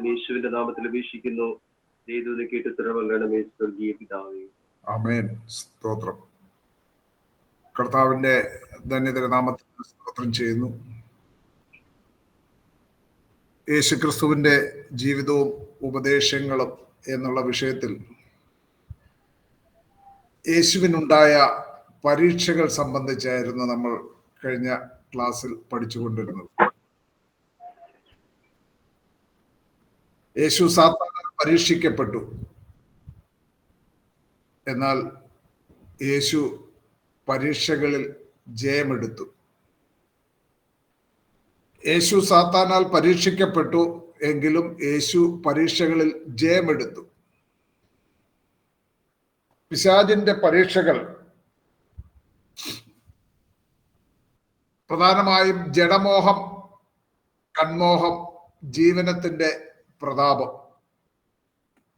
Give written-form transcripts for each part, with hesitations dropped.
യേശുവിന്റെ നാമത്തിൽ അപേക്ഷിക്കുന്നു. ദൈവത്തെ കേട്ട് ഉത്തരവല്ലണമേ സ്വർഗീയ പിതാവേ. ആമേൻ. സ്തോത്രം. കർത്താവിന്റെ ധന്യതര നാമത്തിൽ സ്തോത്രം ചെയ്യുന്നു. യേശുക്രിസ്തുവിന്റെ ജീവിതവും ഉപദേശങ്ങളും എന്നുള്ള വിഷയത്തിൽ യേശുവിനുണ്ടായ പരീക്ഷകൾ സംബന്ധിച്ചായിരുന്നു നമ്മൾ കഴിഞ്ഞ ക്ലാസ്സിൽ പഠിച്ചുകൊണ്ടിരുന്നത്. യേശു സാത്താനാൽ പരീക്ഷിക്കപ്പെട്ടു. എന്നാൽ യേശു പരീക്ഷകളിൽ ജയമെടുത്തു. യേശു സാത്താനാൽ പരീക്ഷിക്കപ്പെട്ടു എങ്കിലും യേശു പരീക്ഷകളിൽ ജയമെടുത്തു. പിശാചിന്റെ പരീക്ഷകൾ പ്രധാനമായും ജഡമോഹം, കൺമോഹം, ജീവനത്തിന്റെ പ്രതാപം.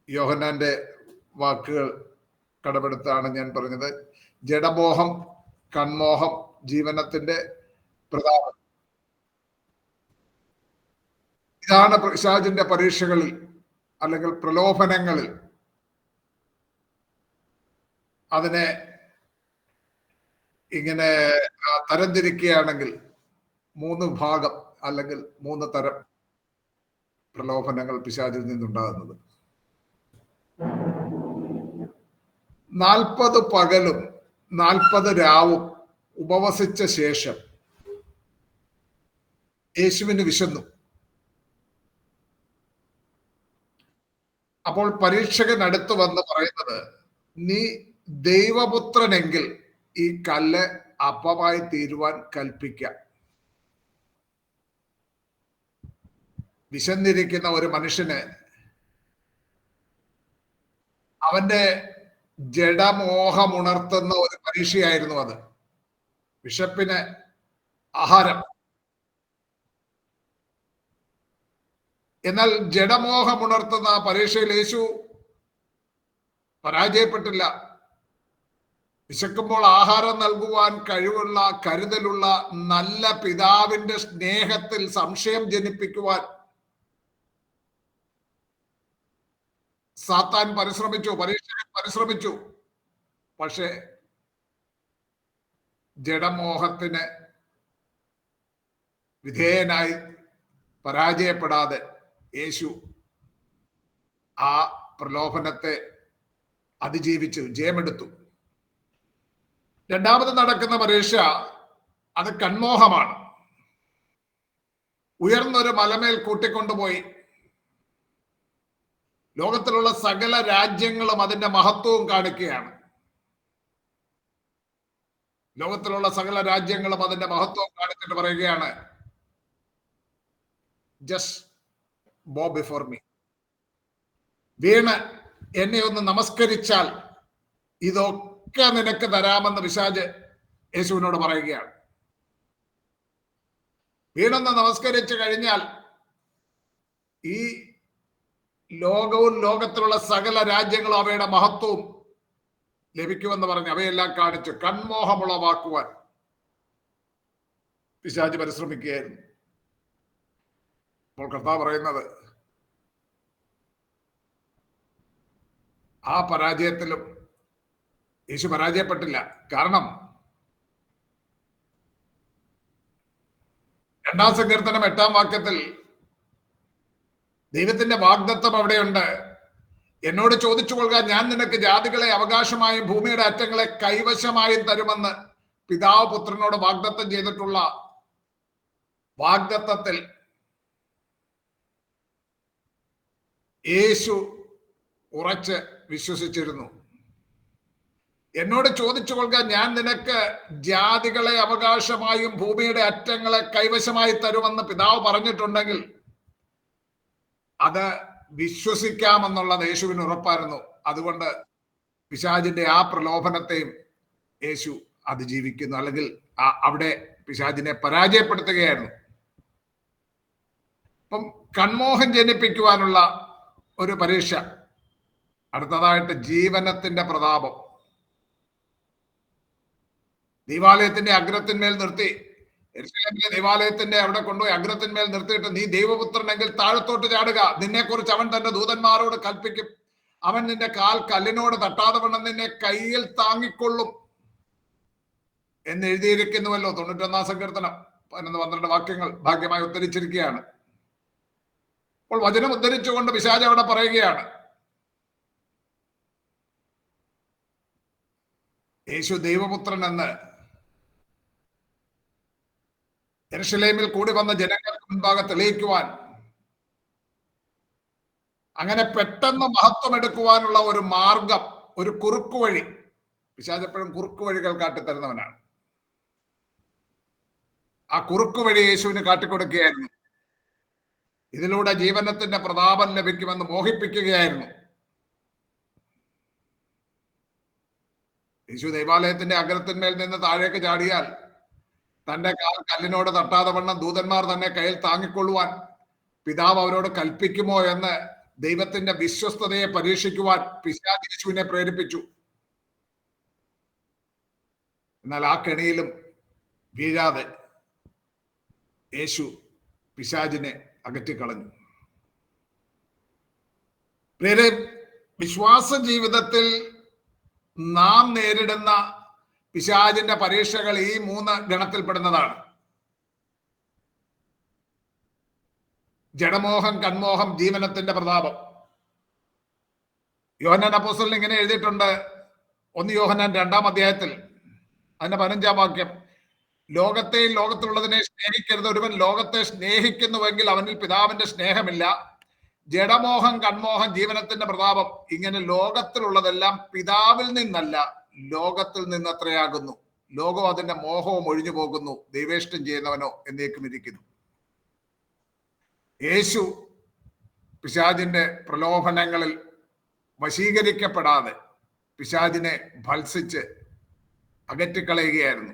യോഹന്നാന്റെ വാക്കുകൾ കടമെടുത്താണ് ഞാൻ പറഞ്ഞത്. ജഡമോഹം, കൺമോഹം, ജീവനത്തിന്റെ പ്രതാപം. ഇതാണ് പിശാചിന്റെ പരീക്ഷകളിൽ അല്ലെങ്കിൽ പ്രലോഭനങ്ങളിൽ. അതിനെ ഇങ്ങനെ തരംതിരിക്കുകയാണെങ്കിൽ 3 ഭാഗം അല്ലെങ്കിൽ 3 തരം പ്രലോഭനങ്ങൾ പിശാചിൽ നിന്നുണ്ടാകുന്നത്. 40 പകലും 40 രാവും ഉപവസിച്ച ശേഷം യേശുവിന് വിശന്നു. അപ്പോൾ പരീക്ഷകൻ അടുത്ത് വന്ന് പറയുന്നത്, നീ ദൈവപുത്രനെങ്കിൽ ഈ കല്ല് അപ്പമായി തീരുവാൻ കൽപ്പിക്കാം. വിശന്നിരിക്കുന്ന ഒരു മനുഷ്യന് അവന്റെ ജഡമോഹമുണർത്തുന്ന ഒരു പരീക്ഷയായിരുന്നു അത്. വിശപ്പിന് ആഹാരം. എന്നാൽ ജഡമോഹമുണർത്തുന്ന പരീക്ഷയിൽ യേശു പരാജയപ്പെട്ടില്ല. വിശക്കുമ്പോൾ ആഹാരം നൽകുവാൻ കഴിവുള്ള, കരുതലുള്ള നല്ല പിതാവിന്റെ സ്നേഹത്തിൽ സംശയം ജനിപ്പിക്കുവാൻ സാത്താൻ പരിശ്രമിച്ചു, പരീക്ഷകൻ പരിശ്രമിച്ചു. പക്ഷേ ജഡമോഹത്തിന് വിധേയനായി പരാജയപ്പെടാതെ യേശു ആ പ്രലോഭനത്തെ അതിജീവിച്ചു ജയമെടുത്തു. രണ്ടാമത് നടക്കുന്ന പരീക്ഷ അത് കൺമോഹമാണ്. ഉയർന്നൊരു മലമേൽ കൂട്ടിക്കൊണ്ടുപോയി ലോകത്തിലുള്ള സകല രാജ്യങ്ങളും അതിന്റെ മഹത്വവും കാണിക്കുകയാണ്. ലോകത്തിലുള്ള സകല രാജ്യങ്ങളും അതിന്റെ മഹത്വവും കാണിച്ചിട്ട് പറയുകയാണ്, ജസ്റ്റ് ബോ ബിഫോർ മീ. വീണ് എന്നെ ഒന്ന് നമസ്കരിച്ചാൽ ഇതൊക്കെ നിനക്ക് തരാമെന്ന് പിശാച് യേശുവിനോട് പറയുകയാണ്. വീണൊന്ന് നമസ്കരിച്ചു കഴിഞ്ഞാൽ ഈ ലോകവും ലോകത്തിലുള്ള സകല രാജ്യങ്ങളും അവയുടെ മഹത്വവും ലഭിക്കുമെന്ന് പറഞ്ഞ് അവയെല്ലാം കാണിച്ചു കൺമോഹമുളവാക്കുവാൻ പിശാച് പരിശ്രമിക്കുകയായിരുന്നു. അപ്പോൾ കർത്താവ് പറയുന്നത്, ആ പരാജയത്തിലും യേശു പരാജയപ്പെട്ടില്ല. കാരണം 2-ാം സങ്കീർത്തനം 8-ാം വാക്യത്തിൽ ദൈവത്തിന്റെ വാഗ്ദത്തം അവിടെയുണ്ട്. എന്നോട് ചോദിച്ചു കൊള്ളുക, ഞാൻ നിനക്ക് ജാതികളെ അവകാശമായും ഭൂമിയുടെ അറ്റങ്ങളെ കൈവശമായും തരുമെന്ന് പിതാവ് പുത്രനോട് വാഗ്ദത്തം ചെയ്തിട്ടുള്ള വാഗ്ദത്തത്തിൽ യേശു ഉറച്ച് വിശ്വസിച്ചിരുന്നു. എന്നോട് ചോദിച്ചു കൊള്ളുക, ഞാൻ നിനക്ക് ജാതികളെ അവകാശമായും ഭൂമിയുടെ അറ്റങ്ങളെ കൈവശമായി തരുമെന്ന് പിതാവ് പറഞ്ഞിട്ടുണ്ടെങ്കിൽ അത് വിശ്വസിക്കാമെന്നുള്ളത് യേശുവിന് ഉറപ്പായിരുന്നു. അതുകൊണ്ട് പിശാചിന്റെ ആ പ്രലോഭനത്തെയും യേശു അതിജീവിക്കുന്നു, അല്ലെങ്കിൽ അവിടെ പിശാചിനെ പരാജയപ്പെടുത്തുകയായിരുന്നു. അപ്പം കൺമോഹം ജനിപ്പിക്കുവാനുള്ള ഒരു പരീക്ഷ. അടുത്തതായിട്ട് ജീവനത്തിന്റെ പ്രതാപം. ദൈവാലയത്തിന്റെ അഗ്രത്തിന്മേൽ നിർത്തി യെരൂശലേമിലെ ദൈവാലയത്തിന്റെ അവിടെ കൊണ്ടുപോയി അഗ്രത്തിന്മേൽ നിർത്തിയിട്ട്, നീ ദൈവപുത്രനെങ്കിൽ താഴത്തോട്ട് ചാടുക, നിന്നെക്കുറിച്ച് അവൻ തന്റെ ദൂതന്മാരോട് കൽപ്പിക്കും, അവൻ നിന്റെ കാൽ കല്ലിനോട് തട്ടാതെ വണ്ണം നിന്നെ കയ്യിൽ താങ്ങിക്കൊള്ളും എന്ന് എഴുതിയിരിക്കുന്നുവല്ലോ. 91 സങ്കീർത്തനം 11-12 വാക്യങ്ങൾ ഭാഗ്യമായി ഉദ്ധരിച്ചിരിക്കുകയാണ്. അപ്പോൾ വചനം ഉദ്ധരിച്ചുകൊണ്ട് പിശാച് അവിടെ പറയുകയാണ്, യേശു ദൈവപുത്രൻ എന്ന് യെരൂശലേമിൽ കൂടി വന്ന ജനങ്ങൾക്ക് മുൻപാകെ തെളിയിക്കുവാൻ, അങ്ങനെ പെട്ടെന്ന് മഹത്വം എടുക്കുവാനുള്ള ഒരു മാർഗം, ഒരു കുറുക്കുവഴി, പിശാച് എപ്പോഴും കുറുക്കുവഴികൾ കാട്ടിത്തരുന്നവനാണ്. ആ കുറുക്കുവഴി യേശുവിന് കാട്ടിക്കൊടുക്കുകയായിരുന്നു. ഇതിലൂടെ ജീവനത്തിന്റെ പ്രതാപം ലഭിക്കുമെന്ന് മോഹിപ്പിക്കുകയായിരുന്നു. യേശു ദൈവാലയത്തിന്റെ അഗ്രത്തിന്മേൽ നിന്ന് താഴേക്ക് ചാടിയാൽ തന്റെ കാൽ കല്ലിനോട് തട്ടാതെ വണ്ണം ദൂതന്മാർ തന്നെ കയ്യിൽ താങ്ങിക്കൊള്ളുവാൻ പിതാവ് അവരോട് കൽപ്പിക്കുമോ എന്ന് ദൈവത്തിന്റെ വിശ്വസ്തതയെ പരീക്ഷിക്കുവാൻ പിശാച് യേശുവിനെ പ്രേരിപ്പിച്ചു. എന്നാൽ ആ കെണിയിലും വീഴാതെ യേശു പിശാചിനെ അകറ്റിക്കളഞ്ഞു. പ്രിയരെ, വിശ്വാസ ജീവിതത്തിൽ നാം നേരിടുന്ന പിശാചിന്റെ പരീക്ഷകൾ ഈ 3 ഗണത്തിൽപ്പെടുന്നതാണ്. ജഡമോഹം, കൺമോഹം, ജീവനത്തിന്റെ പ്രതാപം. യോഹന്നാൻ അപ്പോസ്തലൻ ഇങ്ങനെ എഴുതിയിട്ടുണ്ട്, 1 യോഹന്നാൻ 2-ാം അധ്യായത്തിൽ അതിന്റെ 15-ാം വാക്യം, ലോകത്തെയും ലോകത്തിലുള്ളതിനെ സ്നേഹിക്കരുത്. ഒരുവൻ ലോകത്തെ സ്നേഹിക്കുന്നുവെങ്കിൽ അവനിൽ പിതാവിന്റെ സ്നേഹമില്ല. ജഡമോഹം, കൺമോഹം, ജീവനത്തിന്റെ പ്രതാപം, ഇങ്ങനെ ലോകത്തിലുള്ളതെല്ലാം പിതാവിൽ നിന്നല്ല ലോകത്തിൽ നിന്നത്രയാകുന്നു. ലോകം അതിന്റെ മോഹവും ഒഴിഞ്ഞു പോകുന്നു, ദൈവേഷ്ടം ചെയ്യുന്നവനോ എന്നേക്കും ഇരിക്കുന്നു. യേശു പിശാചിന്റെ പ്രലോഭനങ്ങളിൽ വശീകരിക്കപ്പെടാതെ പിശാചിനെ ഭത്സിച്ച് അകറ്റിക്കളയുകയായിരുന്നു.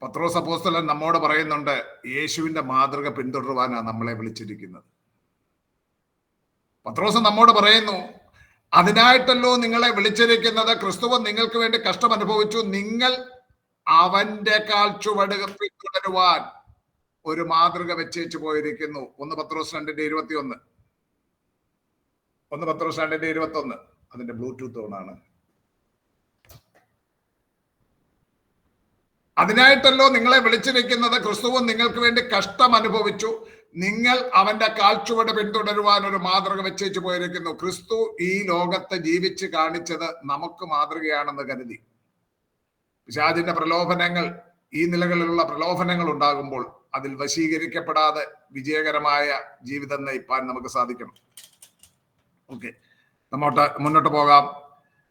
പത്രോസ് അപ്പോസ്തലൻ നമ്മോട് പറയുന്നുണ്ട്, യേശുവിന്റെ മാതൃക പിന്തുടരുവാനാണ് നമ്മളെ വിളിച്ചിരിക്കുന്നത്. പത്രോസ് നമ്മോട് പറയുന്നു, അതിനായിട്ടല്ലോ നിങ്ങളെ വിളിച്ചിരിക്കുന്നത്, ക്രിസ്തുവൻ നിങ്ങൾക്ക് വേണ്ടി കഷ്ടം അനുഭവിച്ചു, നിങ്ങൾ അവന്റെ കാൽ ചുവട് പിന്തുടരുവാൻ ഒരു മാതൃക വെച്ചേച്ചു പോയിരിക്കുന്നു. 1 പത്രോസ് 2:21. 1 പത്രോസ് 2:21. അതിന്റെ ബ്ലൂടൂത്ത് ഓണാണ്. അതിനായിട്ടല്ലോ നിങ്ങളെ വിളിച്ചിരിക്കുന്നത്, ക്രിസ്തുവും നിങ്ങൾക്ക് വേണ്ടി കഷ്ടം അനുഭവിച്ചു, നിങ്ങൾ അവന്റെ കാൽച്ചുവട് പിന്തുടരുവാൻ ഒരു മാതൃക വെച്ചേച്ചു പോയിരിക്കുന്നു. ക്രിസ്തു ഈ ലോകത്ത് ജീവിച്ച് കാണിച്ചത് നമുക്ക് മാതൃകയാണെന്ന് കരുതി പിശാചിന്റെ പ്രലോഭനങ്ങൾ, ഈ നിലകളിലുള്ള പ്രലോഭനങ്ങൾ ഉണ്ടാകുമ്പോൾ അതിൽ വശീകരിക്കപ്പെടാതെ വിജയകരമായ ജീവിതം നയിപ്പാൻ നമുക്ക് സാധിക്കണം. ഓക്കെ, മുന്നോട്ട് പോകാം.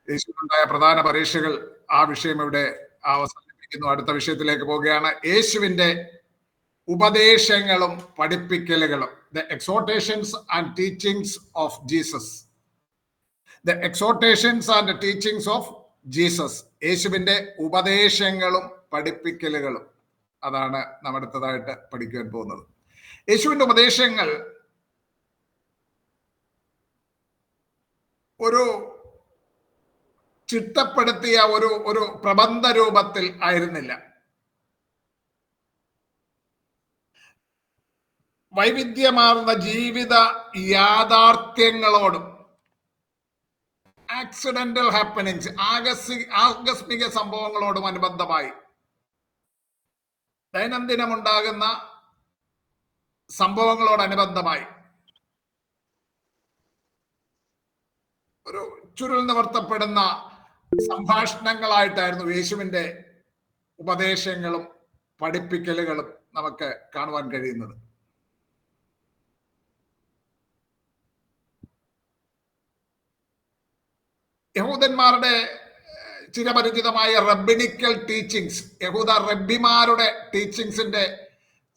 യേശുവിനുണ്ടായ പ്രധാന പരീക്ഷകൾ, ആ വിഷയം ഇവിടെ അവസാനിപ്പിക്കുന്നു. അടുത്ത വിഷയത്തിലേക്ക് പോവുകയാണ്. യേശുവിന്റെ ഉപദേശങ്ങളും പഠിപ്പിക്കലുകളും. The exhortations and teachings of Jesus. The exhortations and teachings of Jesus. യേശുവിന്റെ ഉപദേശങ്ങളും പഠിപ്പിക്കലുകളും, അതാണ് നാം അടുത്തതായിട്ട് പഠിക്കാൻ പോകുന്നത്. യേശുവിന്റെ ഉപദേശങ്ങൾ ഒരു ചിട്ടപ്പെടുത്തിയ ഒരു പ്രബന്ധ രൂപത്തിൽ ആയിരുന്നില്ല. വൈവിധ്യമാർന്ന ജീവിത യാഥാർത്ഥ്യങ്ങളോടും ആക്സിഡന്റൽ ഹാപ്പനിങ്സ്, ആകസ്മിക സംഭവങ്ങളോടും അനുബന്ധമായി ദൈനംദിനമുണ്ടാകുന്ന സംഭവങ്ങളോടനുബന്ധമായി ഒരു ചുരുൾ നിവർത്തപ്പെടുന്ന സംഭാഷണങ്ങളായിട്ടായിരുന്നു യേശുവിന്റെ ഉപദേശങ്ങളും പഠിപ്പിക്കലുകളും നമുക്ക് കാണുവാൻ കഴിയുന്നത്. യഹൂദന്മാരുടെ ചിരപരിചിതമായ റബ്ബിനിക്കൽ ടീച്ചിങ്സ്, യഹൂദ റബ്ബിമാരുടെ ടീച്ചിങ്സിന്റെ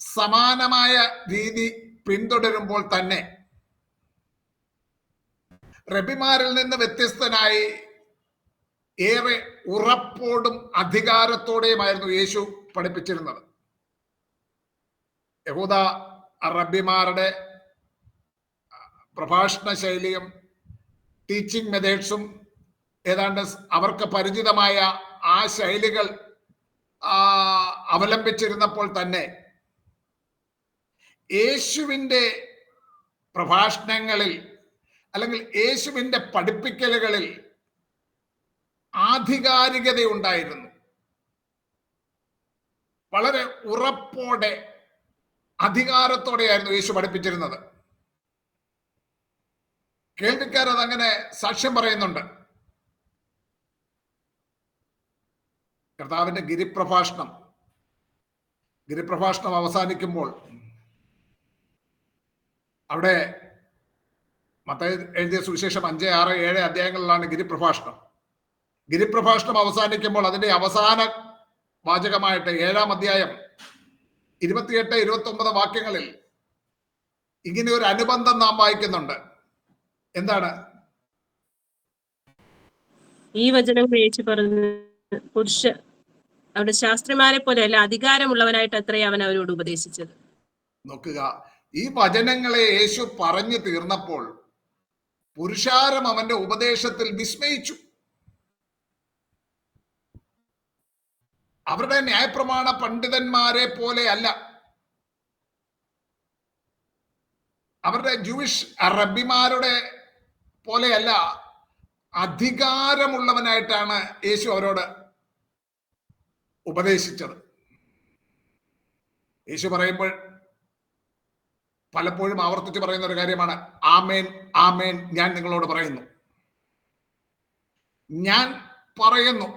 സമാനമായ രീതി പിന്തുടരുമ്പോൾ തന്നെ റബ്ബിമാരിൽ നിന്ന് വ്യത്യസ്തനായി ഏറെ ഉറപ്പോടും അധികാരത്തോടെയുമായിരുന്നു യേശു പഠിപ്പിച്ചിരുന്നത്. യഹൂദ റബ്ബിമാരുടെ പ്രഭാഷണ ശൈലിയും ടീച്ചിങ് മെത്തേഡ്സും ഏതാണ്ട് അവർക്ക് പരിചിതമായ ആ ശൈലികൾ അവലംബിച്ചിരുന്നപ്പോൾ തന്നെ യേശുവിൻ്റെ പ്രഭാഷണങ്ങളിൽ അല്ലെങ്കിൽ യേശുവിൻ്റെ പഠിപ്പിക്കലുകളിൽ ആധികാരികതയുണ്ടായിരുന്നു. വളരെ ഉറപ്പോടെ അധികാരത്തോടെയായിരുന്നു യേശു പഠിപ്പിച്ചിരുന്നത്. കേൾവിക്കാർ അതങ്ങനെ സാക്ഷ്യം പറയുന്നുണ്ട്. കർത്താവിന്റെ ഗിരിപ്രഭാഷണം അവസാനിക്കുമ്പോൾ അവിടെ മത്തായി എഴുതിയ സുവിശേഷം 5, 6, 7 അധ്യായങ്ങളിലാണ് ഗിരിപ്രഭാഷണം അവസാനിക്കുമ്പോൾ അതിന്റെ അവസാന വാചകമായിട്ട് 7-ാം അധ്യായം 28, 29 വാക്യങ്ങളിൽ ഇങ്ങനെ ഒരു അനുബന്ധം നാം വായിക്കുന്നുണ്ട്. എന്താണ് ഈ വചനം യേശു പറഞ്ഞു? പുരുഷ അവിടെ ശാസ്ത്രിമാരെ പോലെയല്ല, അധികാരമുള്ളവനായിട്ട് അത്രേ അവൻ അവരോട് ഉപദേശിച്ചത്. നോക്കുക, ഈ വചനങ്ങളെ യേശു പറഞ്ഞു തീർന്നപ്പോൾ പുരുഷാരം അവന്റെ ഉപദേശത്തിൽ വിസ്മയിച്ചു. അവരുടെ ന്യായപ്രമാണ പണ്ഡിതന്മാരെ പോലെ അല്ല, അവരുടെ ജൂയിഷ് റബ്ബിമാരുടെ പോലെയല്ല, അധികാരമുള്ളവനായിട്ടാണ് യേശു അവരോട് ഉപദേശിച്ചത്. യേശു പറയുമ്പോൾ പലപ്പോഴും ആവർത്തിച്ച് പറയുന്ന ഒരു കാര്യമാണ്, ആമേൻ ആമേൻ ഞാൻ നിങ്ങളോട് പറയുന്നു. ഞാൻ പറയുന്നു.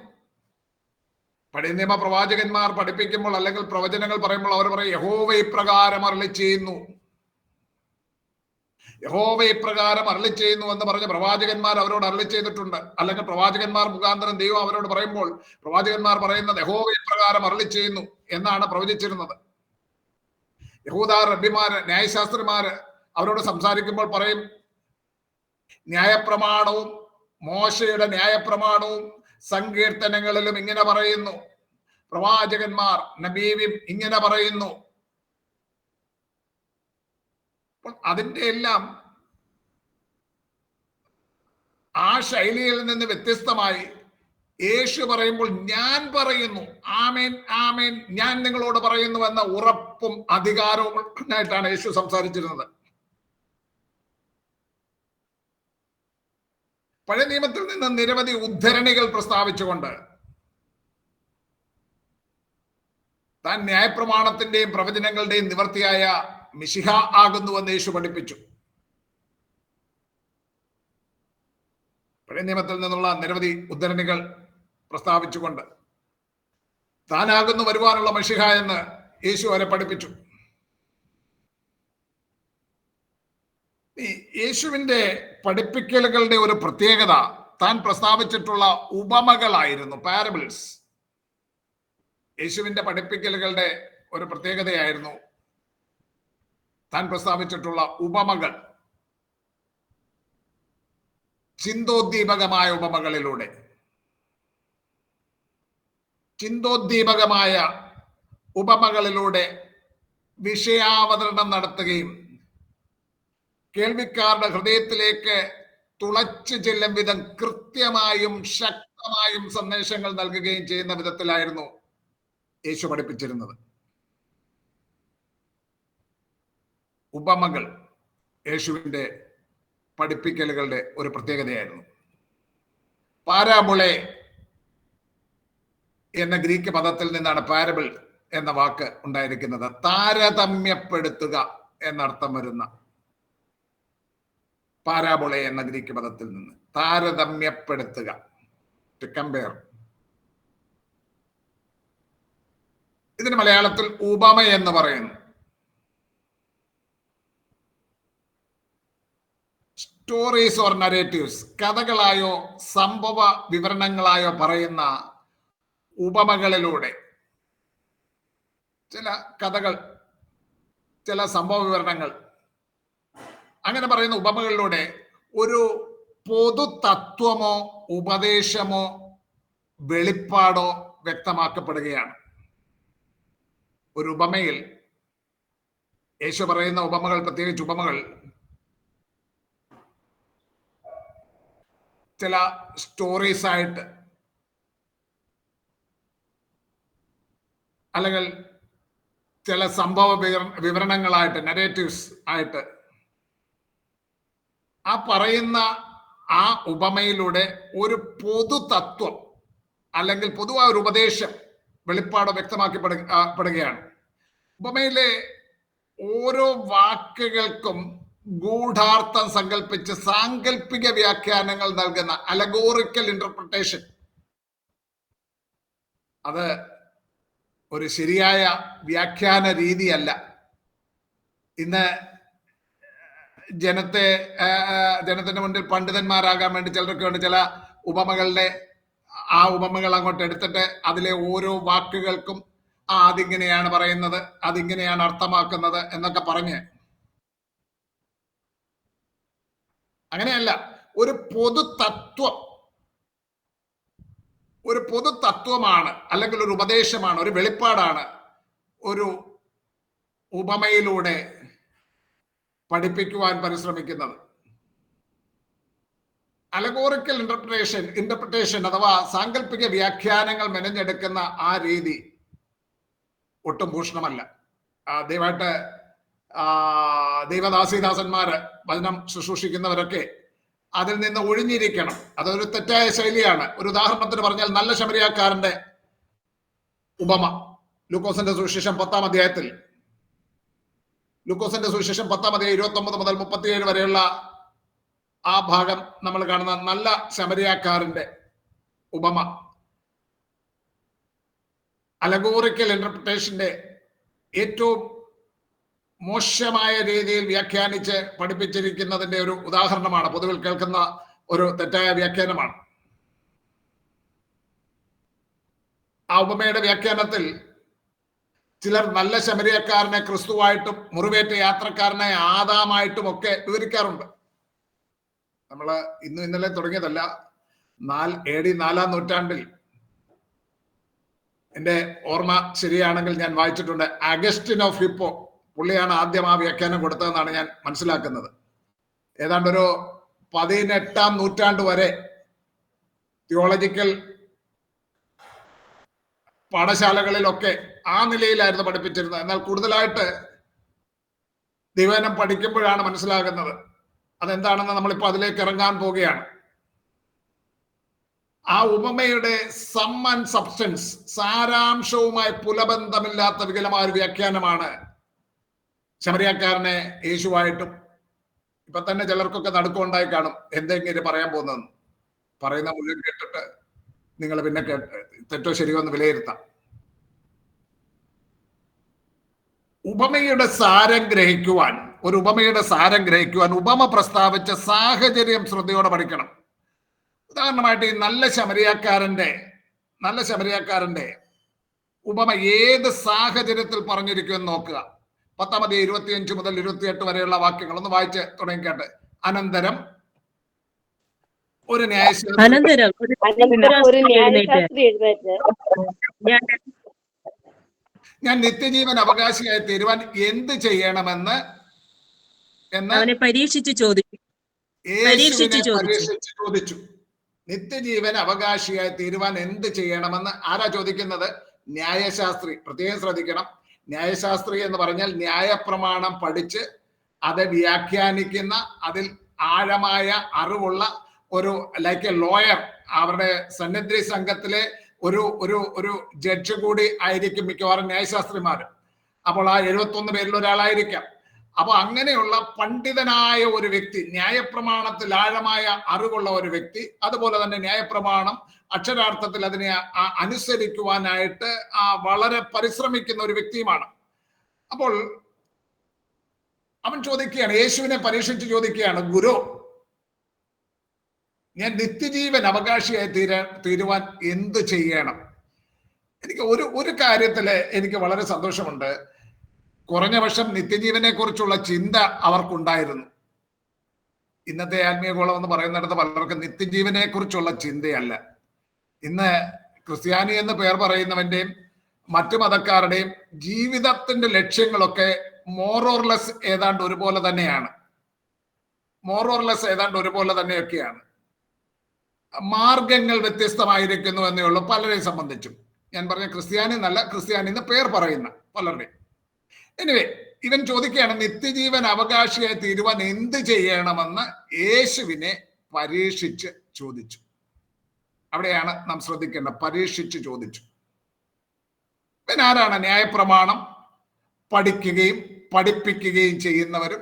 പഴയ നിയമ പ്രവാചകന്മാർ പഠിപ്പിക്കുമ്പോൾ അല്ലെങ്കിൽ പ്രവചനങ്ങൾ പറയുമ്പോൾ അവർ പറയും, യഹോവ ഇപ്രകാരം അരുളി ചെയ്യുന്നു, യഹോവ ഇപ്രകാരം അരുളി ചെയ്യുന്നു എന്ന് പറഞ്ഞ പ്രവാചകന്മാർ അവരോട് അരുളി ചെയ്തിട്ടുണ്ട്. അല്ലെങ്കിൽ പ്രവാചകന്മാർ മുഖാന്തരം ദൈവം അവരോട് പറയുമ്പോൾ പ്രവാചകന്മാർ പറയുന്നത് യഹോവ ഇപ്രകാരം അരുളി ചെയ്യുന്നു എന്നാണ് പ്രവചിച്ചിരുന്നത്. യഹൂദ റബ്ബിമാര്, ന്യായശാസ്ത്രിമാര് അവരോട് സംസാരിക്കുമ്പോൾ പറയും, ന്യായപ്രമാണവും മോശയുടെ ന്യായപ്രമാണവും സങ്കീർത്തനങ്ങളിലും ഇങ്ങനെ പറയുന്നു, പ്രവാചകന്മാർ നബീവിം ഇങ്ങനെ പറയുന്നു. അതിന്റെ എല്ലാം ആ ശൈലിയിൽ നിന്ന് വ്യത്യസ്തമായി യേശു പറയുമ്പോൾ ഞാൻ പറയുന്നു, ആമേൻ ആമേൻ ഞാൻ നിങ്ങളോട് പറയുന്നു എന്ന ഉറപ്പും അധികാരവുമായിട്ടാണ് യേശു സംസാരിച്ചിരുന്നത്. പഴയ നിയമത്തിൽ നിന്ന് നിരവധി ഉദ്ധരണികൾ പ്രസ്താവിച്ചുകൊണ്ട് താൻ ന്യായപ്രമാണത്തിന്റെയും പ്രവചനങ്ങളുടെയും നിവർത്തിയായ മിശിഹ ആകുന്നുവെന്ന് യേശു പഠിപ്പിച്ചു. പഴയ നിയമത്തിൽ നിന്നുള്ള നിരവധി ഉദ്ധരണികൾ പ്രസ്താവിച്ചുകൊണ്ട് താനാകുന്നു വരുവാനുള്ള മിശിഹ എന്ന് യേശു അവരെ പഠിപ്പിച്ചു. യേശുവിന്റെ പഠിപ്പിക്കലുകളുടെ ഒരു പ്രത്യേകത താൻ പ്രസ്താവിച്ചിട്ടുള്ള ഉപമകളായിരുന്നു, പാരബിൾസ്. യേശുവിന്റെ പഠിപ്പിക്കലുകളുടെ ഒരു പ്രത്യേകതയായിരുന്നു താൻ പ്രസ്താവിച്ചിട്ടുള്ള ഉപമകൾ. ചിന്തോദ്ദീപകമായ ഉപമകളിലൂടെ വിഷയാവതരണം നടത്തുകയും കേൾവിക്കാരുടെ ഹൃദയത്തിലേക്ക് തുളച്ചു ചെല്ലും വിധം കൃത്യമായും ശക്തമായും സന്ദേശങ്ങൾ നൽകുകയും ചെയ്യുന്ന വിധത്തിലായിരുന്നു യേശു പഠിപ്പിച്ചിരുന്നത്. ഉപമകൾ യേശുവിന്റെ പഠിപ്പിക്കലുകളുടെ ഒരു പ്രത്യേകതയായിരുന്നു. പാരാബുളെ എന്ന ഗ്രീക്ക് പദത്തിൽ നിന്നാണ് പാരബിൾ എന്ന വാക്ക് ഉണ്ടായിരിക്കുന്നത്. താരതമ്യപ്പെടുത്തുക എന്നർത്ഥം വരുന്ന പാരാബുളെ എന്ന ഗ്രീക്ക് പദത്തിൽ നിന്ന് താരതമ്യപ്പെടുത്തുക, ടു കമ്പയർ. ഇതിന് മലയാളത്തിൽ ഉപമ എന്ന് പറയുന്നു. സ്റ്റോറീസ് ഓർ നരേറ്റീവ്സ്, കഥകളായോ സംഭവ വിവരണങ്ങളായോ പറയുന്ന ഉപമകളിലൂടെ, ചില കഥകൾ, ചില സംഭവ വിവരണങ്ങൾ, അങ്ങനെ പറയുന്ന ഉപമകളിലൂടെ ഒരു പൊതു തത്വമോ ഉപദേശമോ വെളിപ്പാടോ വ്യക്തമാക്കപ്പെടുകയാണ്. ഒരു ഉപമയിൽ യേശു പറയുന്ന ഉപമകൾ, പ്രത്യേകിച്ച് ഉപമകൾ ചില സ്റ്റോറീസ് ആയിട്ട് അല്ലെങ്കിൽ ചില സംഭവ വിവരണങ്ങളായിട്ട്, നരേറ്റീവ്സ് ആയിട്ട് ആ പറയുന്ന ആ ഉപമയിലൂടെ ഒരു പൊതു തത്വം അല്ലെങ്കിൽ പൊതുവായ ഒരു ഉപദേശം വെളിപ്പാട് വ്യക്തമാക്കപ്പെടുകയാണ്. ഉപമയിലെ ഓരോ വാക്കുകൾക്കും ഗൂഢാർത്ഥം സങ്കല്പിച്ച് സാങ്കല്പിക വ്യാഖ്യാനങ്ങൾ നൽകുന്ന അലഗോറിക്കൽ ഇന്റർപ്രിട്ടേഷൻ, അത് ഒരു ശരിയായ വ്യാഖ്യാന രീതിയല്ല. ഇന്ന് ജനത്തിന്റെ മുന്നിൽ പണ്ഡിതന്മാരാകാൻ വേണ്ടി ചിലരൊക്കെ ഉണ്ട് ചില ഉപമകളുടെ ആ ഉപമകൾ അങ്ങോട്ട് എടുത്തിട്ട് അതിലെ ഓരോ വാക്കുകൾക്കും അതിങ്ങനെയാണ് പറയുന്നത്, അതിങ്ങനെയാണ് അർത്ഥമാക്കുന്നത് എന്നൊക്കെ പറഞ്ഞ്, അങ്ങനെയല്ല. ഒരു പൊതു തത്വമാണ് അല്ലെങ്കിൽ ഒരു ഉപദേശമാണ്, ഒരു വെളിപ്പാടാണ് ഒരു ഉപമയിലൂടെ പഠിപ്പിക്കുവാൻ പരിശ്രമിക്കുന്നത്. അലഗോറിക്കൽ ഇന്റർപ്രിട്ടേഷൻ അഥവാ സാങ്കല്പിക വ്യാഖ്യാനങ്ങൾ മെനഞ്ഞെടുക്കുന്ന ആ രീതി ഒട്ടും ഭൂഷണമല്ല. ദയവായിട്ട് ദൈവദാസീദാസന്മാര്, വചനം ശുശ്രൂഷിക്കുന്നവരൊക്കെ അതിൽ നിന്ന് ഒഴിഞ്ഞിരിക്കണം. അതൊരു തെറ്റായ ശൈലിയാണ്. ഒരു ഉദാഹരണത്തിന് പറഞ്ഞാൽ, നല്ല ശമരിയാക്കാരന്റെ ഉപമ ലൂക്കോസിന്റെ സുവിശേഷം 10-ാം അധ്യായത്തിൽ, ലൂക്കോസിന്റെ സുവിശേഷം 10-ാം അധ്യായം 29 മുതൽ 37 വരെയുള്ള ആ ഭാഗം നമ്മൾ കാണുന്ന നല്ല ശമരിയാക്കാരന്റെ ഉപമ അലഗോറിക്കൽ ഇന്റർപ്രിട്ടേഷന്റെ ഏറ്റവും മോശമായ രീതിയിൽ വ്യാഖ്യാനിച്ച് പഠിപ്പിച്ചിരിക്കുന്നതിന്റെ ഒരു ഉദാഹരണമാണ്. പൊതുവിൽ കേൾക്കുന്ന ഒരു തെറ്റായ വ്യാഖ്യാനമാണ്. ആ ഉപമയുടെ വ്യാഖ്യാനത്തിൽ ചിലർ നല്ല ശമരിയക്കാരനെ ക്രിസ്തുവായിട്ടും മുറിവേറ്റ യാത്രക്കാരനെ ആദാമായിട്ടും ഒക്കെ വിവരിക്കാറുണ്ട്. നമ്മൾ ഇന്നലെ തുടങ്ങിയതല്ല. AD 4-ാം നൂറ്റാണ്ടിൽ, എന്റെ ഓർമ്മ ശരിയാണെങ്കിൽ ഞാൻ വായിച്ചിട്ടുണ്ട്, അഗസ്റ്റിൻ ഓഫ് ഹിപ്പോ, പുള്ളിയാണ് ആദ്യം ആ വ്യാഖ്യാനം കൊടുത്തതെന്നാണ് ഞാൻ മനസ്സിലാക്കുന്നത്. ഏതാണ്ട് ഒരു 18-ാം നൂറ്റാണ്ട് വരെ തിയോളജിക്കൽ പാഠശാലകളിലൊക്കെ ആ നിലയിലായിരുന്നു പഠിപ്പിച്ചിരുന്നത്. എന്നാൽ കൂടുതലായിട്ട് ദൈവവചനം പഠിക്കുമ്പോഴാണ് മനസ്സിലാകുന്നത് അതെന്താണെന്ന്. നമ്മളിപ്പോൾ അതിലേക്ക് ഇറങ്ങാൻ പോവുകയാണ്. ആ ഉപമയുടെ സം ആൻഡ് സബ്സ്റ്റൻസ്, സാരാംശവുമായി പുലബന്ധമില്ലാത്ത വികലമായ ഒരു വ്യാഖ്യാനമാണ് ശമരിയാക്കാരനെ യേശുവായിട്ടും. ഇപ്പൊ തന്നെ ചിലർക്കൊക്കെ നടുക്കമുണ്ടായി കാണും, എന്തെങ്കിലും പറയാൻ പോകുന്നതെന്ന്. പറയുന്ന മുഴുവൻ കേട്ടിട്ട് നിങ്ങൾ പിന്നെ തെറ്റോ ശരിയോ എന്ന് വിലയിരുത്താം. ഉപമയുടെ സാരം ഗ്രഹിക്കുവാൻ ഉപമ പ്രസ്താവിച്ച സാഹചര്യം ശ്രദ്ധയോടെ പഠിക്കണം. ഉദാഹരണമായിട്ട് ഈ നല്ല ശമരിയാക്കാരന്റെ ഉപമ ഏത് സാഹചര്യത്തിൽ പറഞ്ഞിരിക്കുമെന്ന് നോക്കുക. 10-ാം അധ്യായം 25 മുതൽ 28 വരെയുള്ള വാക്യങ്ങൾ ഒന്ന് വായിച്ച് തുടങ്ങിക്കട്ടെ. അനന്തരം ഒരു ഞാൻ നിത്യജീവൻ അവകാശിയായി തീരുവാൻ എന്ത് ചെയ്യണമെന്ന് അവനെ പരീക്ഷിച്ച് ചോദിച്ചു. നിത്യജീവൻ അവകാശിയായി തീരുവാൻ എന്ത് ചെയ്യണമെന്ന് ആരാ ചോദിക്കുന്നത്? ന്യായശാസ്ത്രി. പ്രത്യേകം ശ്രദ്ധിക്കണം, ന്യായശാസ്ത്രി എന്ന് പറഞ്ഞാൽ ന്യായപ്രമാണം പഠിച്ച് അത് വ്യാഖ്യാനിക്കുന്ന, അതിൽ ആഴമായ അറിവുള്ള ഒരു ലൈക്ക് എ ലോയർ, അവരുടെ സന്നിധി സംഘത്തിലെ ഒരു ജഡ്ജ് കൂടി ആയിരിക്കും മിക്കവാറും ന്യായശാസ്ത്രിമാർ. അപ്പോൾ ആ 71 പേരിൽ ഒരാളായിരിക്കാം. അപ്പൊ അങ്ങനെയുള്ള പണ്ഡിതനായ ഒരു വ്യക്തി, ന്യായപ്രമാണത്തിൽ ആഴമായ അറിവുള്ള ഒരു വ്യക്തി, അതുപോലെ തന്നെ ന്യായപ്രമാണം അക്ഷരാർത്ഥത്തിൽ അതിനെ അനുസരിക്കുവാനായിട്ട് വളരെ പരിശ്രമിക്കുന്ന ഒരു വ്യക്തിയുമാണ്. അപ്പോൾ അവൻ ചോദിക്കുകയാണ്, യേശുവിനെ പരീക്ഷിച്ച് ചോദിക്കുകയാണ്, ഗുരു, ഞാൻ നിത്യജീവൻ അവകാശിയായി തീരുവാൻ എന്ത് ചെയ്യണം? എനിക്ക് ഒരു കാര്യത്തില് എനിക്ക് വളരെ സന്തോഷമുണ്ട്. കുറഞ്ഞ പക്ഷം നിത്യജീവനെ കുറിച്ചുള്ള ചിന്ത അവർക്കുണ്ടായിരുന്നു. ഇന്നത്തെ ആത്മീയഗോളം എന്ന് പറയുന്നിടത്ത് പലർക്കും നിത്യജീവനെ കുറിച്ചുള്ള ചിന്തയല്ല. ഇന്ന് ക്രിസ്ത്യാനി എന്ന് പേർ പറയുന്നവന്റെയും മറ്റു മതക്കാരുടെയും ജീവിതത്തിന്റെ ലക്ഷ്യങ്ങളൊക്കെ മോറോർലെസ് ഏതാണ്ട് ഒരുപോലെ തന്നെയൊക്കെയാണ്. മാർഗങ്ങൾ വ്യത്യസ്തമായിരിക്കുന്നു എന്നേ ഉള്ളൂ പലരെയും സംബന്ധിച്ചും. ഞാൻ പറഞ്ഞ ക്രിസ്ത്യാനി എന്നല്ല, ക്രിസ്ത്യാനി എന്ന് പേർ പറയുന്ന പലരുടെയും. എനിവേ, ഇവൻ ചോദിക്കുകയാണ് നിത്യജീവൻ അവകാശിയായി തീരുവാൻ എന്ത് ചെയ്യണമെന്ന് യേശുവിനെ പരീക്ഷിച്ച് ചോദിച്ചു. അവിടെയാണ് നാം ശ്രദ്ധിക്കേണ്ടത്. പരീക്ഷിച്ച് ചോദിച്ചു. പിന്നെ ആരാണ്? ന്യായപ്രമാണം പഠിക്കുകയും പഠിപ്പിക്കുകയും ചെയ്യുന്നവരും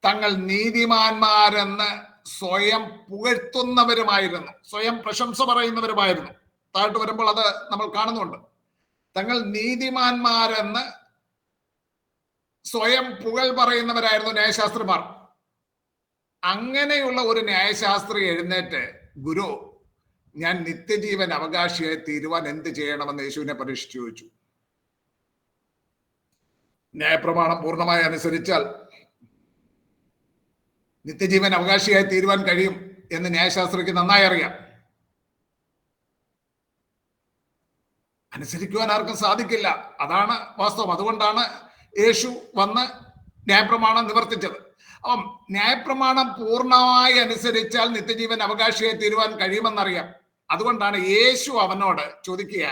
തങ്ങൾ നീതിമാന്മാരെന്ന് സ്വയം പുകഴ്ത്തുന്നവരുമായിരുന്നു, സ്വയം പ്രശംസ പറയുന്നവരുമായിരുന്നു. താഴോട്ട് വരുമ്പോൾ അത് നമ്മൾ കാണുന്നുണ്ട്. തങ്ങൾ നീതിമാന്മാരെന്ന് സ്വയം പുകഴ് പറയുന്നവരായിരുന്നു ന്യായശാസ്ത്രിമാർ. അങ്ങനെയുള്ള ഒരു ന്യായശാസ്ത്രി എഴുന്നേറ്റ്, ഗുരു, ഞാൻ നിത്യജീവൻ അവകാശിയായി തീരുവാൻ എന്ത് ചെയ്യണമെന്ന് യേശുവിനെ പരീക്ഷിച്ചു ചോദിച്ചു. ന്യായപ്രമാണം പൂർണ്ണമായി അനുസരിച്ചാൽ നിത്യജീവൻ അവകാശിയായി തീരുവാൻ കഴിയും എന്ന് ന്യായശാസ്ത്രിക്ക് നന്നായി അറിയാം. അനുസരിക്കുവാൻ ആർക്കും സാധിക്കില്ല, അതാണ് വാസ്തവം. അതുകൊണ്ടാണ് യേശു വന്ന് ന്യായപ്രമാണം നിവർത്തിച്ചത്. അപ്പം ന്യായപ്രമാണം പൂർണ്ണമായി അനുസരിച്ചാൽ നിത്യജീവൻ അവകാശിയായി തീരുവാൻ കഴിയുമെന്നറിയാം. അതുകൊണ്ടാണ് യേശു അവനോട് ചോദിക്കുക,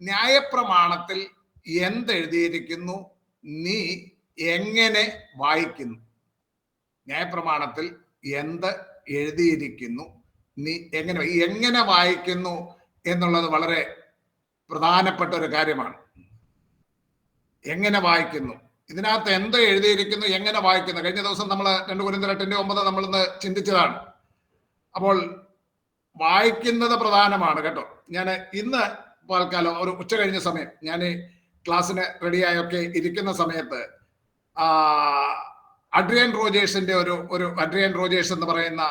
ന്യായപ്രമാണത്തിൽ എന്തെഴുതിയിരിക്കുന്നു, നീ എങ്ങനെ വായിക്കുന്നു? ന്യായപ്രമാണത്തിൽ എന്ത് എഴുതിയിരിക്കുന്നു, നീ എങ്ങനെ വായിക്കുന്നു എന്നുള്ളത് വളരെ പ്രധാനപ്പെട്ട ഒരു കാര്യമാണ്. എങ്ങനെ വായിക്കുന്നു, ഇതിനകത്ത് എന്ത് എഴുതിയിരിക്കുന്നു, എങ്ങനെ വായിക്കുന്നു. കഴിഞ്ഞ ദിവസം നമ്മൾ 2 കൊരിന്ത്യർ 8:9 നമ്മളിന്ന് ചിന്തിച്ചതാണ്. അപ്പോൾ വായിക്കുന്നത് പ്രധാനമാണ് കേട്ടോ. ഞാൻ ഇന്ന് പാൽക്കാലം ഒരു ഉച്ച കഴിഞ്ഞ സമയം ഞാൻ ക്ലാസ്സിന് റെഡിയായൊക്കെ ഇരിക്കുന്ന സമയത്ത് അഡ്രിയൻ റോജേഴ്സിന്റെ ഒരു അഡ്രിയൻ റോജേഴ്സ് എന്ന് പറയുന്ന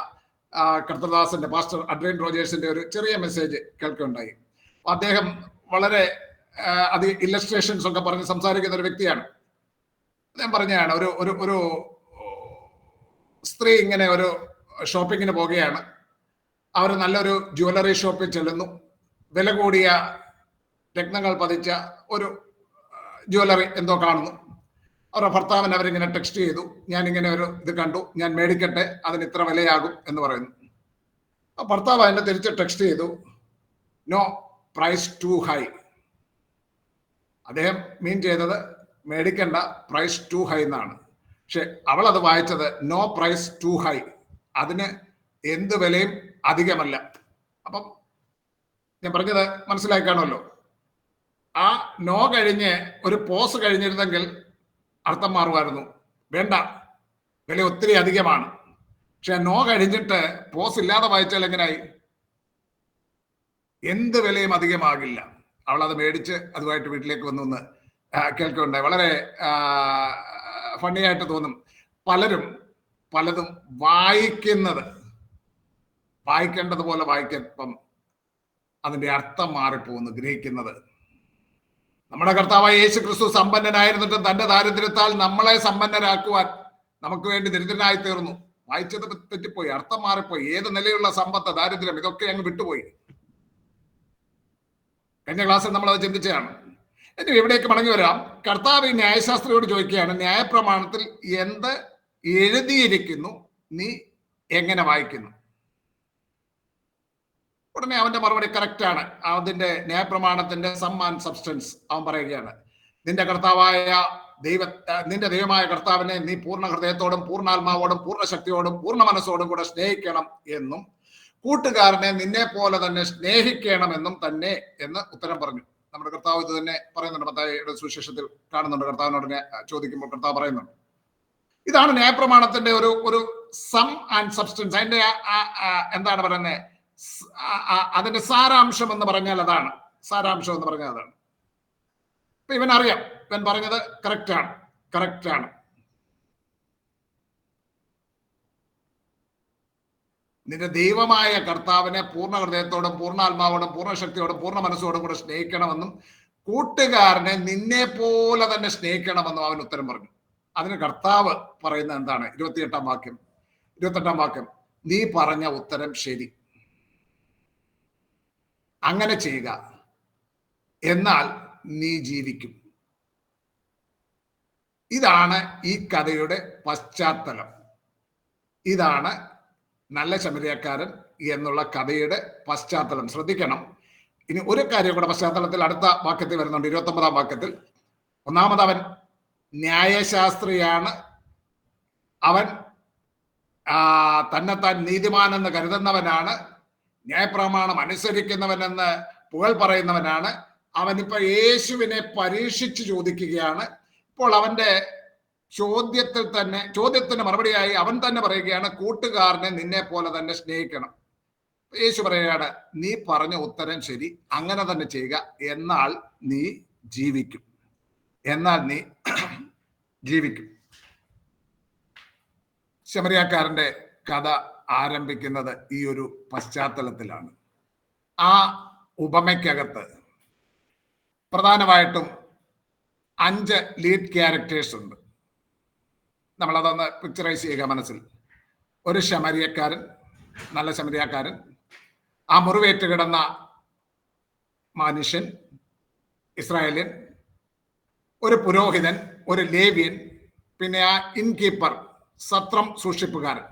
കർത്തദാസന്റെ പാസ്റ്റർ അഡ്രിയൻ റോജേഴ്സിന്റെ ഒരു ചെറിയ മെസ്സേജ് കേൾക്കുകയുണ്ടായി. അദ്ദേഹം വളരെ അത് ഇല്ലസ്ട്രേഷൻസ് ഒക്കെ പറഞ്ഞ് സംസാരിക്കുന്ന ഒരു വ്യക്തിയാണ്. അദ്ദേഹം പറഞ്ഞതാണ്, ഒരു സ്ത്രീ ഇങ്ങനെ ഒരു ഷോപ്പിങ്ങിന് പോവുകയാണ്. അവർ നല്ലൊരു ജ്വല്ലറി ഷോപ്പിൽ ചെല്ലുന്നു. വില കൂടിയ രത്നങ്ങൾ പതിച്ച ഒരു ജ്വല്ലറി എന്തോ കാണുന്നു. അവരുടെ ഭർത്താവിന് അവരിങ്ങനെ ടെക്സ്റ്റ് ചെയ്തു, ഞാനിങ്ങനെ ഒരു ഇത് കണ്ടു, ഞാൻ മേടിക്കട്ടെ, അതിന് ഇത്ര വിലയാകും എന്ന് പറയുന്നു. ആ ഭർത്താവ് അതിനെ തിരിച്ച് ടെക്സ്റ്റ് ചെയ്തു, നോ, പ്രൈസ് ടു ഹൈ. അദ്ദേഹം മീൻ ചെയ്തത് മേടിക്കണ്ട, പ്രൈസ് ടു ഹൈ എന്നാണ്. പക്ഷെ അവൾ അത് വായിച്ചത് നോ പ്രൈസ് ടു ഹൈ, അതിന് എന്ത് വിലയും അധികമല്ല. അപ്പം ഞാൻ പറഞ്ഞത് മനസ്സിലായി കാണുമല്ലോ. ആ നോ കഴിഞ്ഞ് ഒരു പോസ് കഴിഞ്ഞിരുന്നെങ്കിൽ അർത്ഥം മാറുമായിരുന്നു. വേണ്ട, വില ഒത്തിരി അധികമാണ്. പക്ഷെ നോ കഴിഞ്ഞിട്ട് പോസ് ഇല്ലാതെ വായിച്ചാൽ എങ്ങനെയായി? എന്ത് വിലയും അധികമാകില്ല. അവൾ അത് മേടിച്ച് അതുമായിട്ട് വീട്ടിലേക്ക് വന്നു കേൾക്കുകയുണ്ടായി. വളരെ ഫണ്ണിയായിട്ട് തോന്നും. പലതും വായിക്കേണ്ടതുപോലെ വായിക്കപ്പം അതിന്റെ അർത്ഥം മാറിപ്പോകുന്നു, ഗ്രഹിക്കുന്നത്. നമ്മുടെ കർത്താവായ യേശു ക്രിസ്തു സമ്പന്നനായിരുന്നിട്ടും തന്റെ ദാരിദ്ര്യത്താൽ നമ്മളെ സമ്പന്നരാക്കുവാൻ നമുക്ക് വേണ്ടി ദരിദ്രനായി തീർന്നു. വായിച്ചത് തെറ്റിപ്പോയി, അർത്ഥം മാറിപ്പോയി. ഏത് നിലയുള്ള സമ്പത്ത്, ദാരിദ്ര്യം, ഇതൊക്കെ അങ്ങ് വിട്ടുപോയി. കഴിഞ്ഞ ക്ലാസ്സിൽ നമ്മൾ അത് ചിന്തിച്ചതാണ്. എന്നിട്ട് എവിടേക്ക് മടങ്ങി വരാം. കർത്താവ് ഈ ന്യായശാസ്ത്രിയോട് ചോദിക്കുകയാണ്, ന്യായപ്രമാണത്തിൽ എന്ത് എഴുതിയിരിക്കുന്നു, നീ എങ്ങനെ വായിക്കുന്നു? ഉടനെ അവന്റെ മറുപടി കറക്റ്റ് ആണ്. അതിന്റെ ന്യായപ്രമാണത്തിന്റെ സം ആൻഡ് സബ്സ്റ്റൻസ് അവൻ പറയുകയാണ്. നിന്റെ ദൈവമായ കർത്താവിനെ നീ പൂർണ്ണ ഹൃദയത്തോടും പൂർണ്ണാത്മാവോടും പൂർണ്ണ ശക്തിയോടും പൂർണ്ണ മനസ്സോടും കൂടെ സ്നേഹിക്കണം എന്നും കൂട്ടുകാരനെ നിന്നെ പോലെ തന്നെ സ്നേഹിക്കണമെന്നും തന്നെ എന്ന് ഉത്തരം പറഞ്ഞു. നമ്മുടെ കർത്താവ് ഇത് തന്നെ പറയുന്നുണ്ട്. മത്തായിയുടെ സുവിശേഷത്തിൽ കാണുന്നുണ്ട്. കർത്താവിനോട് ചോദിക്കുമ്പോൾ കർത്താവ് പറയുന്നുണ്ട്. ഇതാണ് ന്യായപ്രമാണത്തിന്റെ ഒരു സം ആൻഡ് സബ്സ്റ്റൻസ്. അതിന്റെ എന്താണ് പറയുന്നത്, അതിന്റെ സാരാംശം എന്ന് പറഞ്ഞാൽ അതാണ്. സാരാംശം എന്ന് പറഞ്ഞാൽ അതാണ്. അപ്പൊ ഇവനറിയാം, ഇവൻ പറഞ്ഞത് കറക്റ്റ് ആണ്. നിന്റെ ദൈവമായ കർത്താവിനെ പൂർണ്ണ ഹൃദയത്തോടും പൂർണ്ണാത്മാവോടും പൂർണ്ണ ശക്തിയോടും പൂർണ്ണ മനസ്സോടും കൂടെ സ്നേഹിക്കണമെന്നും കൂട്ടുകാരനെ നിന്നെ പോലെ തന്നെ സ്നേഹിക്കണമെന്നും അവൻ ഉത്തരം പറഞ്ഞു. അതിന് കർത്താവ് പറയുന്നത് എന്താണ്? 28ാം വാക്യം, നീ പറഞ്ഞ ഉത്തരം ശരി, അങ്ങനെ ചെയ്യുക, എന്നാൽ നീ ജീവിക്കും. ഇതാണ് ഈ കഥയുടെ പശ്ചാത്തലം. ഇതാണ് നല്ല ശമരിയക്കാരൻ എന്നുള്ള കഥയുടെ പശ്ചാത്തലം. ശ്രദ്ധിക്കണം, ഇനി ഒരു കാര്യം കൂടെ പശ്ചാത്തലത്തിൽ അടുത്ത വാക്യത്തിൽ വരുന്നുണ്ട്, 29-ാം വാക്യത്തിൽ. ഒന്നാമത് അവൻ ന്യായശാസ്ത്രിയാണ്, അവൻ തന്നെത്താൻ നീതിമാനെന്ന് കരുതുന്നവനാണ്, ന്യായപ്രമാണം അനുസരിക്കുന്നവനെന്ന് പുകഴ് പറയുന്നവനാണ്. അവനിപ്പോ യേശുവിനെ പരീക്ഷിച്ച് ചോദിക്കുകയാണ്. ഇപ്പോൾ അവന്റെ ചോദ്യത്തിന് മറുപടിയായി അവൻ തന്നെ പറയുകയാണ്, കൂട്ടുകാരനെ നിന്നെ പോലെ തന്നെ സ്നേഹിക്കണം. യേശു പറയുകയാണ്, നീ പറഞ്ഞ ഉത്തരം ശരി, അങ്ങനെ തന്നെ ചെയ്യുക, എന്നാൽ നീ ജീവിക്കും. ശമരിയാക്കാരന്റെ കഥ ആരംഭിക്കുന്നത് ഈ ഒരു പശ്ചാത്തലത്തിലാണ്. ആ ഉപമയ്ക്കകത്ത് പ്രധാനമായിട്ടും 5 ലീഡ് ക്യാരക്ടേഴ്സ് ഉണ്ട്. നമ്മളതൊന്ന് പിക്ചറൈസ് ചെയ്യുക മനസ്സിൽ. ഒരു ശമരിയക്കാരൻ, നല്ല ശമരിയാക്കാരൻ, ആ മുറിവേറ്റ് കിടന്ന മനുഷ്യൻ ഇസ്രായേലിയൻ, ഒരു പുരോഹിതൻ, ഒരു ലേവ്യൻ, പിന്നെ ആ ഇൻകീപ്പർ, സത്രം സൂക്ഷിപ്പുകാരൻ,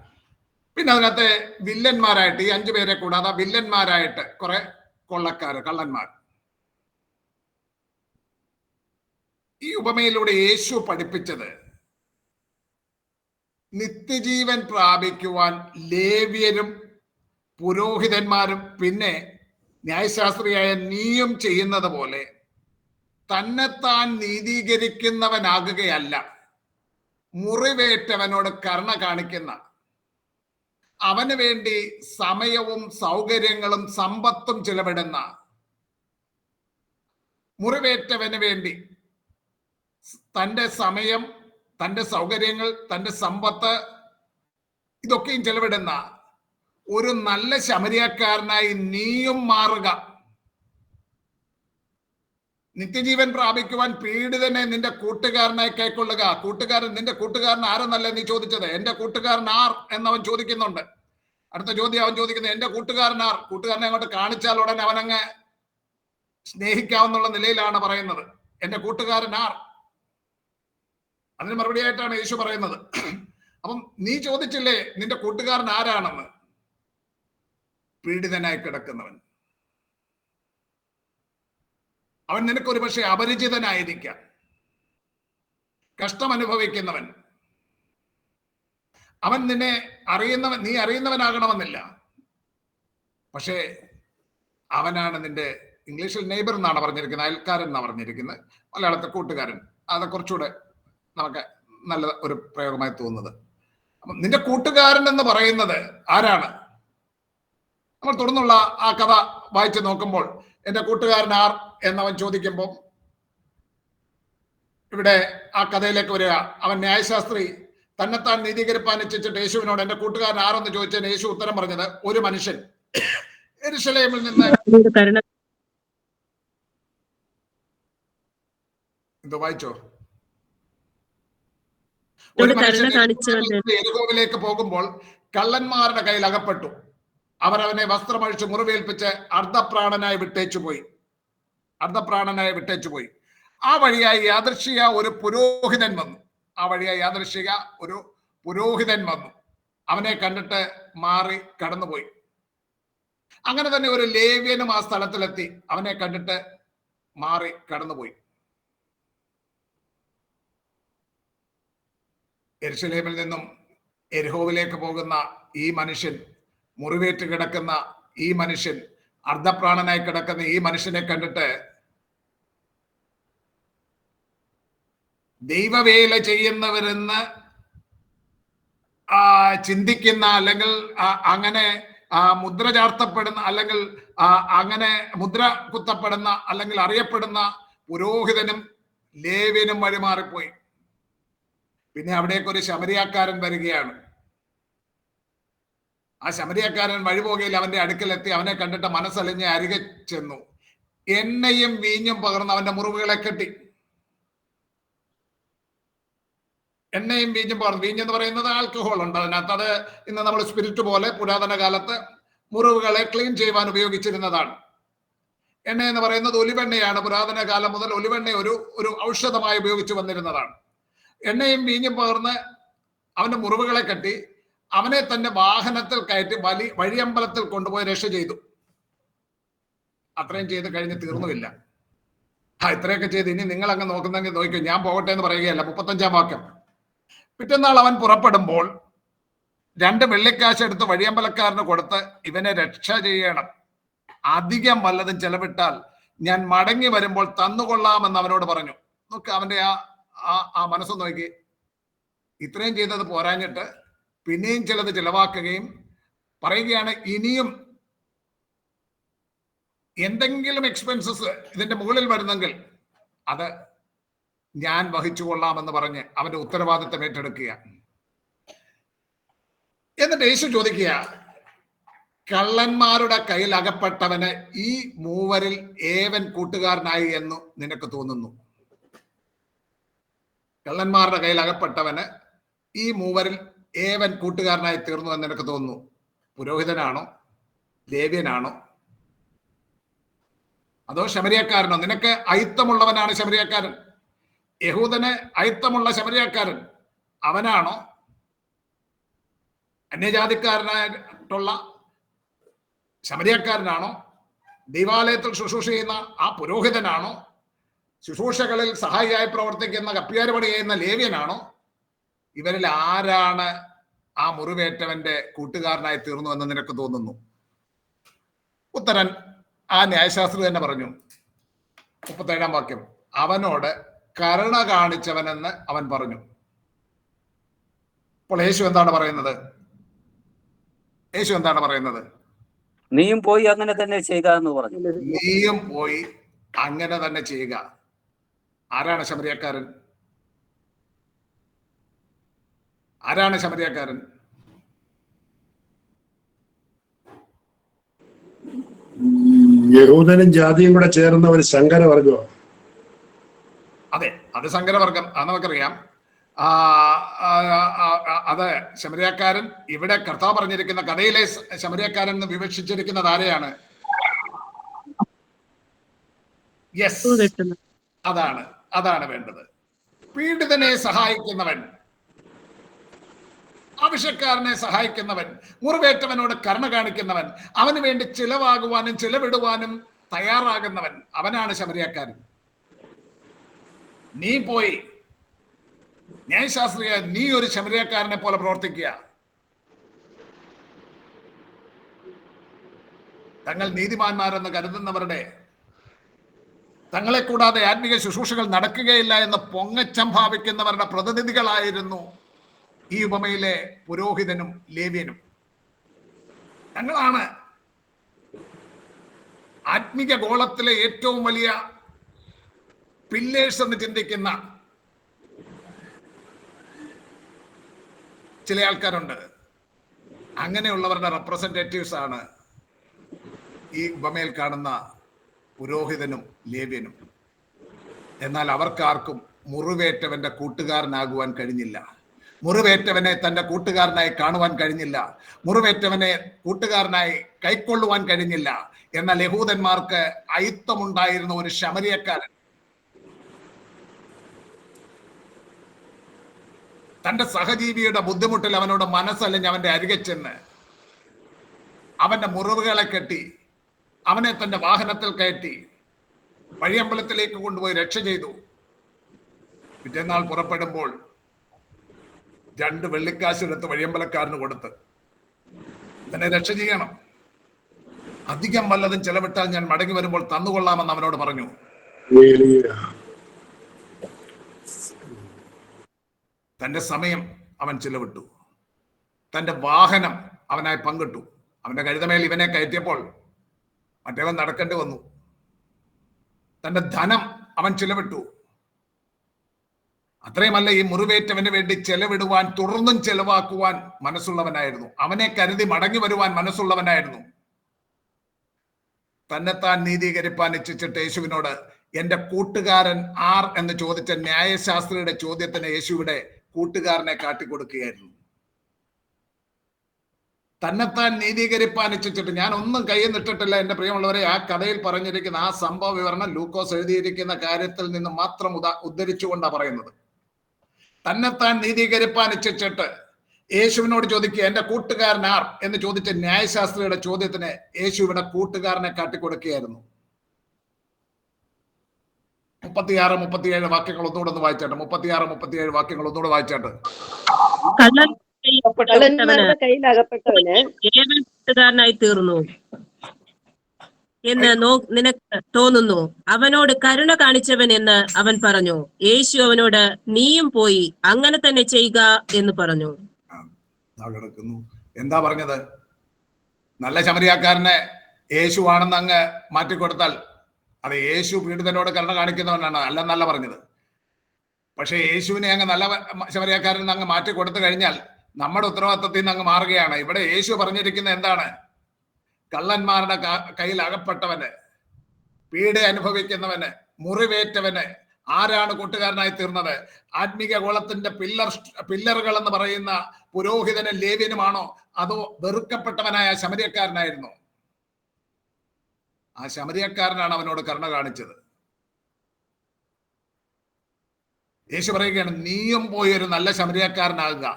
പിന്നെ അതിനകത്തെ വില്ലന്മാരായിട്ട് ഈ 5 പേരെ കൂടാതെ വില്ലന്മാരായിട്ട് കുറെ കള്ളന്മാർ. ഈ ഉപമയിലൂടെ യേശു പഠിപ്പിച്ചത് നിത്യജീവൻ പ്രാപിക്കുവാൻ ലേവ്യരും പുരോഹിതന്മാരും പിന്നെ ന്യായശാസ്ത്രിയായ നീയും ചെയ്യുന്നത് പോലെ തന്നെത്താൻ നീതീകരിക്കുന്നവനാകുകയല്ല, മുറിവേറ്റവനോട് കരുണ കാണിക്കുന്ന, അവന് വേണ്ടി സമയവും സൗകര്യങ്ങളും സമ്പത്തും ചിലവിടുന്ന, മുറിവേറ്റവന് വേണ്ടി തൻ്റെ സമയം, തൻ്റെ സൗകര്യങ്ങൾ, തൻ്റെ സമ്പത്ത് ഇതൊക്കെയും ചെലവിടുന്ന ഒരു നല്ല ശമരിയക്കാരനായി നീയും മാറുക. നിത്യജീവൻ പ്രാപിക്കുവാൻ പീഡിതനെ നിന്റെ കൂട്ടുകാരനായി കൈക്കൊള്ളുക. നിന്റെ കൂട്ടുകാരൻ ആരെന്നല്ലേ നീ ചോദിച്ചത്? എന്റെ കൂട്ടുകാരൻ ആർ എന്നവൻ ചോദിക്കുന്നുണ്ട്. അടുത്ത ചോദ്യം അവൻ ചോദിക്കുന്നത്, എന്റെ കൂട്ടുകാരൻ ആർ? കൂട്ടുകാരനെ അങ്ങോട്ട് കാണിച്ചാൽ ഉടനെ അവനങ്ങ് സ്നേഹിക്കാവുന്നുള്ള നിലയിലാണ് പറയുന്നത്, എന്റെ കൂട്ടുകാരൻ ആർ? അതിന് മറുപടിയായിട്ടാണ് യേശു പറയുന്നത്. അപ്പം നീ ചോദിച്ചില്ലേ നിന്റെ കൂട്ടുകാരൻ ആരാണെന്ന്? പീഡിതനായി കിടക്കുന്നവൻ. അവൻ നിനക്ക് ഒരു പക്ഷേ അപരിചിതനായിരിക്കാം, കഷ്ടം അനുഭവിക്കുന്നവൻ. അവൻ നീ അറിയുന്നവനാകണമെന്നില്ല. പക്ഷേ അവനാണ് നിന്റെ, ഇംഗ്ലീഷിൽ നെയ്ബർ എന്നാണ് പറഞ്ഞിരിക്കുന്നത്, അയൽക്കാരൻ എന്നാണ് പറഞ്ഞിരിക്കുന്നത്, മലയാളത്തിൽ കൂട്ടുകാരൻ. അത് കുറച്ചുകൂടെ നമുക്ക് നല്ല ഒരു പ്രയോഗമായി തോന്നുന്നത്. അപ്പം നിന്റെ കൂട്ടുകാരൻ എന്ന് പറയുന്നത് ആരാണ്? നമ്മൾ തുടർന്നുള്ള ആ കഥ വായിച്ചു നോക്കുമ്പോൾ എന്റെ കൂട്ടുകാരൻ ആർ എന്നവൻ ചോദിക്കുമ്പോൾ ഇവിടെ ആ കഥയിലേക്ക് വരിക. അവൻ ന്യായശാസ്ത്രി തന്നെത്താൻ നീതീകരിപ്പാൻ ഇച്ഛിച്ചിട്ട് യേശുവിനോട് എന്റെ കൂട്ടുകാരൻ ആരെന്ന് ചോദിച്ചതിന് യേശു ഉത്തരം പറഞ്ഞത്, ഒരു മനുഷ്യൻ യെരൂശലേമിൽ നിന്ന് എന്തോ വായിച്ചോ, ഒരു മനുഷ്യൻ യെരിഹോവിലേക്ക് പോകുമ്പോൾ കള്ളന്മാരുടെ കയ്യിൽ അകപ്പെട്ടു. അവരവനെ വസ്ത്രമഴിച്ച് മുറിവേൽപ്പിച്ച് അർദ്ധപ്രാണനായി വിട്ടേച്ചുപോയി. ആ വഴിയായി യാദൃശ്ചിക ഒരു പുരോഹിതൻ വന്നു. അവനെ കണ്ടിട്ട് മാറി കടന്നുപോയി. അങ്ങനെ തന്നെ ഒരു ലേവ്യനും ആ സ്ഥലത്തിലെത്തി, അവനെ കണ്ടിട്ട് മാറി കടന്നുപോയി. യെരൂശലേമിൽ നിന്നും യെരിഹോവിലേക്ക് പോകുന്ന ഈ മനുഷ്യൻ, മുറിവേറ്റ് കിടക്കുന്ന ഈ മനുഷ്യൻ, അർദ്ധപ്രാണനായി കിടക്കുന്ന ഈ മനുഷ്യനെ കണ്ടിട്ട് ദൈവവേല ചെയ്യുന്നവരെന്ന് ചിന്തിക്കുന്ന, അല്ലെങ്കിൽ അങ്ങനെ മുദ്ര ചാർത്തപ്പെടുന്ന, അല്ലെങ്കിൽ അങ്ങനെ മുദ്ര കുത്തപ്പെടുന്ന, അല്ലെങ്കിൽ അറിയപ്പെടുന്ന പുരോഹിതനും ലേവ്യനും വഴിമാറിപ്പോയി. പിന്നെ അവിടേക്ക് ഒരു ശമരിയാക്കാരൻ വരികയാണ്. ആ ശമരിയാക്കാരൻ വഴിപോകയിൽ അവന്റെ അടുക്കലെത്തി അവനെ കണ്ടിട്ട് മനസ്സലിഞ്ഞ് അരികെ ചെന്നു, എണ്ണയും വീഞ്ഞും പകർന്ന് അവന്റെ മുറിവുകളെ കെട്ടി. എണ്ണയും വീഞ്ഞും പകർന്നു. വീഞ്ഞെന്ന് പറയുന്നത് ആൽക്കഹോൾ ഉണ്ട് അതിനകത്ത്. അത് ഇന്ന് നമ്മൾ സ്പിരിറ്റ് പോലെ പുരാതന കാലത്ത് മുറിവുകളെ ക്ലീൻ ചെയ്യുവാൻ ഉപയോഗിച്ചിരുന്നതാണ്. എണ്ണ എന്ന് പറയുന്നത് ഒലിവെണ്ണയാണ്. പുരാതന കാലം മുതൽ ഒലിവെണ്ണ ഒരു ഔഷധമായി ഉപയോഗിച്ച് വന്നിരുന്നതാണ്. എണ്ണയും വീഞ്ഞും പകർന്ന് അവന്റെ മുറിവുകളെ കെട്ടി അവനെ തന്നെ വാഹനത്തിൽ കയറ്റി വഴിയമ്പലത്തിൽ കൊണ്ടുപോയി രക്ഷ ചെയ്തു. അത്രയും ചെയ്ത് കഴിഞ്ഞ് തീർന്നുമില്ല. ഇത്രയൊക്കെ ചെയ്ത് ഇനി നിങ്ങൾ അങ്ങ് നോക്കുന്നെങ്കിൽ നോക്കിക്കോ, ഞാൻ പോകട്ടെ എന്ന് പറയുകയല്ല. 35-ാം വാക്യം. പിറ്റന്നാൾ അവൻ പുറപ്പെടുമ്പോൾ 2 വെള്ളിക്കാശ് എടുത്ത് വഴിയമ്പലക്കാരന് കൊടുത്ത്, ഇവനെ രക്ഷ ചെയ്യണം, അധികം വല്ലതും ചെലവിട്ടാൽ ഞാൻ മടങ്ങി വരുമ്പോൾ തന്നുകൊള്ളാമെന്ന് അവനോട് പറഞ്ഞു. നോക്ക് അവന്റെ ആ മനസ്സ് നോക്കി. ഇത്രയും ചെയ്തത് പോരാഞ്ഞിട്ട് പിന്നെയും ചിലത് ചിലവാക്കുകയും പറയുകയാണ്, ഇനിയും എന്തെങ്കിലും എക്സ്പെൻസസ് ഇതിന്റെ മുകളിൽ വരുന്നെങ്കിൽ അത് ഞാൻ വഹിച്ചു കൊള്ളാമെന്ന് പറഞ്ഞ് അവന്റെ ഉത്തരവാദിത്തം ഏറ്റെടുക്കുക. എന്നിട്ട് യേശു ചോദിക്കുക, കള്ളന്മാരുടെ കയ്യിൽ അകപ്പെട്ടവന് ഈ മൂവരിൽ ഏവൻ കൂട്ടുകാരനായി എന്ന് നിനക്ക് തോന്നുന്നു? കള്ളന്മാരുടെ കയ്യിൽ അകപ്പെട്ടവന് ഈ മൂവരിൽ ഏവൻ കൂട്ടുകാരനായി തീർന്നു എന്ന് നിനക്ക് തോന്നുന്നു? പുരോഹിതനാണോ, ലേവ്യനാണോ, അതോ ശമരിയക്കാരനോ? നിനക്ക് അയിത്തമുള്ളവനാണ് ശമരിയക്കാരൻ. യഹൂദന് അയിത്തമുള്ള ശമരിയക്കാരൻ അവനാണോ? അന്യജാതിക്കാരനായിട്ടുള്ള ശമരിയക്കാരനാണോ? ദൈവാലയത്തിൽ ശുശ്രൂഷ ചെയ്യുന്ന ആ പുരോഹിതനാണോ? ശുശ്രൂഷകളിൽ സഹായിയായി പ്രവർത്തിക്കുന്ന കപ്പ്യാര് പണി ചെയ്യുന്ന ലേവ്യനാണോ? ഇവരിൽ ആരാണ് ആ മുറിവേറ്റവന്റെ കൂട്ടുകാരനായി തീർന്നു എന്ന് നിനക്ക് തോന്നുന്നു? ഉത്തരൻ ആ ന്യായശാസ്ത്രി തന്നെ പറഞ്ഞു. 37-ാം വാക്യം. അവനോട് കരുണ കാണിച്ചവനെന്ന് അവൻ പറഞ്ഞു. അപ്പോൾ യേശു എന്താണ് പറയുന്നത്? യേശു എന്താണ് പറയുന്നത്? നീയും പോയി അങ്ങനെ തന്നെ ചെയ്യുക എന്ന് പറഞ്ഞു. നീയും പോയി അങ്ങനെ തന്നെ ചെയ്യുക. ആരാണ് ശമരിയക്കാരൻ? ആരാണ് ശമരിയക്കാരൻ? യഹൂദനും ജാതിയും കൂടെ ചേർന്ന ഒരു സങ്കരവർഗം. അതെ, അത് സങ്കരവർഗം. അത് നമുക്കറിയാം. അത് ശമരിയക്കാരൻ ഇവിടെ കർത്താവ് പറഞ്ഞിരിക്കുന്ന കഥയിലെ ശമരിയക്കാരൻ എന്ന് വിവക്ഷിച്ചിരിക്കുന്നത് ആരെയാണ്? യെസ്, അതാണ് വേണ്ടത്. പീഡിതനെ സഹായിക്കുന്നവൻ, ആവശ്യക്കാരനെ സഹായിക്കുന്നവൻ, മുറിവേറ്റവനോട് കരുണ കാണിക്കുന്നവൻ, അവന് വേണ്ടി ചിലവാകുവാനും ചിലവിടുവാനും തയ്യാറാകുന്നവൻ, അവനാണ് ശമരിയക്കാരൻ. നീ പോയി ന്യായശാസ്ത്രീയ നീ ഒരു ശമരിയക്കാരനെ പോലെ പ്രവർത്തിക്കുക. തങ്ങൾ നീതിമാന്മാരെന്ന് കരുതുന്നവരുടെ, തങ്ങളെ കൂടാതെ ആത്മീയ ശുശ്രൂഷകൾ നടക്കുകയില്ല എന്ന് പൊങ്ങച്ചം ഭാവിക്കുന്നവരുടെ പ്രതിനിധികളായിരുന്നു ഈ ഉപമയിലെ പുരോഹിതനും ലേവ്യനും. തങ്ങളാണ് ആത്മീക ഗോളത്തിലെ ഏറ്റവും വലിയ പില്ലേഴ്സ് എന്ന് ചിന്തിക്കുന്ന ചില ആൾക്കാരുണ്ട്. അങ്ങനെയുള്ളവരുടെ റെപ്രസെന്റേറ്റീവ്സ് ആണ് ഈ ഉപമയിൽ കാണുന്ന പുരോഹിതനും ലേവ്യനും. എന്നാൽ അവർക്കാർക്കും മുറിവേറ്റവന്റെ കൂട്ടുകാരനാകുവാൻ കഴിഞ്ഞില്ല. മുറിവേറ്റവനെ തന്റെ കൂട്ടുകാരനായി കാണുവാൻ കഴിഞ്ഞില്ല. മുറിവേറ്റവനെ കൂട്ടുകാരനായി കൈക്കൊള്ളുവാൻ കഴിഞ്ഞില്ല. എന്നാൽ യഹൂദന്മാർക്ക് അയിത്തമുണ്ടായിരുന്ന ഒരു ശമരിയക്കാരൻ തന്റെ സഹജീവിയുടെ ബുദ്ധിമുട്ടിൽ അവനോട് മനസ്സലിഞ്ഞ് അവന്റെ അരികെ ചെന്ന് അവന്റെ മുറിവുകളെ കെട്ടി അവനെ തന്റെ വാഹനത്തിൽ കയറ്റി വഴിയമ്പലത്തിലേക്ക് കൊണ്ടുപോയി രക്ഷ ചെയ്തു. പിറ്റേന്നാൾ പുറപ്പെടുമ്പോൾ 2 വെള്ളിക്കാശ് എടുത്ത് വഴിയമ്പലക്കാരന് കൊടുത്ത്, തന്നെ രക്ഷ ചെയ്യണം, അധികം വല്ലതും ചെലവിട്ടാൽ ഞാൻ മടങ്ങി വരുമ്പോൾ തന്നുകൊള്ളാമെന്ന് അവനോട് പറഞ്ഞു. തന്റെ സമയം അവൻ ചിലവിട്ടു. തന്റെ വാഹനം അവനായി പങ്കിട്ടു. അവന്റെ കഴുതമേൽ ഇവനെ കയറ്റിയപ്പോൾ മറ്റേവൻ നടക്കേണ്ടി വന്നു. തന്റെ ധനം അവൻ ചിലവിട്ടു. അത്രയുമല്ല, ഈ മുറിവേറ്റവന് വേണ്ടി ചെലവിടുവാൻ, തുടർന്നും ചെലവാക്കുവാൻ മനസ്സുള്ളവനായിരുന്നു. അവനെ കരുതി മടങ്ങി വരുവാൻ മനസ്സുള്ളവനായിരുന്നു. തന്നെത്താൻ നീതീകരിപ്പാൻ ഇച്ഛിച്ചിട്ട് യേശുവിനോട് എന്റെ കൂട്ടുകാരൻ ആർ എന്ന് ചോദിച്ച ന്യായശാസ്ത്രിയുടെ ചോദ്യത്തിന് യേശുവിടെ കൂട്ടുകാരനെ കാട്ടിക്കൊടുക്കുകയായിരുന്നു. തന്നെത്താൻ നീതീകരിപ്പാൻ ഇച്ഛിച്ചിട്ട്, ഞാൻ ഒന്നും കയ്യിൽ നിട്ടിട്ടില്ല എന്റെ പ്രിയമുള്ളവരെ. ആ കഥയിൽ പറഞ്ഞിരിക്കുന്ന ആ സംഭവ വിവരണം ലൂക്കോസ് എഴുതിയിരിക്കുന്ന കാര്യത്തിൽ നിന്ന് മാത്രം ഉദ്ധരിച്ചുകൊണ്ടാണ് പറയുന്നത്. തന്നെത്താൻ നീതീകരിപ്പാൻ ഇച്ഛിച്ചിട്ട് യേശുവിനോട് ചോദിക്കുക എന്റെ കൂട്ടുകാരൻ ആർ എന്ന് ചോദിച്ച ന്യായശാസ്ത്രിയുടെ ചോദ്യത്തിന് യേശു ഇവിടെ കൂട്ടുകാരനെ കാട്ടിക്കൊടുക്കുകയായിരുന്നു. 36, 37 വാക്യങ്ങൾ ഒന്നുകൂടെ ഒന്ന് വായിച്ചാട്ട്. 36, 37 വാക്യങ്ങൾ ഒന്നുകൂടെ വായിച്ചാട്ട്. കള്ളന്മാരുടെ കയ്യിൽ അകപ്പെട്ടവന് ഏവൻ കൂട്ടുകാരനായി തീർന്നു എന്ന് നിനക്ക് തോന്നുന്നു. അവനോട് കരുണ കാണിച്ചവൻ എന്ന് അവൻ പറഞ്ഞു. യേശു അവനോട് നീയും പോയി അങ്ങനെ തന്നെ ചെയ്യുക എന്ന് പറഞ്ഞു. എന്താ പറഞ്ഞത്? നല്ല ശമരിയാക്കാരനെ യേശുവാണെന്ന് അങ്ങ് മാറ്റിക്കൊടുത്താൽ അത് യേശു പീഡിതനോട് കരുണ കാണിക്കുന്നവനാണ് അല്ലെന്നല്ല പറഞ്ഞത്. പക്ഷെ യേശുവിനെ അങ്ങ് നല്ല ശമരിയാക്കാരൻ അങ്ങ് മാറ്റിക്കൊടുത്തു കഴിഞ്ഞാൽ നമ്മുടെ ഉത്തരവാദിത്തത്തിൽ നിന്ന് അങ്ങ് മാറുകയാണ്. ഇവിടെ യേശു പറഞ്ഞിരിക്കുന്നത് എന്താണ്? കള്ളന്മാരുടെ കയ്യിൽ അകപ്പെട്ടവന്, പീഡ അനുഭവിക്കുന്നവന്, മുറിവേറ്റവന് ആരാണ് കൂട്ടുകാരനായി തീർന്നത്? ആത്മീക ഗോളത്തിന്റെ പില്ലറുകൾ എന്ന് പറയുന്ന പുരോഹിതനും ലേവ്യനുമാണോ, അതോ വെറുക്കപ്പെട്ടവനായ ശമരിയക്കാരനായിരുന്നു? ആ ശമരിയക്കാരനാണ് അവനോട് കരുണ കാണിച്ചത്. യേശു പറയുകയാണ്, നീയും പോയി ഒരു നല്ല ശമരിയക്കാരനാകുക.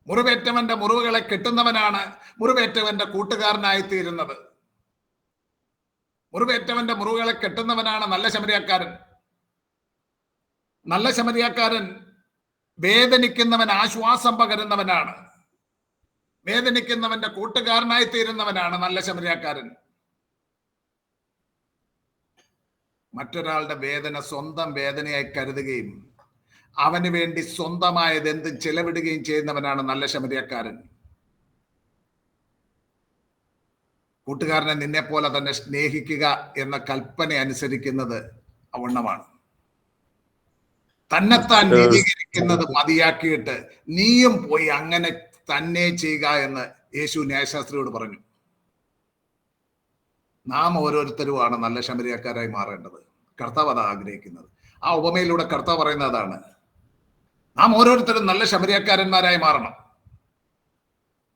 മുറിവേറ്റവന്റെ മുറിവുകളെ കെട്ടുന്നവനാണ് മുറിവേറ്റവന്റെ കൂട്ടുകാരനായി തീരുന്നത്. മുറിവേറ്റവന്റെ മുറിവുകളെ കെട്ടുന്നവനാണ് നല്ല ശമരിയക്കാരൻ. നല്ല ശമരിയക്കാരൻ വേദനിക്കുന്നവൻ ആശ്വാസം പകരുന്നവനാണ്. വേദനിക്കുന്നവന്റെ കൂട്ടുകാരനായി തീരുന്നവനാണ് നല്ല ശമരിയക്കാരൻ. മറ്റൊരാളുടെ വേദന സ്വന്തം വേദനയായി കരുതുകയും അവന് വേണ്ടി സ്വന്തമായത് എന്തും ചെലവിടുകയും ചെയ്യുന്നവനാണ് നല്ല ശമരിയക്കാരൻ. കൂട്ടുകാരനെ നിന്നെ പോലെ തന്നെ സ്നേഹിക്കുക എന്ന കൽപ്പന അനുസരിക്കുന്നത് അവണ്ണമാണ്. തന്നെത്താൻ നീതീകരിക്കുന്നത് മതിയാക്കിയിട്ട് നീയും പോയി അങ്ങനെ തന്നെ ചെയ്യുക എന്ന് യേശു ന്യായശാസ്ത്രിയോട് പറഞ്ഞു. നാം ഓരോരുത്തരുമാണ് നല്ല ശമരിയക്കാരായി മാറേണ്ടത്. കർത്താവ് അതാ ആഗ്രഹിക്കുന്നത്. ആ ഉപമയിലൂടെ കർത്താവ് പറയുന്നത് അതാണ്. നാം ഓരോരുത്തരും നല്ല ശമരിയക്കാരന്മാരായി മാറണം.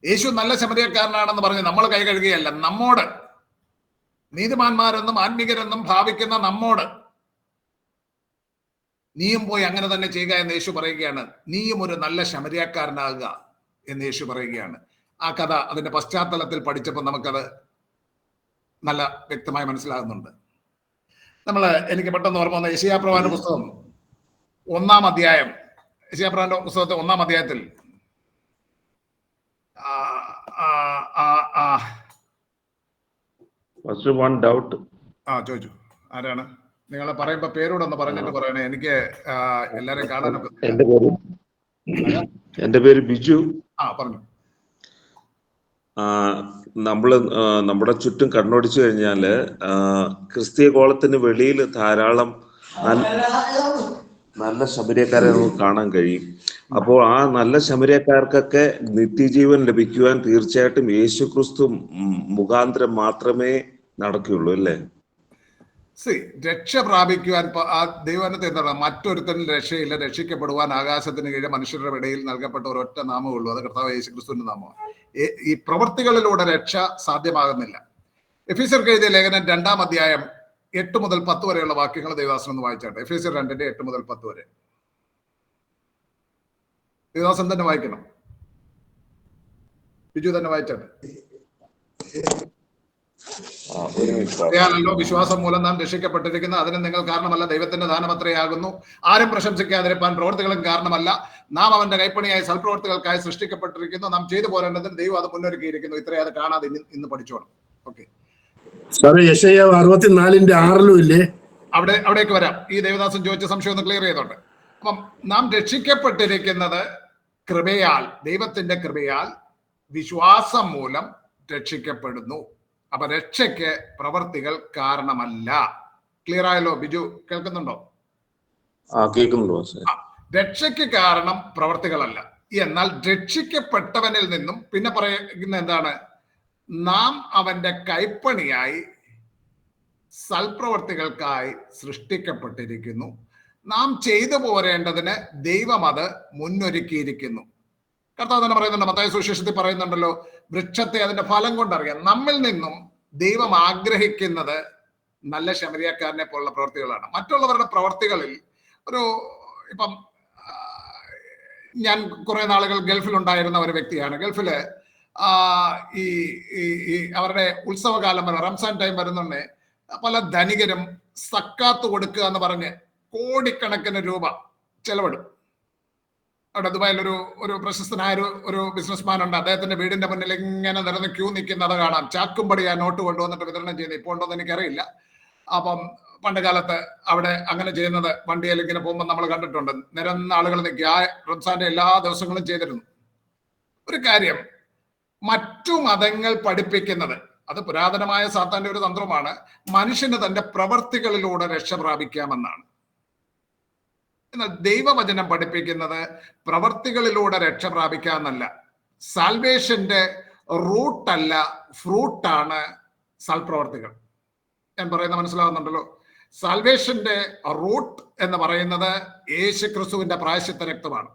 യേശു നല്ല ശമരിയക്കാരനാണെന്ന് പറഞ്ഞ് നമ്മൾ കൈ കഴുകുകയല്ല, നമ്മോട്, നീതിമാന്മാരെന്നും ആത്മീകരെന്നും ഭാവിക്കുന്ന നമ്മോട് നീയും പോയി അങ്ങനെ തന്നെ ചെയ്യുക എന്ന് യേശു പറയുകയാണ്. നീയും ഒരു നല്ല ശമരിയക്കാരനാകുക എന്ന് യേശു പറയുകയാണ്. ആ കഥ അതിന്റെ പശ്ചാത്തലത്തിൽ പഠിച്ചപ്പോൾ നമുക്കത് നല്ല വ്യക്തമായി മനസ്സിലാകുന്നുണ്ട്. എനിക്ക് പെട്ടെന്ന് ഓർമ്മ വന്ന യെശയ്യാപ്രവാചകന്റെ പുസ്തകം 1-ാം അധ്യായം, യെശയ്യാപ്രവാചകന്റെ പുസ്തകത്തെ 1-ാം അധ്യായത്തിൽ ചോദിച്ചു ആരാണ് നിങ്ങളെ പറയുമ്പോ പേരോടൊന്ന് പറഞ്ഞിട്ട് പറയണേ. എനിക്ക് എല്ലാരെയും കാണാനൊക്കെ. എന്റെ പേര് ബിജു. പറഞ്ഞു. നമ്മുടെ ചുറ്റും കണ്ണോടിച്ചു കഴിഞ്ഞാല് ക്രിസ്തീയ കോളത്തിന് വെളിയിൽ ധാരാളം നല്ല ശമരിയക്കാരെ നമുക്ക് കാണാൻ കഴിയും. അപ്പോൾ ആ നല്ല ശമരിയക്കാർക്കൊക്കെ നിത്യജീവൻ ലഭിക്കുവാൻ തീർച്ചയായിട്ടും യേശുക്രിസ്തു മുഖാന്തരം മാത്രമേ നടക്കുകയുള്ളൂ, അല്ലേ? രക്ഷ പ്രാപിക്കുവാൻ ആ ദൈവത്തെ എന്താണ്? മറ്റൊരുത്തനും രക്ഷയില്ല. രക്ഷിക്കപ്പെടുവാൻ ആകാശത്തിന് കീഴെ മനുഷ്യരുടെ ഇടയിൽ നൽകപ്പെട്ട ഒരൊറ്റ നാമമേ ഉള്ളൂ. അത് കർത്താവ് യേശുക്രിസ്തുവിന്റെ നാമമാണ്. ഈ പ്രവൃത്തികളിലൂടെ രക്ഷ സാധ്യമാകുന്നില്ല. എഫീസ്യർക്ക് എഴുതിയ ലേഖനം 2-ാം അധ്യായം 8 മുതൽ 10 വരെയുള്ള വാക്യങ്ങൾ ദേവദാസൻ ഒന്ന് വായിച്ചാട്ടെ. എഫീസ്യർ 2-ന്റെ 8 മുതൽ 10 വരെ ദേവദാസൻ തന്നെ വായിക്കണം. ബിജു തന്നെ വായിച്ചാട്ടെ. അറിയാമല്ലോ, വിശ്വാസം മൂലം നാം രക്ഷിക്കപ്പെട്ടിരിക്കുന്നു. അതിന് നിങ്ങൾ കാരണമല്ല, ദൈവത്തിന്റെ ദാനമത്രയാകുന്നു. ആരും പ്രശംസിക്കാതിരിപ്പാൻ പ്രവൃത്തികളും കാരണമല്ല. നാം അവന്റെ കൈപ്പണിയായി സൽപ്രവൃത്തികൾക്കായി സൃഷ്ടിക്കപ്പെട്ടിരിക്കുന്നു. നാം ചെയ്തു പോരേണ്ടതിന് ദൈവം അത് മുന്നൊരുക്കിയിരിക്കുന്നു. ഇത്രയും അത് കാണാതെ ഇന്ന് പഠിച്ചോണം. ഓക്കെ, യെശയ്യാവ് 64-ന്റെ 6 ഇല്ലേ? അവിടേക്ക് വരാം. ഈ ദേവദാസൻ ചോദിച്ച സംശയം ഒന്ന് ക്ലിയർ ചെയ്തോട്ടെ. അപ്പം നാം രക്ഷിക്കപ്പെട്ടിരിക്കുന്നത് കൃപയാൽ, ദൈവത്തിന്റെ കൃപയാൽ വിശ്വാസം മൂലം രക്ഷിക്കപ്പെടുന്നു. അപ്പൊ രക്ഷയ്ക്ക് പ്രവർത്തികൾ കാരണമല്ല. ക്ലിയർ ആയല്ലോ? ബിജു കേൾക്കുന്നുണ്ടോ? രക്ഷയ്ക്ക് കാരണം പ്രവർത്തികളല്ല. എന്നാൽ രക്ഷിക്കപ്പെട്ടവനിൽ നിന്നും പിന്നെ പറയുന്ന എന്താണ്? നാം അവന്റെ കൈപ്പണിയായി സൽപ്രവർത്തികൾക്കായി സൃഷ്ടിക്കപ്പെട്ടിരിക്കുന്നു. നാം ചെയ്തു പോരേണ്ടതിന് ദൈവം അത് മുന്നൊരുക്കിയിരിക്കുന്നു. കർത്താവ് തന്നെ പറയുന്നുണ്ട്, മത്തായി സുവിശേഷത്തിൽ പറയുന്നുണ്ടല്ലോ, വൃക്ഷത്തെ അതിന്റെ ഫലം കൊണ്ടറിയാം. നമ്മിൽ നിന്നും ദൈവം ആഗ്രഹിക്കുന്നത് നല്ല ശമരിയക്കാരനെ പോലുള്ള പ്രവർത്തികളാണ്. മറ്റുള്ളവരുടെ പ്രവർത്തികളിൽ ഇപ്പം ഞാൻ കുറെ നാളുകൾ ഗൾഫിലുണ്ടായിരുന്ന ഒരു വ്യക്തിയാണ്. ഗൾഫില് ഈ അവരുടെ ഉത്സവകാലം വരെ, റംസാൻ ടൈം വരുന്നുണ്ട്, പല ധനികരും സക്കാത്ത് കൊടുക്കുക എന്ന് പറഞ്ഞ് കോടിക്കണക്കിന് രൂപ ചെലവിടും. അവിടെ ദുബായിൽ ഒരു പ്രശസ്തനായ ഒരു ബിസിനസ്മാൻ ഉണ്ട്. അദ്ദേഹത്തിന്റെ വീടിന്റെ മുന്നിൽ ഇങ്ങനെ നിരന്ന് ക്യൂ നിൽക്കുന്നത് കാണാം. ചാക്കുംപടി ആ നോട്ട് കൊണ്ടുവന്നിട്ട് വിതരണം ചെയ്യുന്നത്. ഇപ്പോൾ ഉണ്ടോന്ന് എനിക്കറിയില്ല. അപ്പം പണ്ട് കാലത്ത് അവിടെ അങ്ങനെ ചെയ്യുന്നത് വണ്ടിയിൽ ഇങ്ങനെ പോകുമ്പോൾ നമ്മൾ കണ്ടിട്ടുണ്ട്. നിരന്ന ആളുകൾ നിൽക്കുക. ആ റംസാന്റെ എല്ലാ ദിവസങ്ങളും ചെയ്തിരുന്നു. ഒരു കാര്യം, മറ്റു മതങ്ങൾ പഠിപ്പിക്കുന്നത്, അത് പുരാതനമായ സാത്താന്റെ ഒരു തന്ത്രമാണ്, മനുഷ്യന് തന്റെ പ്രവർത്തികളിലൂടെ രക്ഷ പ്രാപിക്കാമെന്നാണ്. എന്നാൽ ദൈവവചനം പഠിപ്പിക്കുന്നത് പ്രവർത്തികളിലൂടെ രക്ഷ പ്രാപിക്കാമെന്നല്ല. സാൽവേഷന്റെ റൂട്ടല്ല, ഫ്രൂട്ടാണ് സൽപ്രവർത്തികൾ. ഞാൻ പറയുന്നത് മനസ്സിലാവുന്നുണ്ടല്ലോ? സാൽവേഷന്റെ റൂട്ട് എന്ന് പറയുന്നത് യേശു ക്രിസ്തുവിന്റെ പ്രായശ്ചിത്ത രക്തമാണ്.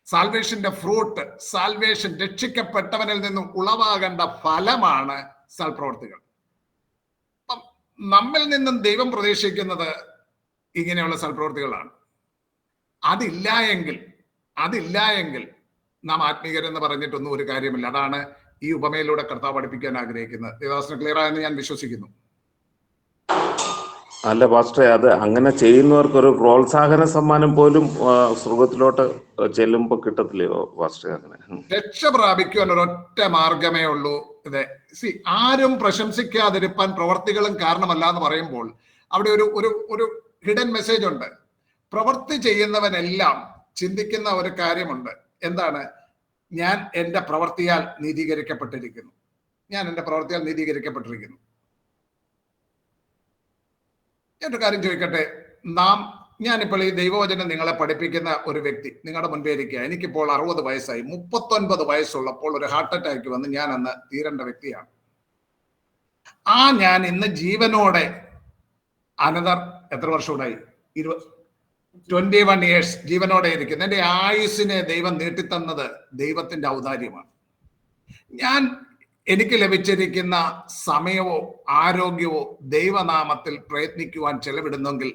സാൽവേഷന്റെ ഫ്രൂട്ട്, സാൽവേഷൻ, രക്ഷിക്കപ്പെട്ടവനിൽ നിന്നും ഉളവാകേണ്ട ഫലമാണ് സൽപ്രവർത്തികൾ. അപ്പം നമ്മിൽ നിന്നും ദൈവം പ്രതീക്ഷിക്കുന്നത് ഇങ്ങനെയുള്ള സൽപ്രവർത്തികളാണ്. അതില്ല എങ്കിൽ നാം ആത്മീയരെന്ന് പറഞ്ഞിട്ടൊന്നും ഒരു കാര്യമില്ല. അതാണ് ഈ ഉപമയിലൂടെ കർത്താവ് പഠിപ്പിക്കാൻ ആഗ്രഹിക്കുന്നത്. ദേവദാസന് ക്ലിയർ ആയെന്ന് ഞാൻ വിശ്വസിക്കുന്നു. അല്ല പാസ്റ്ററെ, അത് അങ്ങനെ ചെയ്യുന്നവർക്ക് ഒരു പ്രോത്സാഹന സമ്മാനം പോലും സ്വർഗത്തിലോട്ട് ചെല്ലുമ്പോ കിട്ടത്തില്ലയോ പാസ്റ്ററെ? അങ്ങനെ രക്ഷ പ്രാപിക്കുവാൻ ഒരൊറ്റ മാർഗമേ ഉള്ളൂ. ആരും പ്രശംസിക്കാതിരിപ്പാൻ പ്രവർത്തികളും കാരണമല്ല എന്ന് പറയുമ്പോൾ അവിടെ ഒരു ഹിഡൻ മെസ്സേജ് ഉണ്ട്. പ്രവൃത്തി ചെയ്യുന്നവനെല്ലാം ചിന്തിക്കുന്ന ഒരു കാര്യമുണ്ട്. എന്താണ്? ഞാൻ എൻ്റെ പ്രവൃത്തിയാൽ നീതീകരിക്കപ്പെട്ടിരിക്കുന്നു. ഞാനൊരു കാര്യം ചോദിക്കട്ടെ. ഞാനിപ്പോൾ ഈ ദൈവവചനം നിങ്ങളെ പഠിപ്പിക്കുന്ന ഒരു വ്യക്തി നിങ്ങളുടെ മുൻപേ ഇരിക്കുക. എനിക്കിപ്പോൾ 60 വയസ്സായി. 39 വയസ്സുള്ളപ്പോൾ ഒരു ഹാർട്ട് അറ്റാക്ക് വന്ന് ഞാൻ അന്ന് തീരേണ്ട വ്യക്തിയാണ്. ഞാൻ ഇന്ന് ജീവനോടെ അനദർ എത്ര വർഷമുണ്ടായി? 21 years ജീവനോടെ ഇരിക്കുന്നു. എൻ്റെ ആയുസ്സിനെ ദൈവം നീട്ടിത്തന്നത് ദൈവത്തിന്റെ ഔദാര്യമാണ്. എനിക്ക് ലഭിച്ചിരിക്കുന്ന സമയമോ ആരോഗ്യമോ ദൈവനാമത്തിൽ പ്രയത്നിക്കുവാൻ ചെലവിടുന്നെങ്കിൽ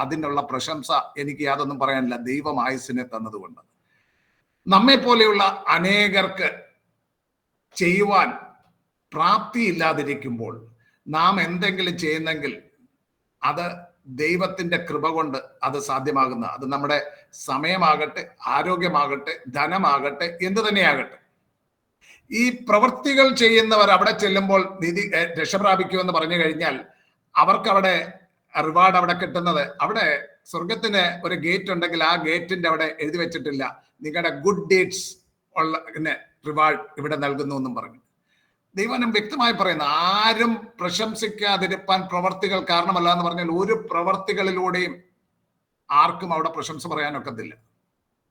അതിനുള്ള പ്രശംസ എനിക്ക് യാതൊന്നും പറയാനില്ല. ദൈവം ആയുസ്സിനെ തന്നതുകൊണ്ട്. നമ്മെ പോലെയുള്ള അനേകർക്ക് ചെയ്യുവാൻ പ്രാപ്തിയില്ലാതിരിക്കുമ്പോൾ നാം എന്തെങ്കിലും ചെയ്യുന്നെങ്കിൽ അത് ദൈവത്തിന്റെ കൃപ കൊണ്ട് അത് സാധ്യമാകുന്ന, അത് നമ്മുടെ സമയമാകട്ടെ, ആരോഗ്യമാകട്ടെ, ധനമാകട്ടെ, എന്തു തന്നെയാകട്ടെ. ഈ പ്രവൃത്തികൾ ചെയ്യുന്നവർ അവിടെ ചെല്ലുമ്പോൾ രക്ഷ പ്രാപിക്കുമെന്ന് പറഞ്ഞു കഴിഞ്ഞാൽ അവർക്ക് അവിടെ റിവാർഡ് അവിടെ കിട്ടുന്നത്, അവിടെ സ്വർഗത്തിന് ഒരു ഗേറ്റ് ഉണ്ടെങ്കിൽ ആ ഗേറ്റിന്റെ അവിടെ എഴുതി വെച്ചിട്ടില്ല നിങ്ങളുടെ ഗുഡ് ഡീഡ്സ് ഉള്ള റിവാർഡ് ഇവിടെ നൽകുന്നു എന്നും പറഞ്ഞു. ദൈവം വ്യക്തമായി പറയുന്നു, ആരും പ്രശംസിക്കാതിരിപ്പാൻ പ്രവർത്തികൾ കാരണമല്ല എന്ന് പറഞ്ഞാൽ ഒരു പ്രവർത്തികളിലൂടെയും ആർക്കും അവിടെ പ്രശംസ പറയാനൊക്കത്തില്ല.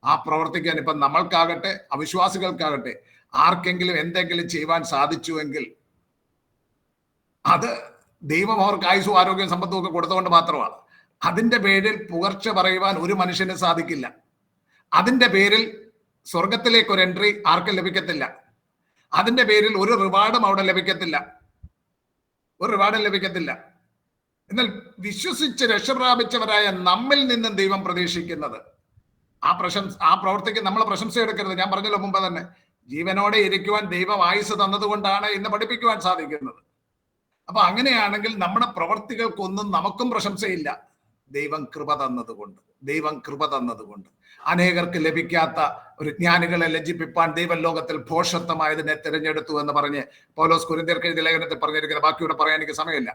ആ പ്രവർത്തിക്കാൻ ഇപ്പം നമ്മൾക്കാകട്ടെ അവിശ്വാസികൾക്കാകട്ടെ ആർക്കെങ്കിലും എന്തെങ്കിലും ചെയ്യുവാൻ സാധിച്ചുവെങ്കിൽ അത് ദൈവം അവർക്ക് ആയുസ്സും ആരോഗ്യവും സമ്പത്തും ഒക്കെ കൊടുത്തുകൊണ്ട് മാത്രമാണ്. അതിന്റെ പേരിൽ പുകർച്ച പറയുവാൻ ഒരു മനുഷ്യന് സാധിക്കില്ല. അതിന്റെ പേരിൽ സ്വർഗത്തിലേക്ക് ഒരു എൻട്രി ആർക്കും ലഭിക്കത്തില്ല. അതിന്റെ പേരിൽ ഒരു റിവാർഡും അവിടെ ലഭിക്കത്തില്ല. എന്നാൽ വിശ്വസിച്ച് രക്ഷപ്രാപിച്ചവരായ നമ്മിൽ നിന്നും ദൈവം പ്രതീക്ഷിക്കുന്നത് ആ പ്രവർത്തിക്ക് നമ്മൾ പ്രശംസ എടുക്കരുത്. ഞാൻ പറഞ്ഞല്ലോ മുമ്പ് തന്നെ, ജീവനോടെ ഇരിക്കുവാൻ ദൈവം ആയുസ് തന്നതുകൊണ്ടാണ് ഇന്ന് പഠിപ്പിക്കുവാൻ സാധിക്കുന്നത്. അപ്പൊ അങ്ങനെയാണെങ്കിൽ നമ്മുടെ പ്രവർത്തികൾക്കൊന്നും നമുക്കും പ്രശംസയില്ല. ദൈവം കൃപ തന്നതുകൊണ്ട് അനേകർക്ക് ലഭിക്കാത്ത ഒരു ജ്ഞാനികളെ ലജ്ജിപ്പിപ്പാൻ ദൈവം ലോകത്തിൽ ഭോഷത്വമായതിനെ തിരഞ്ഞെടുത്തു എന്ന് പറഞ്ഞ് പൗലോസ് കൊരിന്ത്യർക്ക് എഴുതിയ ലേഖനത്തിൽ പറഞ്ഞിരിക്കുന്നത് ബാക്കിയൂടെ പറയാൻ എനിക്ക് സമയമില്ല.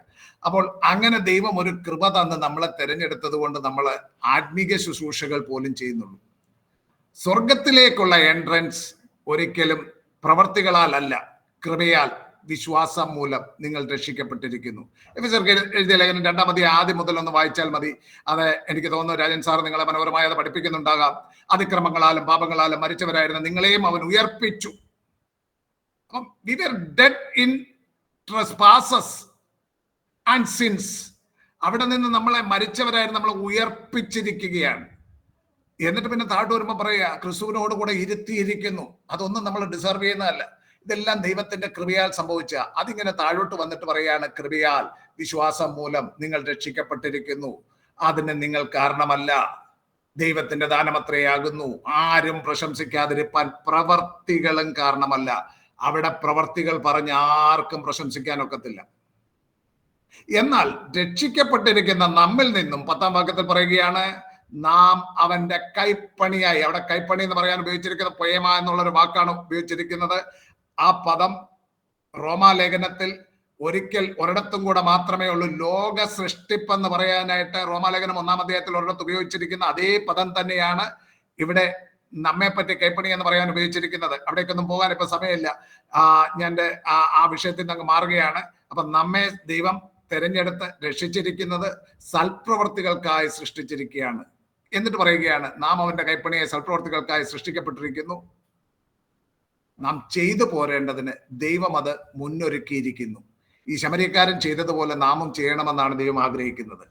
അപ്പോൾ അങ്ങനെ ദൈവം ഒരു കൃപ തന്ന് നമ്മളെ തിരഞ്ഞെടുത്തത് കൊണ്ട് നമ്മൾ ആത്മീക ശുശ്രൂഷകൾ പോലും ചെയ്യുന്നുള്ളൂ. സ്വർഗത്തിലേക്കുള്ള എൻട്രൻസ് ഒരിക്കലും പ്രവർത്തികളാൽ അല്ല, കൃപയാൽ, വിശ്വാസം മൂലം നിങ്ങൾ രക്ഷിക്കപ്പെട്ടിരിക്കുന്നു. എഫെസ്യർക്ക് എഴുതിയ ലേഖനം 2-ാം അധ്യായം ആദ്യം മുതൽ ഒന്ന് വായിച്ചാൽ മതി. അത് എനിക്ക് തോന്നുന്നു രാജൻ സാർ നിങ്ങളെ മനോഹരമായി അത് പഠിപ്പിക്കുന്നുണ്ടാകാം. അതിക്രമങ്ങളാലും പാപങ്ങളാലും മരിച്ചവരായിരുന്ന നിങ്ങളെയും അവൻ ഉയർപ്പിച്ചു. അപ്പം we were dead in trespasses and sins. അവിടെ നിന്ന് നമ്മളെ മരിച്ചവരായിരുന്നു, നമ്മളെ ഉയർപ്പിച്ചിരിക്കുകയാണ്. എന്നിട്ട് പിന്നെ താഴോട്ട് വരുമ്പോൾ പറയുക ക്രിസ്തുവിനോട് കൂടെ ഇരുത്തിയിരിക്കുന്നു. അതൊന്നും നമ്മൾ ഡിസർവ് ചെയ്യുന്നതല്ല, ഇതെല്ലാം ദൈവത്തിന്റെ കൃപയാൽ സംഭവിച്ച. അതിങ്ങനെ താഴോട്ട് വന്നിട്ട് പറയാണ്, കൃപയാൽ വിശ്വാസം മൂലം നിങ്ങൾ രക്ഷിക്കപ്പെട്ടിരിക്കുന്നു, അതിന് നിങ്ങൾ കാരണമല്ല, ദൈവത്തിന്റെ ദാനമത്രയാകുന്നു. ആരും പ്രശംസിക്കാതിരിപ്പാൻ പ്രവർത്തികളും കാരണമല്ല. അവിടെ പ്രവർത്തികൾ പറഞ്ഞ് ആർക്കും പ്രശംസിക്കാൻ ഒക്കത്തില്ല. എന്നാൽ രക്ഷിക്കപ്പെട്ടിരിക്കുന്ന നമ്മിൽ നിന്നും 10-ാം വാക്യത്തിൽ പറയുകയാണ്, നാം അവന്റെ കൈപ്പണിയായി. അവിടെ കൈപ്പണി എന്ന് പറയാൻ ഉപയോഗിച്ചിരിക്കുന്ന പൊയമ എന്നുള്ളൊരു വാക്കാണ് ഉപയോഗിച്ചിരിക്കുന്നത്. ആ പദം റോമാലേഖനത്തിൽ ഒരിടത്തും കൂടെ മാത്രമേ ഉള്ളൂ. ലോക സൃഷ്ടിപ്പെന്ന് പറയാനായിട്ട് റോമാലേഖനം 1-ാം അധ്യായത്തിൽ ഒരിടത്ത് ഉപയോഗിച്ചിരിക്കുന്ന അതേ പദം തന്നെയാണ് ഇവിടെ നമ്മെ പറ്റി കൈപ്പണി എന്ന് പറയാൻ ഉപയോഗിച്ചിരിക്കുന്നത്. അവിടേക്കൊന്നും പോകാൻ ഇപ്പൊ സമയമില്ല. ഞാൻ ആ വിഷയത്തിൽ നിന്ന് അങ്ങ് മാറുകയാണ്. അപ്പൊ നമ്മെ ദൈവം തെരഞ്ഞെടുത്ത് രക്ഷിച്ചിരിക്കുന്നത് സൽപ്രവർത്തികൾക്കായി സൃഷ്ടിച്ചിരിക്കുകയാണ്. എന്നിട്ട് പറയുകയാണ്, നാം അവന്റെ കൈപ്പണിയെ സൽപ്രവർത്തികൾക്കായി സൃഷ്ടിക്കപ്പെട്ടിരിക്കുന്നു. നാം ചെയ്തു പോരേണ്ടതിന് ദൈവം അത് മുന്നൊരുക്കിയിരിക്കുന്നു. ഈ ശമരിയക്കാരൻ ചെയ്തതുപോലെ നാമും ചെയ്യണമെന്നാണ് ദൈവം ആഗ്രഹിക്കുന്നത്.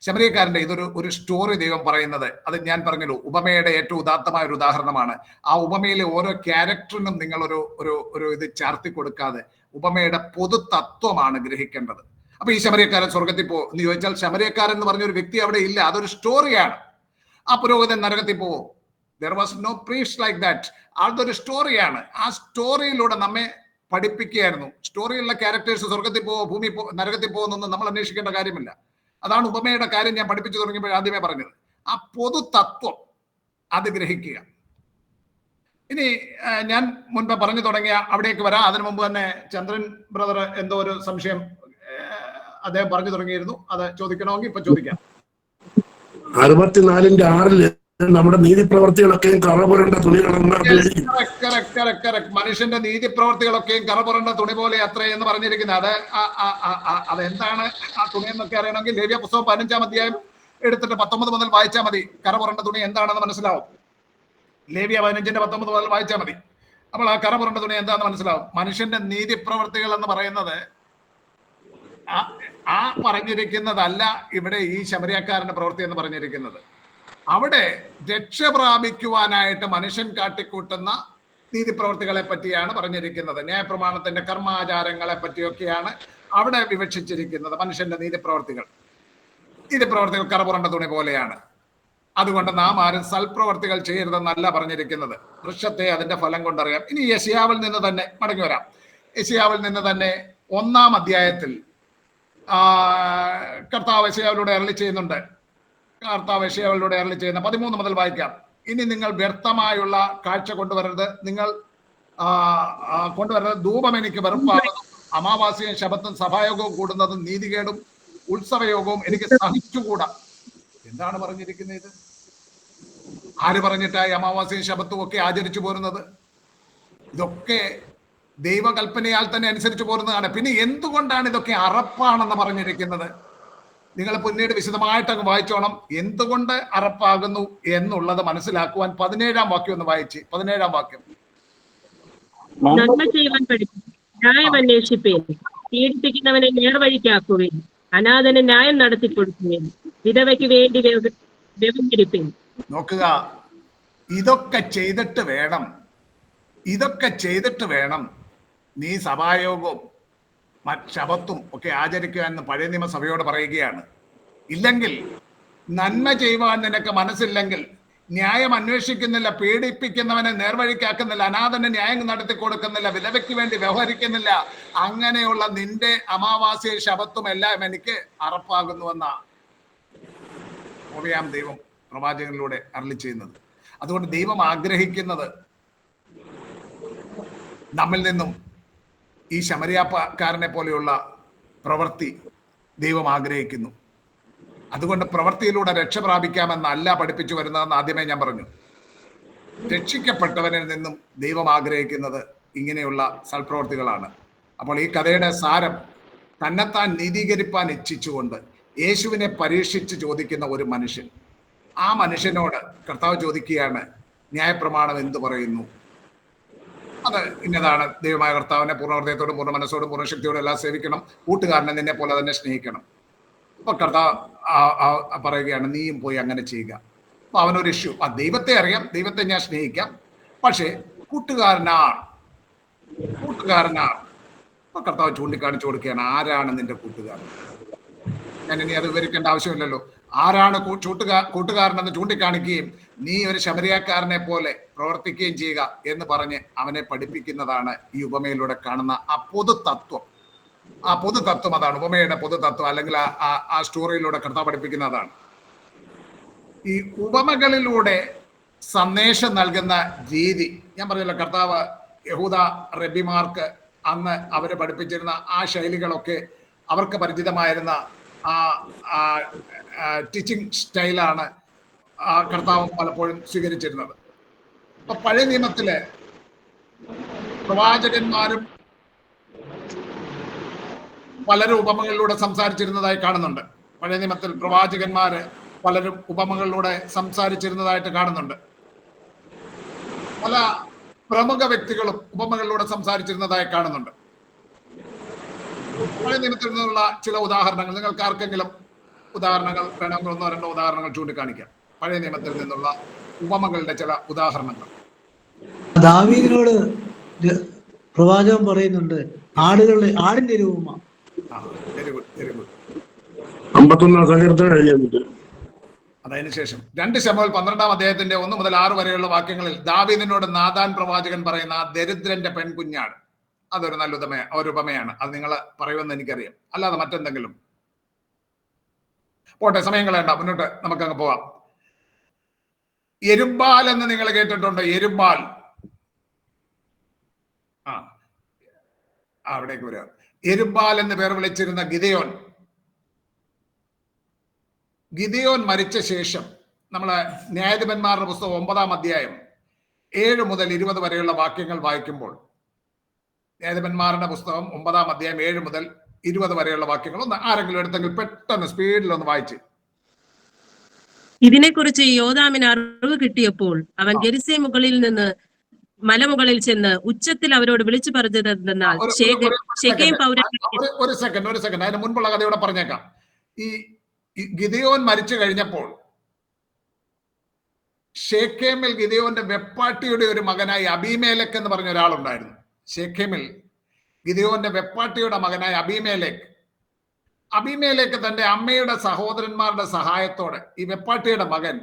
ശമരിയക്കാരന്റെ ഇതൊരു സ്റ്റോറി ദൈവം പറയുന്നത്, അത് ഞാൻ പറഞ്ഞല്ലോ, ഉപമയുടെ ഏറ്റവും ഉദാത്തമായ ഒരു ഉദാഹരണമാണ്. ആ ഉപമയിലെ ഓരോ ക്യാരക്ടറിനും നിങ്ങൾ ഒരു ഇത് ചാർത്തി കൊടുക്കാതെ ഉപമയുടെ പൊതു തത്വമാണ് ഗ്രഹിക്കേണ്ടത്. അപ്പൊ ഈ ശമരിയക്കാരൻ സ്വർഗത്തിൽ എന്ന് ചോദിച്ചാൽ, ശമരിയക്കാരൻ എന്ന് പറഞ്ഞൊരു വ്യക്തി അവിടെ ഇല്ല, അതൊരു സ്റ്റോറിയാണ്. ആ പുരോഹിതൻ നരകത്തിൽ പോവോ? There was no priest like that. അതൊരു സ്റ്റോറിയാണ്. ആ സ്റ്റോറിയിലൂടെ നമ്മെ പഠിപ്പിക്കുകയായിരുന്നു. സ്റ്റോറിയിലുള്ള ക്യാരക്ടേഴ്സ് സ്വർഗത്തിൽ പോവോ നരകത്തിൽ പോകുന്നൊന്നും നമ്മൾ അന്വേഷിക്കേണ്ട കാര്യമില്ല. അതാണ് ഉപമയുടെ കാര്യം ഞാൻ പഠിപ്പിച്ചു തുടങ്ങിയപ്പോൾ ആദ്യമേ പറഞ്ഞത്. ആ പൊതു തത്വം അത് ഗ്രഹിക്കുക. ഇനി ഞാൻ മുൻപ് പറഞ്ഞു തുടങ്ങിയ അവിടേക്ക് വരാം. അതിനു മുമ്പ് തന്നെ ചന്ദ്രൻ ബ്രദർ എന്തോ ഒരു സംശയം അദ്ദേഹം പറഞ്ഞു തുടങ്ങിയിരുന്നു. അത് ചോദിക്കണമെങ്കിൽ ഇപ്പൊ ചോദിക്കാം. 64:6 നമ്മുടെ നീതി പ്രവർത്തികളൊക്കെയും കറപുരണ്ട തുണികളെന്ന് മനുഷ്യന്റെ നീതി പ്രവർത്തികളൊക്കെയും കറപുരണ്ട തുണി പോലെ അത്ര എന്ന് പറഞ്ഞിരിക്കുന്നത്. അതെന്താണ് ആ തുണി എന്നൊക്കെ അറിയണമെങ്കിൽ ലേവ്യ പുസ്തകം 15-ാം അധ്യായം എടുത്തിട്ട് 19 മുതൽ വായിച്ചാൽ മതി. കറപുരണ്ട തുണി എന്താണെന്ന് മനസ്സിലാവും. ലേവ്യ 15-19 മുതൽ വായിച്ചാൽ മതി. അപ്പോൾ ആ കറപുരണ്ട തുണി എന്താണെന്ന് മനസ്സിലാവും. മനുഷ്യന്റെ നീതി പ്രവർത്തികൾ എന്ന് പറയുന്നത് ആ പറഞ്ഞിരിക്കുന്നതല്ല ഇവിടെ ഈ ശമരിയക്കാരന്റെ പ്രവൃത്തി എന്ന് പറഞ്ഞിരിക്കുന്നത്. അവിടെ രക്ഷ പ്രാപിക്കുവാനായിട്ട് മനുഷ്യൻ കാട്ടിക്കൂട്ടുന്ന നീതി പ്രവർത്തികളെ പറ്റിയാണ് പറഞ്ഞിരിക്കുന്നത്. ന്യായപ്രമാണത്തിന്റെ കർമാചാരങ്ങളെ പറ്റിയൊക്കെയാണ് അവിടെ വിവക്ഷിച്ചിരിക്കുന്നത്. മനുഷ്യന്റെ നീതി പ്രവർത്തികൾ കറപുരണ്ട തുണി പോലെയാണ്. അതുകൊണ്ട് നാം ആരും സൽപ്രവർത്തികൾ ചെയ്യരുതെന്നല്ല പറഞ്ഞിരിക്കുന്നത്. വൃക്ഷത്തെ അതിന്റെ ഫലം കൊണ്ടറിയാം. ഇനി യെശയ്യാവിൽ നിന്ന് തന്നെ മടങ്ങി വരാം. യെശയ്യാവിൽ നിന്ന് തന്നെ 1-ാം അധ്യായത്തിൽ കർത്താവ് യെശയ്യാവിലൂടെ അരുളി ചെയ്യുന്നുണ്ട്. കർത്താവ് യെശയ്യാവിലൂടെ അരുളി ചെയ്യുന്ന 13 മുതൽ വായിക്കാം. ഇനി നിങ്ങൾ വ്യർത്ഥമായുള്ള കാഴ്ച കൊണ്ടുവരരുത്. നിങ്ങൾ കൊണ്ടുവരുന്നത് ധൂപം എനിക്ക് വെറുപ്പാകുന്നു. അമാവാസ്യയും ശബത്തും സഭായോഗവും കൂടുന്നതും നീതികേടും ഉത്സവയോഗവും എനിക്ക് സഹിച്ചുകൂടാ. എന്താണ് പറഞ്ഞിരിക്കുന്നത്? ഇത് ആര് പറഞ്ഞിട്ടായി അമാവാസ്യയും ശബത്തും ഒക്കെ ആചരിച്ചു പോരുന്നത്? ഇതൊക്കെ ദൈവകൽപ്പനയാൽ തന്നെ അനുസരിച്ച് പോരുന്നതാണ്. പിന്നെ എന്തുകൊണ്ടാണ് ഇതൊക്കെ അറപ്പാണെന്ന് പറഞ്ഞിരിക്കുന്നത്? നിങ്ങൾ പിന്നീട് വിശദമായിട്ട് അങ്ങ് വായിച്ചോണം. എന്തുകൊണ്ട് അറപ്പാകുന്നു എന്നുള്ളത് മനസ്സിലാക്കുവാൻ 17-ാം വാക്യം ഒന്ന് വായിച്ച്. 17-ാം വാക്യം. നന്മ ചെയ്യുവാൻ പഠിപ്പിക്കും, ന്യായം അന്വേഷിപ്പേൻ, പീഡിപ്പിക്കുന്നവനെ നേർവഴിക്കാക്കുകയും അനാഥന് ന്യായം നടത്തി കൊടുക്കുകയും വിധവയ്ക്ക് വേണ്ടി വ്യവഹരിപ്പേൻ. നോക്കുക, ഇതൊക്കെ ചെയ്തിട്ട് വേണം നീ സഭായോഗവും ശബത്തും ഒക്കെ ആചരിക്കുക എന്ന് പഴയ നിയമസഭയോട് പറയുകയാണ്. ഇല്ലെങ്കിൽ, നന്മ ചെയ്യുവാൻ നിനക്ക് മനസ്സില്ലെങ്കിൽ, ന്യായം അന്വേഷിക്കുന്നില്ല, പീഡിപ്പിക്കുന്നവനെ നേർവഴിക്കാക്കുന്നില്ല, അനാഥന് ന്യായം നടത്തി കൊടുക്കുന്നില്ല, വിധവയ്ക്ക് വേണ്ടി വ്യവഹരിക്കുന്നില്ല, അങ്ങനെയുള്ള നിന്റെ അമാവാസ്യ ശബത്തും എല്ലാം എനിക്ക് അറപ്പാകുന്നുവെന്ന ഓവയാം ദൈവം പ്രവാചകനിലൂടെ അരുളി ചെയ്യുന്നത്. അതുകൊണ്ട് ദൈവം ആഗ്രഹിക്കുന്നത് നമ്മിൽ നിന്നും ഈ ശമരിയക്കാരനെ പോലെയുള്ള പ്രവൃത്തി ദൈവം ആഗ്രഹിക്കുന്നു. അതുകൊണ്ട് പ്രവൃത്തിയിലൂടെ രക്ഷ പ്രാപിക്കാമെന്നല്ല പഠിപ്പിച്ചു വരുന്നതെന്ന് ആദ്യമേ ഞാൻ പറഞ്ഞു. രക്ഷിക്കപ്പെട്ടവനിൽ നിന്നും ദൈവം ആഗ്രഹിക്കുന്നത് ഇങ്ങനെയുള്ള സൽപ്രവൃത്തികളാണ്. അപ്പോൾ ഈ കഥയുടെ സാരം, തന്നെത്താൻ നീതീകരിപ്പാൻ ഇച്ഛിച്ചുകൊണ്ട് യേശുവിനെ പരീക്ഷിച്ച് ചോദിക്കുന്ന ഒരു മനുഷ്യൻ, ആ മനുഷ്യനോട് കർത്താവ് ചോദിക്കുകയാണ്, ന്യായപ്രമാണം എന്തു പറയുന്നു? അത് ഇന്നതാണ്, ദൈവമായ കർത്താവിനെ പൂർണ്ണ ഹൃദയത്തോടും പൂർണ്ണ മനസ്സോടും പൂർണ്ണ ശക്തിയോടും എല്ലാം സേവിക്കണം, കൂട്ടുകാരനെ നിന്നെ പോലെ തന്നെ സ്നേഹിക്കണം. അപ്പൊ കർത്താവ് പറയുകയാണ്, നീയും പോയി അങ്ങനെ ചെയ്യുക. അപ്പൊ അവനൊരു ഇഷ്യൂ, ദൈവത്തെ അറിയാം, ദൈവത്തെ ഞാൻ സ്നേഹിക്കാം, പക്ഷേ കൂട്ടുകാരനാണ്. അപ്പൊ കർത്താവ് ചൂണ്ടിക്കാണിച്ചു കൊടുക്കുകയാണ്, ആരാണ് നിന്റെ കൂട്ടുകാരൻ? ഞാൻ ഇനി അത് വിവരിക്കേണ്ട ആവശ്യമില്ലല്ലോ. ആരാണ് കൂട്ടുകാരനെന്ന് ചൂണ്ടിക്കാണിക്കുകയും നീ ഒരു ശമരിയക്കാരനെ പോലെ പ്രവർത്തിക്കുകയും ചെയ്യുക എന്ന് പറഞ്ഞ് അവനെ പഠിപ്പിക്കുന്നതാണ് ഈ ഉപമയിലൂടെ കാണുന്ന ആ പൊതു തത്വം. ആ പൊതുതത്വം അതാണ്, ഉപമയുടെ പൊതുതത്വം, അല്ലെങ്കിൽ ആ സ്റ്റോറിയിലൂടെ കർത്താവ് പഠിപ്പിക്കുന്ന അതാണ്. ഈ ഉപമകളിലൂടെ സന്ദേശം നൽകുന്ന രീതി ഞാൻ പറഞ്ഞല്ലോ, കർത്താവ് യഹൂദ റബ്ബിമാർക്ക് അന്ന് അവരെ പഠിപ്പിച്ചിരുന്ന ആ ശൈലികളൊക്കെ അവർക്ക് പരിചിതമായിരുന്ന ആ ടീച്ചിങ് സ്റ്റൈലാണ് കർത്താവ് പലപ്പോഴും സ്വീകരിച്ചിരുന്നത്. അപ്പൊ പഴയ നിയമത്തില് പ്രവാചകന്മാരും പലരും ഉപമകളിലൂടെ സംസാരിച്ചിരുന്നതായി കാണുന്നുണ്ട്. പഴയ നിയമത്തിൽ പ്രവാചകന്മാര് പലരും ഉപമകളിലൂടെ സംസാരിച്ചിരുന്നതായിട്ട് കാണുന്നുണ്ട്. പല പ്രമുഖ വ്യക്തികളും ഉപമകളിലൂടെ സംസാരിച്ചിരുന്നതായി കാണുന്നുണ്ട്. പഴയ നിയമത്തിൽ നിന്നുള്ള ചില ഉദാഹരണങ്ങൾ നിങ്ങൾക്ക് ആർക്കെങ്കിലും ഉദാഹരണങ്ങൾ വേണമെങ്കിൽ 1-2 ഉദാഹരണങ്ങൾ ചൂണ്ടിക്കാണിക്കാം. പഴയ നിയമത്തിൽ നിന്നുള്ള ഉപമകളുടെ ചില ഉദാഹരണങ്ങൾ. ദാവീദിനോട് പ്രവാചകൻ പറയുന്നുണ്ട്, ആടിന്റെ ഒരു ഉപമ. Very good, very good. 51 സങ്കീർത്തനം കഴിഞ്ഞിട്ട് അതിനുശേഷം 2 ശമൂവേൽ 12-ാം അധ്യായത്തിന്റെ 1 മുതൽ 6 വരെയുള്ള വാക്യങ്ങളിൽ ദാവീദിനോട് നാഥാൻ പ്രവാചകൻ പറയുന്ന ആ ദരിദ്രന്റെ പെൺകുഞ്ഞാട്, അതൊരു നല്ല ഒരു ഉപമയാണ്. അത് നിങ്ങൾ പറയുമെന്ന് എനിക്കറിയാം, അല്ലാതെ മറ്റെന്തെങ്കിലും. പോട്ടെ, സമയം കളയണ്ട, മുന്നോട്ട് നമുക്കങ്ങ് പോവാം. എരുബ്ബാൽ എന്ന് നിങ്ങൾ കേട്ടിട്ടുണ്ടോ? എരുബ്ബാൽ, അവിടേക്ക് വരിക. എരുബ്ബാൽ എന്ന് പേർ വിളിച്ചിരുന്ന ഗിദെയോൻ മരിച്ച ശേഷം നമ്മളെ ന്യായാധിപന്മാരുടെ പുസ്തകം 9-ാം അധ്യായം 7 മുതൽ 20 വരെയുള്ള വാക്യങ്ങൾ വായിക്കുമ്പോൾ, ന്യായാധിപന്മാരുടെ പുസ്തകം 9-ാം അധ്യായം 7 മുതൽ 20 വരെയുള്ള വാക്യങ്ങൾ ഒന്ന് ആരെങ്കിലും എടുത്തെങ്കിൽ പെട്ടെന്ന് സ്പീഡിലൊന്ന് വായിച്ച്. ഇതിനെക്കുറിച്ച് യോഥാമിന് അറിവ് കിട്ടിയപ്പോൾ അവൻ ഗെരിസീം മുകളിൽ നിന്ന് മലമുകളിൽ ചെന്ന് ഉച്ചത്തിൽ അവരോട് വിളിച്ചു പറഞ്ഞതെന്നാൽ ശെഖേം പൗരന്മാർ. ഒരു സെക്കൻഡ് അതിന് മുൻപുള്ള കഥയോടെ പറഞ്ഞേക്കാം. ഈ ഗിദെയോൻ മരിച്ചു കഴിഞ്ഞപ്പോൾ ശെഖേമിൽ ഗിദെയോന്റെ വെപ്പാട്ടിയുടെ ഒരു മകനായി അബീമേലെക്ക് എന്ന് പറഞ്ഞ ഒരാളുണ്ടായിരുന്നു. ശെഖേമിൽ ഗിദെയോന്റെ വെപ്പാട്ടിയുടെ മകനായ അബീമേലെക്ക് തന്റെ അമ്മയുടെ സഹോദരന്മാരുടെ സഹായത്തോടെ ഈ വെപ്പാട്ടിയുടെ മകൻ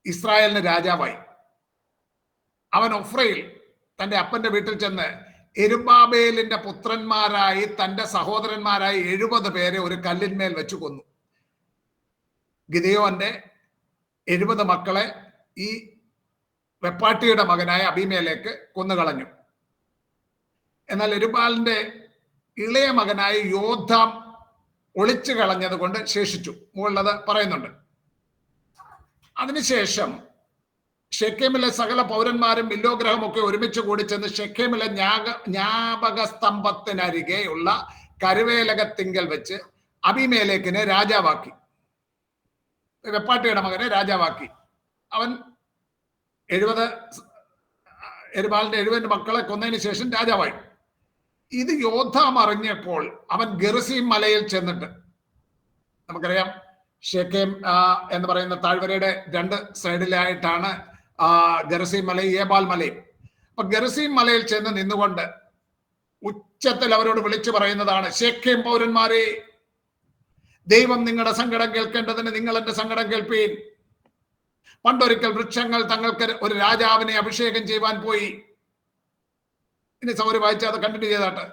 ഇസ്രായേലിന് രാജാവായി. അവൻ ഒഫ്രയിൽ തന്റെ അപ്പന്റെ വീട്ടിൽ ചെന്ന് എരുബാബേലിന്റെ പുത്രന്മാരായി തന്റെ സഹോദരന്മാരായി 70 പേരെ ഒരു കല്ലിന്മേൽ വെച്ച് കൊന്നു. ഗിദെയോന്റെ 70 മക്കളെ ഈ വെപ്പാട്ടിയുടെ മകനായ അബീമേലെക്ക് കൊന്നുകളഞ്ഞു. എന്നാൽ എരുബാലിന്റെ ഇളയ മകനായ യോഥാം ഒളിച്ചു കളഞ്ഞത് കൊണ്ട് ശേഷിച്ചു. മുകളിലത് പറയുന്നുണ്ട്. അതിനുശേഷം ഷെഖേമിലെ സകല പൗരന്മാരും മില്ലോഗ്രഹമൊക്കെ ഒരുമിച്ച് കൂടി ചെന്ന് ഷെഖേമിലെ ജ്ഞാപക സ്തംഭത്തിനരികെയുള്ള കരുവേലകത്തിങ്കൽ വെച്ച് അബീമേലെക്കിനെ രാജാവാക്കി, വെപ്പാട്ടിയുടെ മകനെ രാജാവാക്കി. അവൻ 70 എരുബാലിന്റെ 70 മക്കളെ കൊന്നതിന് ശേഷം രാജാവായി. ഇത് യോഥാം അറിഞ്ഞപ്പോൾ അവൻ ഗെറിസീം മലയിൽ ചെന്നിട്ട്, നമുക്കറിയാം ഷെഖേം എന്ന് പറയുന്ന താഴ്വരയുടെ 2 സൈഡിലായിട്ടാണ് ഗെറിസീം മലയും ഏബാൽ മലയും. അപ്പൊ ഗെറിസീം മലയിൽ ചെന്ന് നിന്നുകൊണ്ട് ഉച്ചത്തിൽ അവരോട് വിളിച്ചു പറയുന്നതാണ്, ഷെഖേം പൗരന്മാരെ, ദൈവം നിങ്ങളുടെ സങ്കടം കേൾക്കേണ്ടതിന് നിങ്ങൾ എന്റെ സങ്കടം കേൾപ്പീൻ. പണ്ടൊരിക്കൽ വൃക്ഷങ്ങൾ തങ്ങൾക്ക് ഒരു രാജാവിനെ അഭിഷേകം ചെയ്യുവാൻ പോയി. ഇനി സൗകര്യം വായിച്ച അത് കണ്ടിന്യൂ ചെയ്താട്ടെ.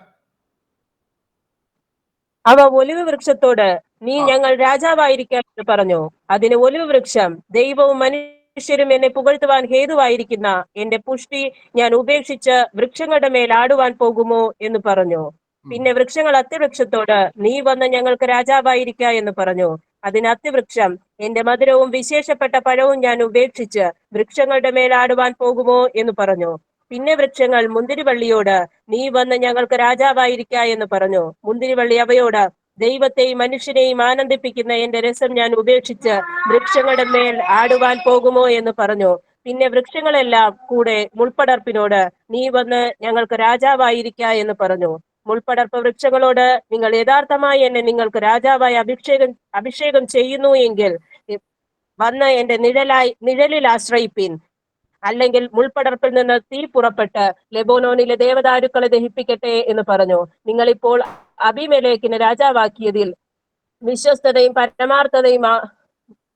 അവ ഒലിവ് വൃക്ഷത്തോട്, നീ ഞങ്ങൾ രാജാവായിരിക്കാം എന്ന് പറഞ്ഞു. അതിന് ഒലിവ് വൃക്ഷം, ദൈവവും മനുഷ്യരും എന്നെ പുകഴ്ത്തുവാൻ ഹേതുവായിരിക്കുന്ന എന്റെ പുഷ്ടി ഞാൻ ഉപേക്ഷിച്ച് വൃക്ഷങ്ങളുടെ മേൽ ആടുവാൻ പോകുമോ എന്ന് പറഞ്ഞു. പിന്നെ വൃക്ഷങ്ങൾ അത്തിവൃക്ഷത്തോട്, നീ വന്ന് ഞങ്ങൾക്ക് രാജാവായിരിക്ക എന്ന് പറഞ്ഞു. അതിന് അത്തിവൃക്ഷം, എന്റെ മധുരവും വിശേഷപ്പെട്ട പഴവും ഞാൻ ഉപേക്ഷിച്ച് വൃക്ഷങ്ങളുടെ മേൽ ആടുവാൻ പോകുമോ എന്ന് പറഞ്ഞു. പിന്നെ വൃക്ഷങ്ങൾ മുന്തിരിവള്ളിയോട്, നീ വന്ന് ഞങ്ങൾക്ക് രാജാവായിരിക്ക എന്ന് പറഞ്ഞു. മുന്തിരിവള്ളി അവയോട്, ദൈവത്തെയും മനുഷ്യനെയും ആനന്ദിപ്പിക്കുന്ന എന്റെ രസം ഞാൻ ഉപേക്ഷിച്ച് വൃക്ഷങ്ങളുടെ മേൽ ആടുവാൻ പോകുമോ എന്ന് പറഞ്ഞു. പിന്നെ വൃക്ഷങ്ങളെല്ലാം കൂടെ മുൾപ്പടർപ്പിനോട്, നീ വന്ന് ഞങ്ങൾക്ക് രാജാവായിരിക്ക എന്ന് പറഞ്ഞു. മുൾപ്പടർപ്പ് വൃക്ഷങ്ങളോട്, നിങ്ങൾ യഥാർത്ഥമായി എന്നെ നിങ്ങൾക്ക് രാജാവായി അഭിഷേകം ചെയ്യുന്നു എങ്കിൽ വന്ന് എന്റെ നിഴലിൽ ആശ്രയിപ്പിൻ. അല്ലെങ്കിൽ മുൾപ്പടർപ്പിൽ നിന്ന് തീ പുറപ്പെട്ട് ലെബോനോനിലെ ദേവദാരുക്കളെ ദഹിപ്പിക്കട്ടെ എന്ന് പറഞ്ഞു. നിങ്ങളിപ്പോൾ അബീമേലെക്കിനെ രാജാവാക്കിയതിൽ വിശ്വസ്തതയും പരമാർത്ഥതയും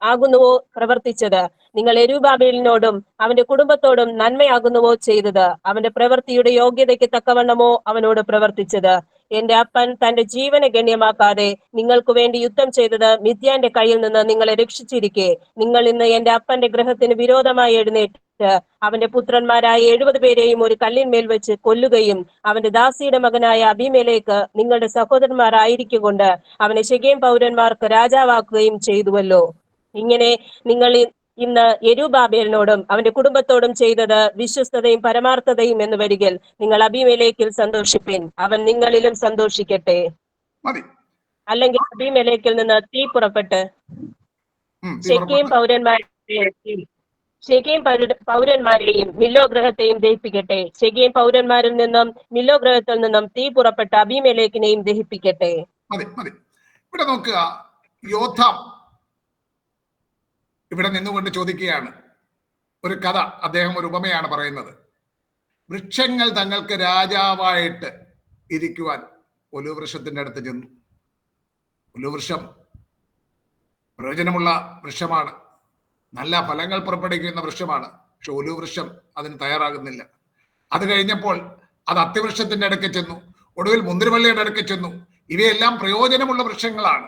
ആകുന്നുവോ പ്രവർത്തിച്ചത്? നിങ്ങൾ യെരുബ്ബാബേലിനോടും അവന്റെ കുടുംബത്തോടും നന്മയാകുന്നുവോ ചെയ്തത്? അവന്റെ പ്രവൃത്തിയുടെ യോഗ്യതയ്ക്ക് തക്കവണ്ണമോ അവനോട് പ്രവർത്തിച്ചത്? എന്റെ അപ്പൻ തന്റെ ജീവനെ ഗണ്യമാക്കാതെ നിങ്ങൾക്ക് വേണ്ടി യുദ്ധം ചെയ്തത് മിദ്യാന്റെ കയ്യിൽ നിന്ന് നിങ്ങളെ രക്ഷിച്ചിരിക്കെ, നിങ്ങൾ ഇന്ന് എന്റെ അപ്പന്റെ ഗൃഹത്തിന് വിരോധമായി എഴുന്നേറ്റ് അവന്റെ പുത്രന്മാരായ 70 പേരെയും ഒരു കല്ലിന്മേൽ വെച്ച് കൊല്ലുകയും അവന്റെ ദാസിയുടെ മകനായ അബീമേലേക്ക് നിങ്ങളുടെ സഹോദരന്മാരായിരിക്കൊണ്ട് അവനെ ശെഖേം പൗരന്മാർക്ക് രാജാവാക്കുകയും ചെയ്തുവല്ലോ. ഇങ്ങനെ നിങ്ങൾ ഇന്ന് യെരുബ്ബാബേലിനോടും അവന്റെ കുടുംബത്തോടും ചെയ്തത് വിശ്വസ്തതയും പരമാർത്ഥതയും എന്ന് വരികിൽ നിങ്ങൾ അബീമേലെക്കിൽ സന്തോഷിപ്പിൻ, അവൻ നിങ്ങളിലും സന്തോഷിക്കട്ടെ. മതി. അല്ലെങ്കിൽ അബീമേലെക്കിൽ നിന്ന് തീ പുറപ്പെട്ട് ശെഖേം പൗരന്മാരെയും മില്ലോ ഗൃഹത്തെയും ദഹിപ്പിക്കട്ടെ. ശെഖേം പൗരന്മാരിൽ നിന്നും മില്ലോ ഗൃഹത്തിൽ നിന്നും തീ പുറപ്പെട്ട് അബീമേലെക്കിനെയും ദഹിപ്പിക്കട്ടെ. മതി മതി. ഇവിടെ നോക്കുക, യോദ്ധാം ഇവിടെ നിന്നുകൊണ്ട് ചോദിക്കുകയാണ് ഒരു കഥ. അദ്ദേഹം ഒരു ഉപമയാണ് പറയുന്നത്. വൃക്ഷങ്ങൾ തങ്ങൾക്ക് രാജാവായിട്ട് ഇരിക്കുവാൻ ഒലിവ് വൃക്ഷത്തിന്റെ അടുത്ത് ചെന്നു. ഒലിവ് വൃക്ഷം പ്രയോജനമുള്ള വൃക്ഷമാണ്, നല്ല ഫലങ്ങൾ പുറപ്പെടുവിക്കുന്ന വൃക്ഷമാണ്. പക്ഷെ ഒലിവ് വൃക്ഷം അതിന് തയ്യാറാകുന്നില്ല. അത് കഴിഞ്ഞപ്പോൾ അത് അത്തിവൃക്ഷത്തിന്റെ അടുക്ക് ചെന്നു, ഒടുവിൽ മുന്തിരിവള്ളിയുടെ അടുക്ക് ചെന്നു. ഇവയെല്ലാം പ്രയോജനമുള്ള വൃക്ഷങ്ങളാണ്.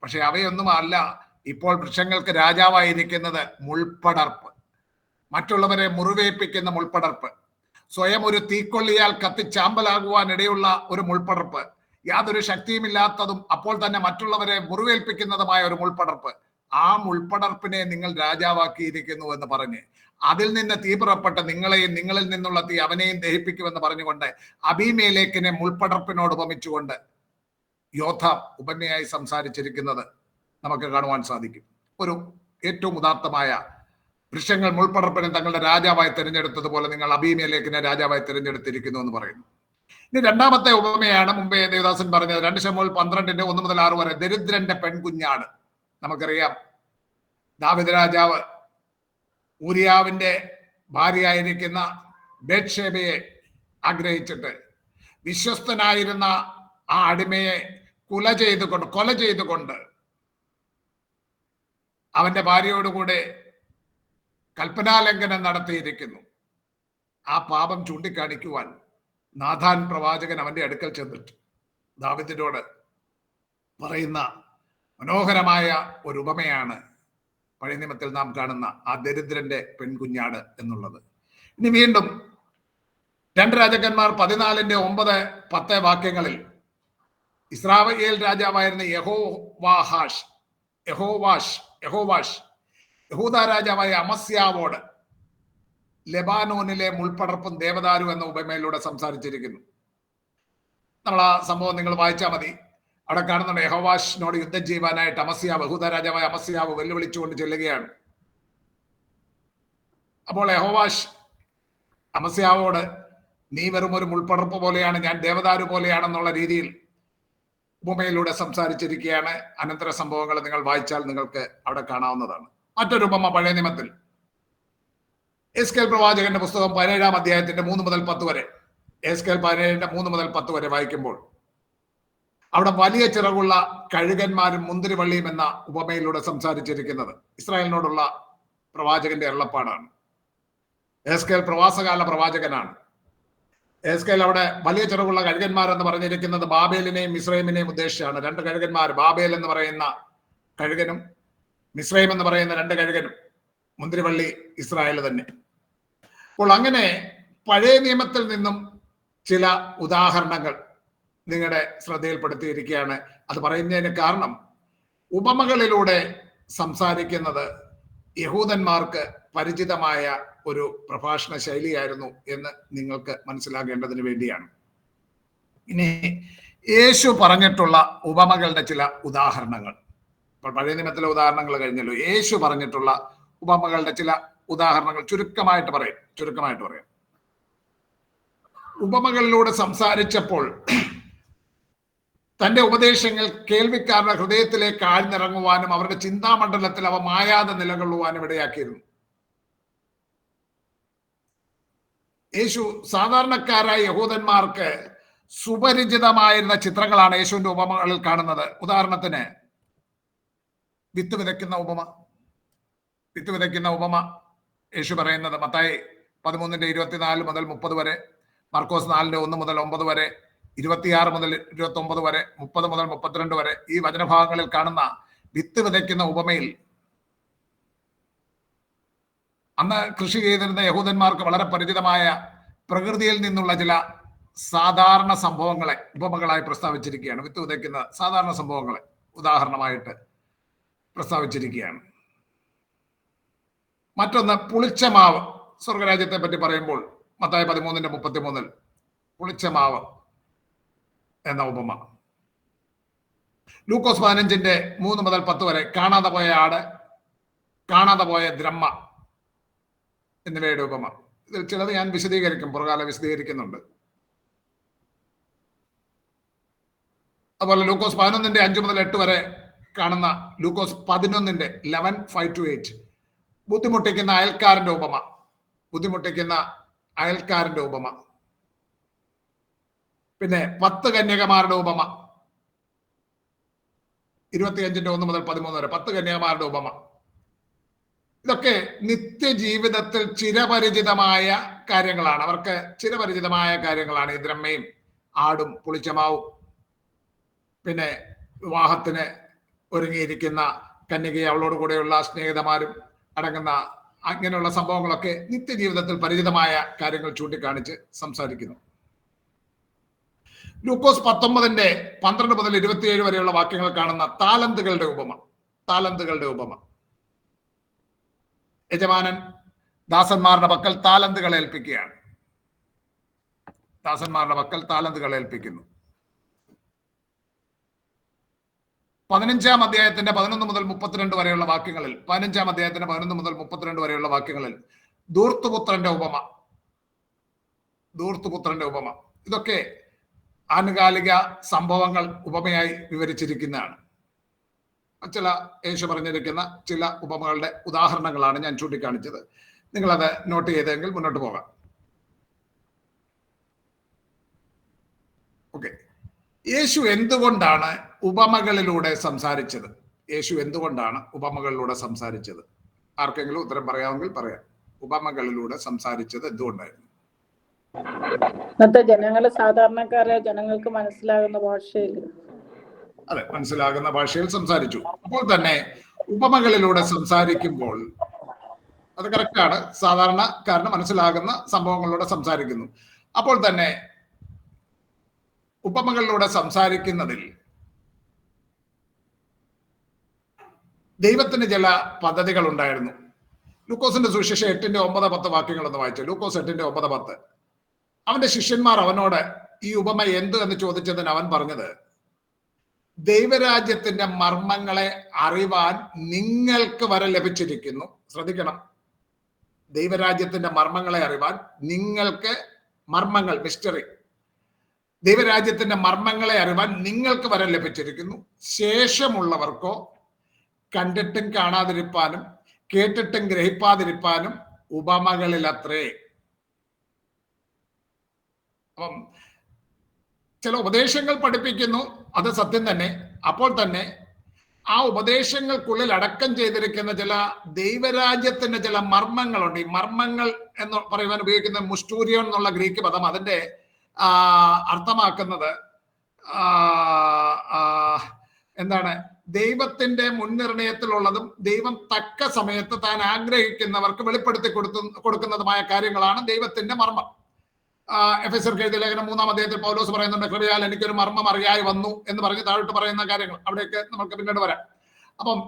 പക്ഷെ അവയൊന്നും അല്ല ഇപ്പോൾ വൃക്ഷങ്ങൾക്ക് രാജാവായിരിക്കുന്നത്. മുൾപ്പടർപ്പ്, മറ്റുള്ളവരെ മുറിവേൽപ്പിക്കുന്ന മുൾപ്പടർപ്പ്, സ്വയം ഒരു തീക്കൊള്ളിയാൽ കത്തിച്ചാമ്പലാകുവാൻ ഇടയുള്ള ഒരു മുൾപ്പടർപ്പ്, യാതൊരു ശക്തിയുമില്ലാത്തതും അപ്പോൾ തന്നെ മറ്റുള്ളവരെ മുറിവേൽപ്പിക്കുന്നതുമായ ഒരു മുൾപ്പടർപ്പ്. ആ മുൾപ്പടർപ്പിനെ നിങ്ങൾ രാജാവാക്കിയിരിക്കുന്നു എന്ന് പറഞ്ഞ് അതിൽ നിന്ന് തീ പുറപ്പെട്ട നിങ്ങളെയും നിങ്ങളിൽ നിന്നുള്ള തീ അവനെയും ദഹിപ്പിക്കുമെന്ന് പറഞ്ഞുകൊണ്ട് അബീമേലെക്കിനെ മുൾപ്പടർപ്പിനോട് ഉപമിച്ചുകൊണ്ട് യോദ്ധാം ഉപമയായി സംസാരിച്ചിരിക്കുന്നത് നമുക്ക് കാണുവാൻ സാധിക്കും. ഒരു ഏറ്റവും ഉദാത്തമായ വൃക്ഷങ്ങൾ മുൾപ്പടർപ്പിനെ തങ്ങളുടെ രാജാവായി തിരഞ്ഞെടുത്തതുപോലെ നിങ്ങൾ അബീമേലെക്കിനെ രാജാവായി തിരഞ്ഞെടുത്തിരിക്കുന്നു എന്ന് പറയുന്നു. ഇനി രണ്ടാമത്തെ ഉപമയാണ് മുമ്പേ ദേവദാസൻ പറഞ്ഞത്. 2 ശമൂവേൽ 12:1-6 വരെ. ദരിദ്രന്റെ പെൺകുഞ്ഞാട്. നമുക്കറിയാം, ദാവീദ് രാജാവ് ഊരിയാവിന്റെ ഭാര്യയായിരിക്കുന്ന ബേത്ത്ശേബയെ ആഗ്രഹിച്ചിട്ട് വിശ്വസ്തനായിരുന്ന ആ അടിമയെ കൊല ചെയ്തുകൊണ്ട് അവന്റെ ഭാര്യയോടുകൂടെ കൽപ്പനാലംഘനം നടത്തിയിരിക്കുന്നു. ആ പാപം ചൂണ്ടിക്കാണിക്കുവാൻ നാഥാൻ പ്രവാചകൻ അവന്റെ അടുക്കൽ ചെന്നിട്ട് ദാവീദിനോട് പറയുന്ന മനോഹരമായ ഒരു ഉപമയാണ് പഴയ നിയമത്തിൽ നാം കാണുന്ന ആ ദരിദ്രന്റെ പെൺകുഞ്ഞാട് എന്നുള്ളത്. ഇനി വീണ്ടും 2 രാജാക്കന്മാർ 14:9-10 വാക്യങ്ങളിൽ ഇസ്രായേൽ രാജാവായിരുന്ന യഹോവാഷ് യഹൂദ രാജാവായ അമസ്യാവോട് ലെബാനോനിലെ മുൾപ്പടർപ്പും ദേവദാരു എന്ന ഉപമയിലൂടെ സംസാരിച്ചിരിക്കുന്നു. നമ്മൾ ആ സംഭവം നിങ്ങൾ വായിച്ചാൽ മതി. അവിടെ കാണുന്നുണ്ട്, യഹോവാഷിനോട് യുദ്ധം ചെയ്യുവാനായിട്ട് യഹൂദ രാജാവായ അമസ്യാവ് വെല്ലുവിളിച്ചുകൊണ്ട് ചെല്ലുകയാണ്. അപ്പോൾ യഹോവാഷ് അമസ്യാവോട് നീ വെറും ഒരു മുൾപ്പടർപ്പ് പോലെയാണ്, ഞാൻ ദേവദാരു പോലെയാണെന്നുള്ള രീതിയിൽ ഉപമയിലൂടെ സംസാരിച്ചിരിക്കുകയാണ്. അനന്തര സംഭവങ്ങൾ നിങ്ങൾ വായിച്ചാൽ നിങ്ങൾക്ക് അവിടെ കാണാവുന്നതാണ്. മറ്റൊരു ഉപമ പഴയ നിയമത്തിൽ എസ്കേൽ പ്രവാചകന്റെ പുസ്തകം 17-ാം അധ്യായത്തിന്റെ 3-10 വരെ. എസ്കേൽ 17:3-10 വരെ വായിക്കുമ്പോൾ അവിടെ വലിയ ചിറകുള്ള കഴുകന്മാരും മുന്തിരിവള്ളിയും എന്ന ഉപമയിലൂടെ സംസാരിച്ചിരിക്കുന്നത് ഇസ്രായേലിനോടുള്ള പ്രവാചകന്റെ അരുളപ്പാടാണ്. എസ്കേൽ പ്രവാസകാല പ്രവാചകനാണ്. എസ്കേൽ അവിടെ വലിയ ചിറകുള്ള കഴുകന്മാർ എന്ന് പറഞ്ഞിരിക്കുന്നത് ബാബേലിനെയും മിസ്രൈമിനെയും ഉദ്ദേശിച്ചാണ്. 2 കഴുകന്മാർ, ബാബേൽ എന്ന് പറയുന്ന കഴുകനും മിസ്രൈം എന്ന് പറയുന്ന 2 കഴുകനും, മുന്തിരിവള്ളി ഇസ്രായേൽ തന്നെ. അപ്പോൾ അങ്ങനെ പഴയ നിയമത്തിൽ നിന്നും ചില ഉദാഹരണങ്ങൾ നിങ്ങളുടെ ശ്രദ്ധയിൽപ്പെടുത്തിയിരിക്കുകയാണ്. അത് പറയുന്നതിന് കാരണം ഉപമകളിലൂടെ സംസാരിക്കുന്നത് യഹൂദന്മാർക്ക് പരിചിതമായ ഒരു പ്രഭാഷണ ശൈലിയായിരുന്നു എന്ന് നിങ്ങൾക്ക് മനസ്സിലാക്കേണ്ടതിന് വേണ്ടിയാണ്. ഇനി യേശു പറഞ്ഞിട്ടുള്ള ഉപമകളുടെ ചില ഉദാഹരണങ്ങൾ. ഇപ്പോൾ പഴയ നിയമത്തിലെ ഉദാഹരണങ്ങൾ കഴിഞ്ഞല്ലോ. യേശു പറഞ്ഞിട്ടുള്ള ഉപമകളുടെ ചില ഉദാഹരണങ്ങൾ ചുരുക്കമായിട്ട് പറയാം. ഉപമകളിലൂടെ സംസാരിച്ചപ്പോൾ തന്റെ ഉപദേശങ്ങൾ കേൾവിക്കാരുടെ ഹൃദയത്തിലേക്ക് ആഴ്ന്നിറങ്ങുവാനും അവരുടെ ചിന്താമണ്ഡലത്തിൽ അവ മായാതെ നിലകൊള്ളുവാനും ഇടയാക്കിയിരുന്നു. യേശു സാധാരണക്കാരായ യഹൂദന്മാർക്ക് സുപരിചിതമായിരുന്ന ചിത്രങ്ങളാണ് യേശുവിന്റെ ഉപമകളിൽ കാണുന്നത്. ഉദാഹരണത്തിന് വിത്ത് വിതയ്ക്കുന്ന ഉപമ യേശു പറയുന്നത് മത്തായി 13:24-30 വരെ, മർക്കോസ് 4:1-9 വരെ, 26 മുതൽ 29 വരെ, 30 മുതൽ 32 വരെ ഈ വചനഭാഗങ്ങളിൽ കാണുന്ന വിത്ത് വിതയ്ക്കുന്ന ഉപമയിൽ അന്ന് കൃഷി ചെയ്തിരുന്ന യഹൂദന്മാർക്ക് വളരെ പരിചിതമായ പ്രകൃതിയിൽ നിന്നുള്ള ചില സാധാരണ സംഭവങ്ങളെ ഉപമകളായി പ്രസ്താവിച്ചിരിക്കുകയാണ്. വിത്ത് വിതയ്ക്കുന്ന സാധാരണ സംഭവങ്ങളെ ഉദാഹരണമായിട്ട് പ്രസ്താവിച്ചിരിക്കുകയാണ്. മറ്റൊന്ന് പുളിച്ച മാവ്. സ്വർഗരാജ്യത്തെ പറ്റി പറയുമ്പോൾ മത്തായി 13:33 പുളിച്ച മാവ് എന്ന ഉപമ. ലൂക്കോസ് 15:3 മുതൽ 10 വരെ കാണാതെ പോയ ആട്, കാണാതെ പോയ ദ്രഹ്മ എന്നിവയുടെ ഉപമ. ഇതിൽ ചിലത് ഞാൻ വിശദീകരിക്കും, പുറകാലം വിശദീകരിക്കുന്നുണ്ട്. അതുപോലെ ലൂക്കോസ് 11:5 മുതൽ 8 വരെ കാണുന്ന ലൂക്കോസ് 11:5-8 ബുദ്ധിമുട്ടിക്കുന്ന അയൽക്കാരന്റെ ഉപമ. ബുദ്ധിമുട്ടിക്കുന്ന അയൽക്കാരന്റെ ഉപമ. പിന്നെ 10 കന്യകമാരുടെ ഉപമ. 25:1 മുതൽ 13 വരെ 10 കന്യകമാരുടെ ഉപമ. ഇതൊക്കെ നിത്യജീവിതത്തിൽ ചിരപരിചിതമായ കാര്യങ്ങളാണ്. അവർക്ക് ചിരപരിചിതമായ കാര്യങ്ങളാണ് ഈ ദ്രഹ്മയും ആടും പുളിച്ചമാവും. പിന്നെ വിവാഹത്തിന് ഒരുങ്ങിയിരിക്കുന്ന കന്യകയും അവളോട് കൂടെയുള്ള സ്നേഹിതമാരും അടങ്ങുന്ന അങ്ങനെയുള്ള സംഭവങ്ങളൊക്കെ നിത്യജീവിതത്തിൽ പരിചിതമായ കാര്യങ്ങൾ ചൂണ്ടിക്കാണിച്ച് സംസാരിക്കുന്നു. ലൂക്കോസ് 19:12 മുതൽ 27 വരെയുള്ള വാക്യങ്ങൾ കാണുന്ന താലന്തുകളുടെ ഉപമ. താലന്തുകളുടെ ഉപമ. യജമാനൻ ദാസന്മാരുടെ പക്കൽ താലന്തുകൾ ഏൽപ്പിക്കുകയാണ്. ദാസന്മാരുടെ പക്കൽ താലന്തുകൾ ഏൽപ്പിക്കുന്നു. 15-ാം അധ്യായത്തിന്റെ 11 മുതൽ 32 വരെയുള്ള വാക്യങ്ങളിൽ 15-ാം അധ്യായത്തിന്റെ 11 മുതൽ 32 വരെയുള്ള വാക്യങ്ങളിൽ ധൂർത്തുപുത്രന്റെ ഉപമ. ധൂർത്തുപുത്രന്റെ ഉപമ. ഇതൊക്കെ ആനുകാലിക സംഭവങ്ങൾ ഉപമയായി വിവരിച്ചിരിക്കുന്നതാണ്. ചില യേശു പറഞ്ഞിരിക്കുന്ന ചില ഉപമകളുടെ ഉദാഹരണങ്ങളാണ് ഞാൻ ചൂണ്ടിക്കാണിച്ചത്. നിങ്ങളത് നോട്ട് ചെയ്തെങ്കിൽ മുന്നോട്ട് പോകാം. ഓക്കെ. യേശു എന്തുകൊണ്ടാണ് ഉപമകളിലൂടെ സംസാരിച്ചത്? യേശു എന്തുകൊണ്ടാണ് ഉപമകളിലൂടെ സംസാരിച്ചത്? ആർക്കെങ്കിലും ഉത്തരം പറയാമെങ്കിൽ പറയാം. ഉപമകളിലൂടെ സംസാരിച്ചത് എന്തുകൊണ്ടായിരുന്നു? ഇന്നത്തെ ജനങ്ങള് സാധാരണക്കാരെ ജനങ്ങൾക്ക് മനസ്സിലാകുന്ന ഭാഷയിൽ, അതെ, മനസ്സിലാകുന്ന ഭാഷയിൽ സംസാരിച്ചു. അപ്പോൾ തന്നെ ഉപമകളിലൂടെ സംസാരിക്കുമ്പോൾ അത് കറക്റ്റാണ്. സാധാരണക്കാരന് മനസ്സിലാകുന്ന സംഭവങ്ങളിലൂടെ സംസാരിക്കുന്നു. അപ്പോൾ തന്നെ ഉപമകളിലൂടെ സംസാരിക്കുന്നതിൽ ദൈവത്തിന് ചില പദ്ധതികൾ ഉണ്ടായിരുന്നു. ലൂക്കോസിന്റെ സുവിശേഷം 8:9-10 വാക്യങ്ങളൊന്ന് വായിച്ചു. ലൂക്കോസ് 8:9-10. അവന്റെ ശിഷ്യന്മാർ അവനോട് ഈ ഉപമ എന്ത് എന്ന് ചോദിച്ചതിന് അവൻ പറഞ്ഞത്, ദൈവരാജ്യത്തിന്റെ മർമ്മങ്ങളെ അറിവാൻ നിങ്ങൾക്ക് വരെ ലഭിച്ചിരിക്കുന്നു. ശ്രദ്ധിക്കണം, ദൈവരാജ്യത്തിന്റെ മർമ്മങ്ങളെ അറിവാൻ നിങ്ങൾക്ക്, മർമ്മങ്ങൾ, മിസ്റ്ററി, ദൈവരാജ്യത്തിന്റെ മർമ്മങ്ങളെ അറിവാൻ നിങ്ങൾക്ക് വരെ ലഭിച്ചിരിക്കുന്നു. ശേഷമുള്ളവർക്കോ കണ്ടിട്ടും കാണാതിരിപ്പാനും കേട്ടിട്ടും ഗ്രഹിപ്പാതിരിപ്പാനും ഉപമകളിലത്രേ. അപ്പം ചില ഉപദേശങ്ങൾ പഠിപ്പിക്കുന്നു, അത് സത്യം തന്നെ. അപ്പോൾ തന്നെ ആ ഉപദേശങ്ങൾക്കുള്ളിൽ അടക്കം ചെയ്തിരിക്കുന്ന ചില ദൈവരാജ്യത്തിന്റെ ചില മർമ്മങ്ങളുണ്ട്. ഈ മർമ്മങ്ങൾ എന്ന് പറയുവാൻ ഉപയോഗിക്കുന്ന മുസ്റ്റൂരിയോൺ എന്നുള്ള ഗ്രീക്ക് പദം, അതിന്റെ അർത്ഥമാക്കുന്നത് എന്താണ്? ദൈവത്തിന്റെ മുൻനിർണയത്തിലുള്ളതും ദൈവം തക്ക സമയത്ത് താൻ ആഗ്രഹിക്കുന്നവർക്ക് വെളിപ്പെടുത്തി കൊടുക്കുന്നതുമായ കാര്യങ്ങളാണ് ദൈവത്തിന്റെ മർമ്മം. എഫെസ്യർക്ക് എഴുതിയ ലേഖനം 3-ാം അധ്യായത്തിൽ പൗലോസ് പറയുന്നുണ്ട്, കൃപയാൽ എനിക്കൊരു മർമ്മം അറിയായി വന്നു എന്ന് പറഞ്ഞ് താഴോട്ട് പറയുന്ന കാര്യങ്ങൾ. അവിടെയൊക്കെ നമുക്ക് പിന്നീട് വരാം. അപ്പം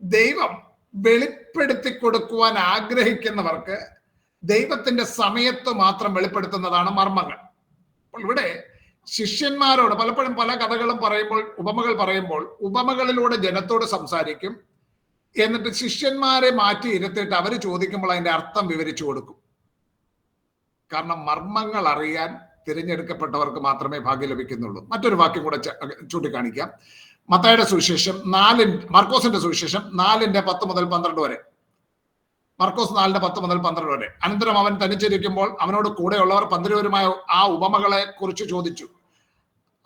ദൈവം വെളിപ്പെടുത്തി കൊടുക്കുവാൻ ആഗ്രഹിക്കുന്നവർക്ക് ദൈവത്തിന്റെ സമയത്ത് മാത്രം വെളിപ്പെടുത്തുന്നതാണ് മർമ്മങ്ങൾ. അപ്പോൾ ഇവിടെ ശിഷ്യന്മാരോട് പലപ്പോഴും പല കഥകളും പറയുമ്പോൾ, ഉപമകൾ പറയുമ്പോൾ, ഉപമകളിലൂടെ ജനത്തോട് സംസാരിക്കും. എന്നിട്ട് ശിഷ്യന്മാരെ മാറ്റി ഇരുത്തിയിട്ട് അവർ ചോദിക്കുമ്പോൾ അതിന്റെ അർത്ഥം വിവരിച്ചു കൊടുക്കും. കാരണം മർമ്മങ്ങൾ അറിയാൻ തിരഞ്ഞെടുക്കപ്പെട്ടവർക്ക് മാത്രമേ ഭാഗ്യം ലഭിക്കുന്നുള്ളൂ. മറ്റൊരു വാക്യം കൂടെ ചൂണ്ടിക്കാണിക്കാം. മത്തായിയുടെ സുവിശേഷം മർക്കോസിന്റെ സുവിശേഷം 4:10 മുതൽ 12 വരെ. മർക്കോസ് 4:10 മുതൽ 12 വരെ. അനന്തരം അവൻ തനിച്ചിരിക്കുമ്പോൾ അവനോട് കൂടെയുള്ളവർ പന്തിരുവരുമായ ആ ഉപമകളെ കുറിച്ച് ചോദിച്ചു.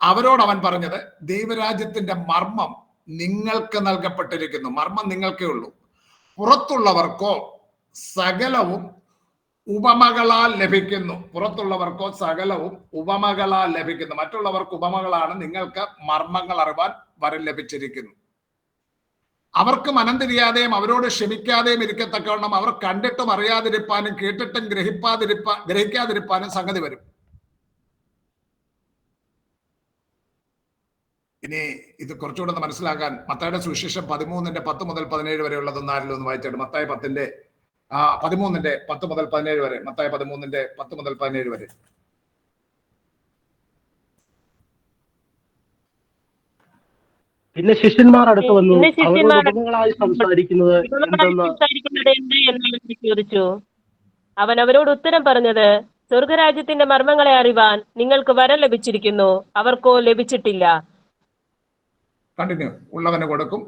അവരോട് അവൻ പറഞ്ഞത്, ദൈവരാജ്യത്തിന്റെ മർമ്മം നിങ്ങൾക്ക് നൽകപ്പെട്ടിരിക്കുന്നു. മർമ്മം നിങ്ങൾക്കേ ഉള്ളൂ, പുറത്തുള്ളവർക്കോ സകലവും ഉപമകളാൽ ലഭിക്കുന്നു. പുറത്തുള്ളവർക്കോ സകലവും ഉപമകളാൽ ലഭിക്കുന്നു. മറ്റുള്ളവർക്ക് ഉപമകളാണ്, നിങ്ങൾക്ക് മർമ്മങ്ങൾ അറിവാൻ വരം ലഭിച്ചിരിക്കുന്നു. അവർക്ക് മനം തിരിയാതെയും അവരോട് ക്ഷമിക്കാതെയും ഇരിക്കത്തക്കവണ്ണം അവർ കണ്ടിട്ടും അറിയാതിരിപ്പാനും കേട്ടിട്ടും ഗ്രഹിക്കാതിരിപ്പാനും സംഗതി വരും. ഇനി ഇത് കുറച്ചുകൂടെ ഒന്ന് മനസ്സിലാക്കാൻ മത്തായിയുടെ സുവിശേഷം 13:10 മുതൽ 17 വരെയുള്ളതൊന്നും ആരെങ്കിലും ഒന്ന് വായിച്ചിട്ട്. മത്തായി 13:10 മുതൽ 17 വരെ. മത്തായി 13:10 മുതൽ 17 വരെ. പിന്നെ ശിഷ്യന്മാർ അടുത്ത് വന്നു അവരോട് ഉപമകളായി സംസാരിക്കുന്നത് എന്ന് ചോദിച്ചു. അവൻ അവരോട് ഉത്തരം പറഞ്ഞത്, സ്വർഗരാജ്യത്തിന്റെ മർമ്മങ്ങളെ അറിവാൻ നിങ്ങൾക്ക് വരം ലഭിച്ചിരിക്കുന്നു, അവർക്കോ ലഭിച്ചിട്ടില്ല. കണ്ടിന്യൂ. ഉള്ളവന് കൊടുക്കും,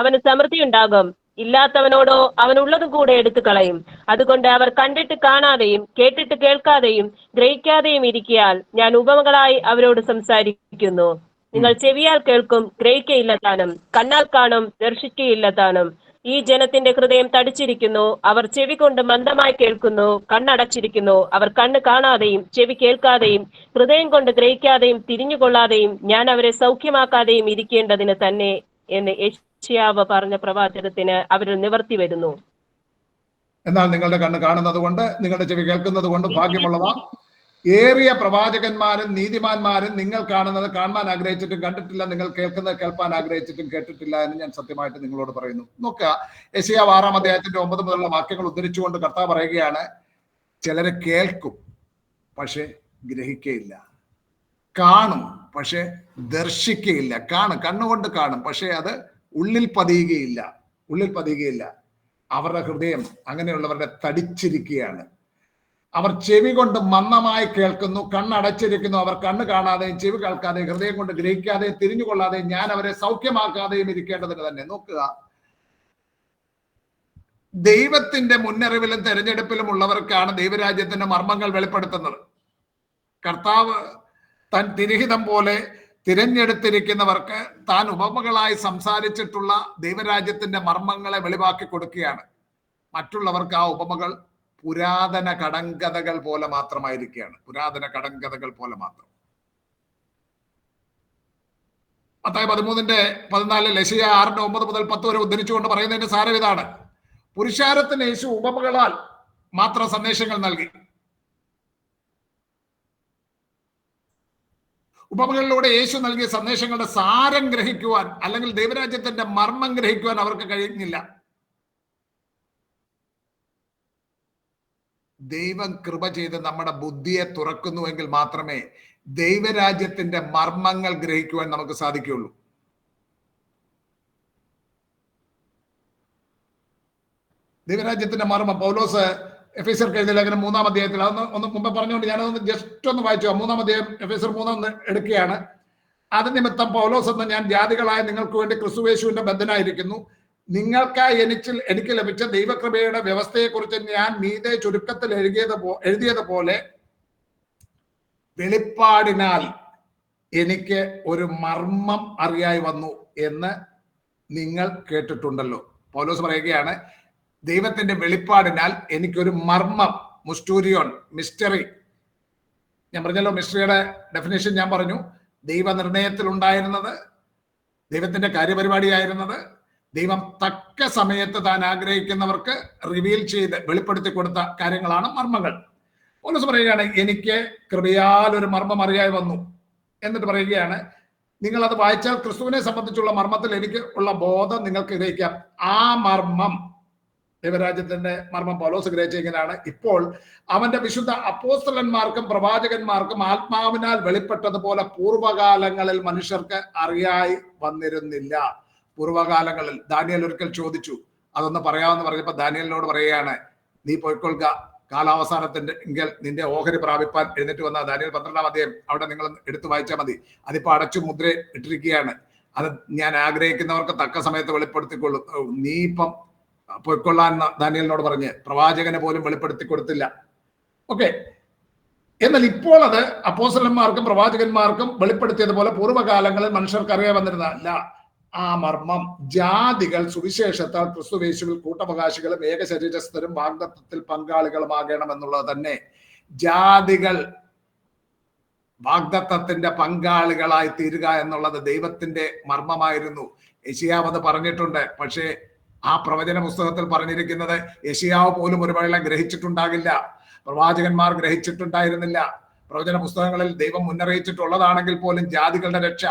അവന് സമൃദ്ധി ഉണ്ടാകും. ഇല്ലാത്തവനോടോ അവനുള്ളതും കൂടെ എടുത്തു കളയും. അതുകൊണ്ട് അവർ കണ്ടിട്ട് കാണാതെയും കേട്ടിട്ട് കേൾക്കാതെയും ഗ്രഹിക്കാതെയും ഇരിക്കയാൽ ഞാൻ ഉപമകളായി അവരോട് സംസാരിക്കുന്നു. നിങ്ങൾ ചെവിയാൽ കേൾക്കും, ഗ്രഹിക്കയില്ല താനും. കണ്ണാൽ കാണും, ദർശിക്കയില്ല താനും. ഈ ജനത്തിന്റെ ഹൃദയം തടിച്ചിരിക്കുന്നു. അവർ ചെവി കൊണ്ട് മന്ദമായി കേൾക്കുന്നു, കണ്ണടച്ചിരിക്കുന്നു. അവർ കണ്ണ് കാണാതെയും ചെവി കേൾക്കാതെയും ഹൃദയം കൊണ്ട് ഗ്രഹിക്കാതെയും തിരിഞ്ഞുകൊള്ളാതെയും ഞാൻ അവരെ സൗഖ്യമാക്കാതെയും ഇരിക്കേണ്ടതിന് തന്നെ എന്ന് യെശയ്യാവ് പറഞ്ഞ പ്രവാചകത്തിന് അവരിൽ നിവർത്തി വരുന്നു. എന്നാൽ നിങ്ങളുടെ കണ്ണ് കാണുന്നത് കൊണ്ട് നിങ്ങളുടെ ചെവി കേൾക്കുന്നത് കൊണ്ട് ഭാഗ്യമുള്ളതാ. ഏറിയ പ്രവാചകന്മാരും നീതിമാന്മാരും നിങ്ങൾ കാണുന്നത് കാണാൻ ആഗ്രഹിച്ചിട്ടും കണ്ടിട്ടില്ല, നിങ്ങൾ കേൾക്കുന്നത് കേൾപ്പാൻ ആഗ്രഹിച്ചിട്ടും കേട്ടിട്ടില്ല എന്ന് ഞാൻ സത്യമായിട്ട് നിങ്ങളോട് പറയുന്നു. നോക്കുക, യെശയ്യാവ് 6-ാം അധ്യായത്തിന്റെ 9 മുതലുള്ള വാക്യങ്ങൾ ഉദ്ധരിച്ചുകൊണ്ട് കർത്താവ് പറയുകയാണ്, ചിലര് കേൾക്കും പക്ഷെ ഗ്രഹിക്കയില്ല, കാണും പക്ഷെ ദർശിക്കയില്ല. കണ്ണുകൊണ്ട് കാണും പക്ഷെ അത് ഉള്ളിൽ പതിയുകയില്ല. അവരുടെ ഹൃദയം അങ്ങനെയുള്ളവരുടെ തടിച്ചിരിക്കുകയാണ്. അവർ ചെവി കൊണ്ട് മന്ദമായി കേൾക്കുന്നു, കണ്ണടച്ചിരിക്കുന്നു. അവർ കണ്ണ് കാണാതെയും ചെവി കേൾക്കാതെയും ഹൃദയം കൊണ്ട് ഗ്രഹിക്കാതെയും തിരിഞ്ഞുകൊള്ളാതെയും ഞാൻ അവരെ സൗഖ്യമാക്കാതെയും ഇരിക്കേണ്ടതിന് തന്നെ. നോക്കുക, ദൈവത്തിന്റെ മുന്നറിവിലും തെരഞ്ഞെടുപ്പിലും ഉള്ളവർക്കാണ് ദൈവരാജ്യത്തിന്റെ മർമ്മങ്ങൾ വെളിപ്പെടുത്തുന്നത്. കർത്താവ് താൻ തിരഹിതം പോലെ തിരഞ്ഞെടുത്തിരിക്കുന്നവർക്ക് താൻ ഉപമകളായി സംസാരിച്ചിട്ടുള്ള ദൈവരാജ്യത്തിന്റെ മർമ്മങ്ങളെ വെളിവാക്കി കൊടുക്കുകയാണ്. മറ്റുള്ളവർക്ക് ആ ഉപമകൾ പുരാതന കടങ്കഥകൾ പോലെ മാത്രമായിരിക്കുകയാണ്. മത്തായി 13:14 യെശയ്യാ 6:9 മുതൽ 10 വരെ ഉദ്ധരിച്ചുകൊണ്ട് പറയുന്നതിന്റെ സാരം ഇതാണ്: പുരുഷാരത്തിന് യേശു ഉപമകളാൽ മാത്രം സന്ദേശങ്ങൾ നൽകി. ഉപമകളിലൂടെ യേശു നൽകിയ സന്ദേശങ്ങളുടെ സാരം ഗ്രഹിക്കുവാൻ അല്ലെങ്കിൽ ദൈവരാജ്യത്തിന്റെ മർമ്മം ഗ്രഹിക്കുവാൻ അവർക്ക് കഴിഞ്ഞില്ല. ദൈവം കൃപ ചെയ്ത് നമ്മുടെ ബുദ്ധിയെ തുറക്കുന്നുവെങ്കിൽ മാത്രമേ ദൈവരാജ്യത്തിന്റെ മർമ്മങ്ങൾ ഗ്രഹിക്കുവാൻ നമുക്ക് സാധിക്കുകയുള്ളൂ. ദൈവരാജ്യത്തിന്റെ മർമ്മം പൗലോസ് എഫേസ്യർക്ക് എഴുതിയ ലേഖനം 3-ാം അധ്യായത്തിൽ, അതൊന്ന് മുമ്പ് പറഞ്ഞുകൊണ്ട് ഞാനതൊന്ന് ജസ്റ്റ് ഒന്ന് വായിച്ചു. 3-ാം അധ്യായം എഫേസ്യർ 3 എടുക്കുകയാണ്. അത് നിമിത്തം പൗലോസ് എന്ന ഞാൻ ജാതികളായ നിങ്ങൾക്ക് വേണ്ടി ക്രിസ്തുയേശുവിന്റെ ബദ്ധനായിരിക്കുന്നു. നിങ്ങൾക്കായി എനിക്ക് ലഭിച്ച ദൈവകൃപയുടെ വ്യവസ്ഥയെക്കുറിച്ച് ഞാൻ മീതെ ചുരുക്കത്തിൽ എഴുതിയതുപോലെ വെളിപ്പാടിനാൽ എനിക്ക് ഒരു മർമ്മം അറിയായി വന്നു എന്ന് നിങ്ങൾ കേട്ടിട്ടുണ്ടല്ലോ. പൗലോസ് പറയുകയാണ്, ദൈവത്തിന്റെ വെളിപ്പാടിനാൽ എനിക്കൊരു മർമ്മം, മുസ്റ്റൂരിയോൺ, മിസ്റ്ററി. ഞാൻ പറഞ്ഞല്ലോ, മിസ്റ്ററിയുടെ ഡെഫിനേഷൻ ഞാൻ പറഞ്ഞു. ദൈവനിർണയത്തിൽ ഉണ്ടായിരുന്നത്, ദൈവത്തിന്റെ കാര്യപരിപാടിയായിരുന്നത്, ദൈവം തക്ക സമയത്ത് താൻ ആഗ്രഹിക്കുന്നവർക്ക് റിവീൽ ചെയ്ത് വെളിപ്പെടുത്തി കൊടുത്ത കാര്യങ്ങളാണ് മർമ്മങ്ങൾ. പൗലോസ് പറയുകയാണ്, എനിക്ക് കൃപയാൽ ഒരു മർമ്മം അറിയായി വന്നു. എന്നിട്ട് പറയുകയാണ്, നിങ്ങൾ അത് വായിച്ചാൽ ക്രിസ്തുവിനെ സംബന്ധിച്ചുള്ള മർമ്മത്തിൽ എനിക്ക് ഉള്ള ബോധം നിങ്ങൾക്ക് ഗ്രഹിക്കാം. ആ മർമ്മം, ദൈവരാജ്യത്തിന്റെ മർമ്മം പൗലോസ് ഗ്രഹിച്ചിരിക്കുന്നതാണ്. ഇപ്പോൾ അവന്റെ വിശുദ്ധ അപ്പോസ്തലന്മാർക്കും പ്രവാചകന്മാർക്കും ആത്മാവിനാൽ വെളിപ്പെട്ടതുപോലെ പൂർവ്വകാലങ്ങളിൽ മനുഷ്യർക്ക് അറിയായി വന്നിരുന്നില്ല. പൂർവ്വകാലങ്ങളിൽ ദാനിയേൽ ഒരിക്കൽ ചോദിച്ചു, അതൊന്ന് പറയാമെന്ന് പറഞ്ഞപ്പോ ദാനിയേലിനോട് പറയുകയാണ്, നീ പോയിക്കൊള്ളുക, കാലാവസാനത്തിന്റെ എങ്കിൽ നിന്റെ ഓഹരി പ്രാപിപ്പാൻ എഴുന്നേറ്റ് വന്ന ദാനിയേൽ 12-ാം അധ്യായം അവിടെ നിങ്ങൾ എടുത്തു വായിച്ചാൽ മതി. അതിപ്പോ അടച്ചു മുദ്ര ഇട്ടിരിക്കുകയാണ്. അത് ഞാൻ ആഗ്രഹിക്കുന്നവർക്ക് തക്ക സമയത്ത് വെളിപ്പെടുത്തിക്കൊള്ളു. നീ ഇപ്പം പൊയ്ക്കൊള്ളാൻ ദാനിയേലിനോട് പറഞ്ഞ് പ്രവാചകനെ പോലും വെളിപ്പെടുത്തി കൊടുത്തില്ല. ഓക്കെ, എന്നാൽ ഇപ്പോൾ അത് അപ്പോസ്തലന്മാർക്കും പ്രവാചകന്മാർക്കും വെളിപ്പെടുത്തിയതുപോലെ പൂർവ്വകാലങ്ങളിൽ മനുഷ്യർക്ക് അറിയാൻ വന്നിരുന്നതല്ല. ആ മർമ്മം ജാതികൾ സുവിശേഷത്താൽ ക്രിസ്തുവേശുവിൽ കൂട്ടവകാശികളും ഏകശരീരസ്ഥരും വാഗ്ദത്തത്തിൽ പങ്കാളികളുമാകണമെന്നുള്ളത് തന്നെ. ജാതികൾ വാഗ്ദത്തത്തിന്റെ പങ്കാളികളായി തീരുക എന്നുള്ളത് ദൈവത്തിന്റെ മർമ്മമായിരുന്നു. യെശയ്യാവ് അത് പറഞ്ഞിട്ടുണ്ട്. പക്ഷേ ആ പ്രവചന പുസ്തകത്തിൽ പറഞ്ഞിരിക്കുന്നത് യെശയ്യാവ് പോലും ഒരു വേള ഗ്രഹിച്ചിട്ടുണ്ടാകില്ല, പ്രവാചകന്മാർ ഗ്രഹിച്ചിട്ടുണ്ടായിരുന്നില്ല. പ്രവചന പുസ്തകങ്ങളിൽ ദൈവം മുന്നറിയിച്ചിട്ടുള്ളതാണെങ്കിൽ പോലും ജാതികളുടെ രക്ഷ,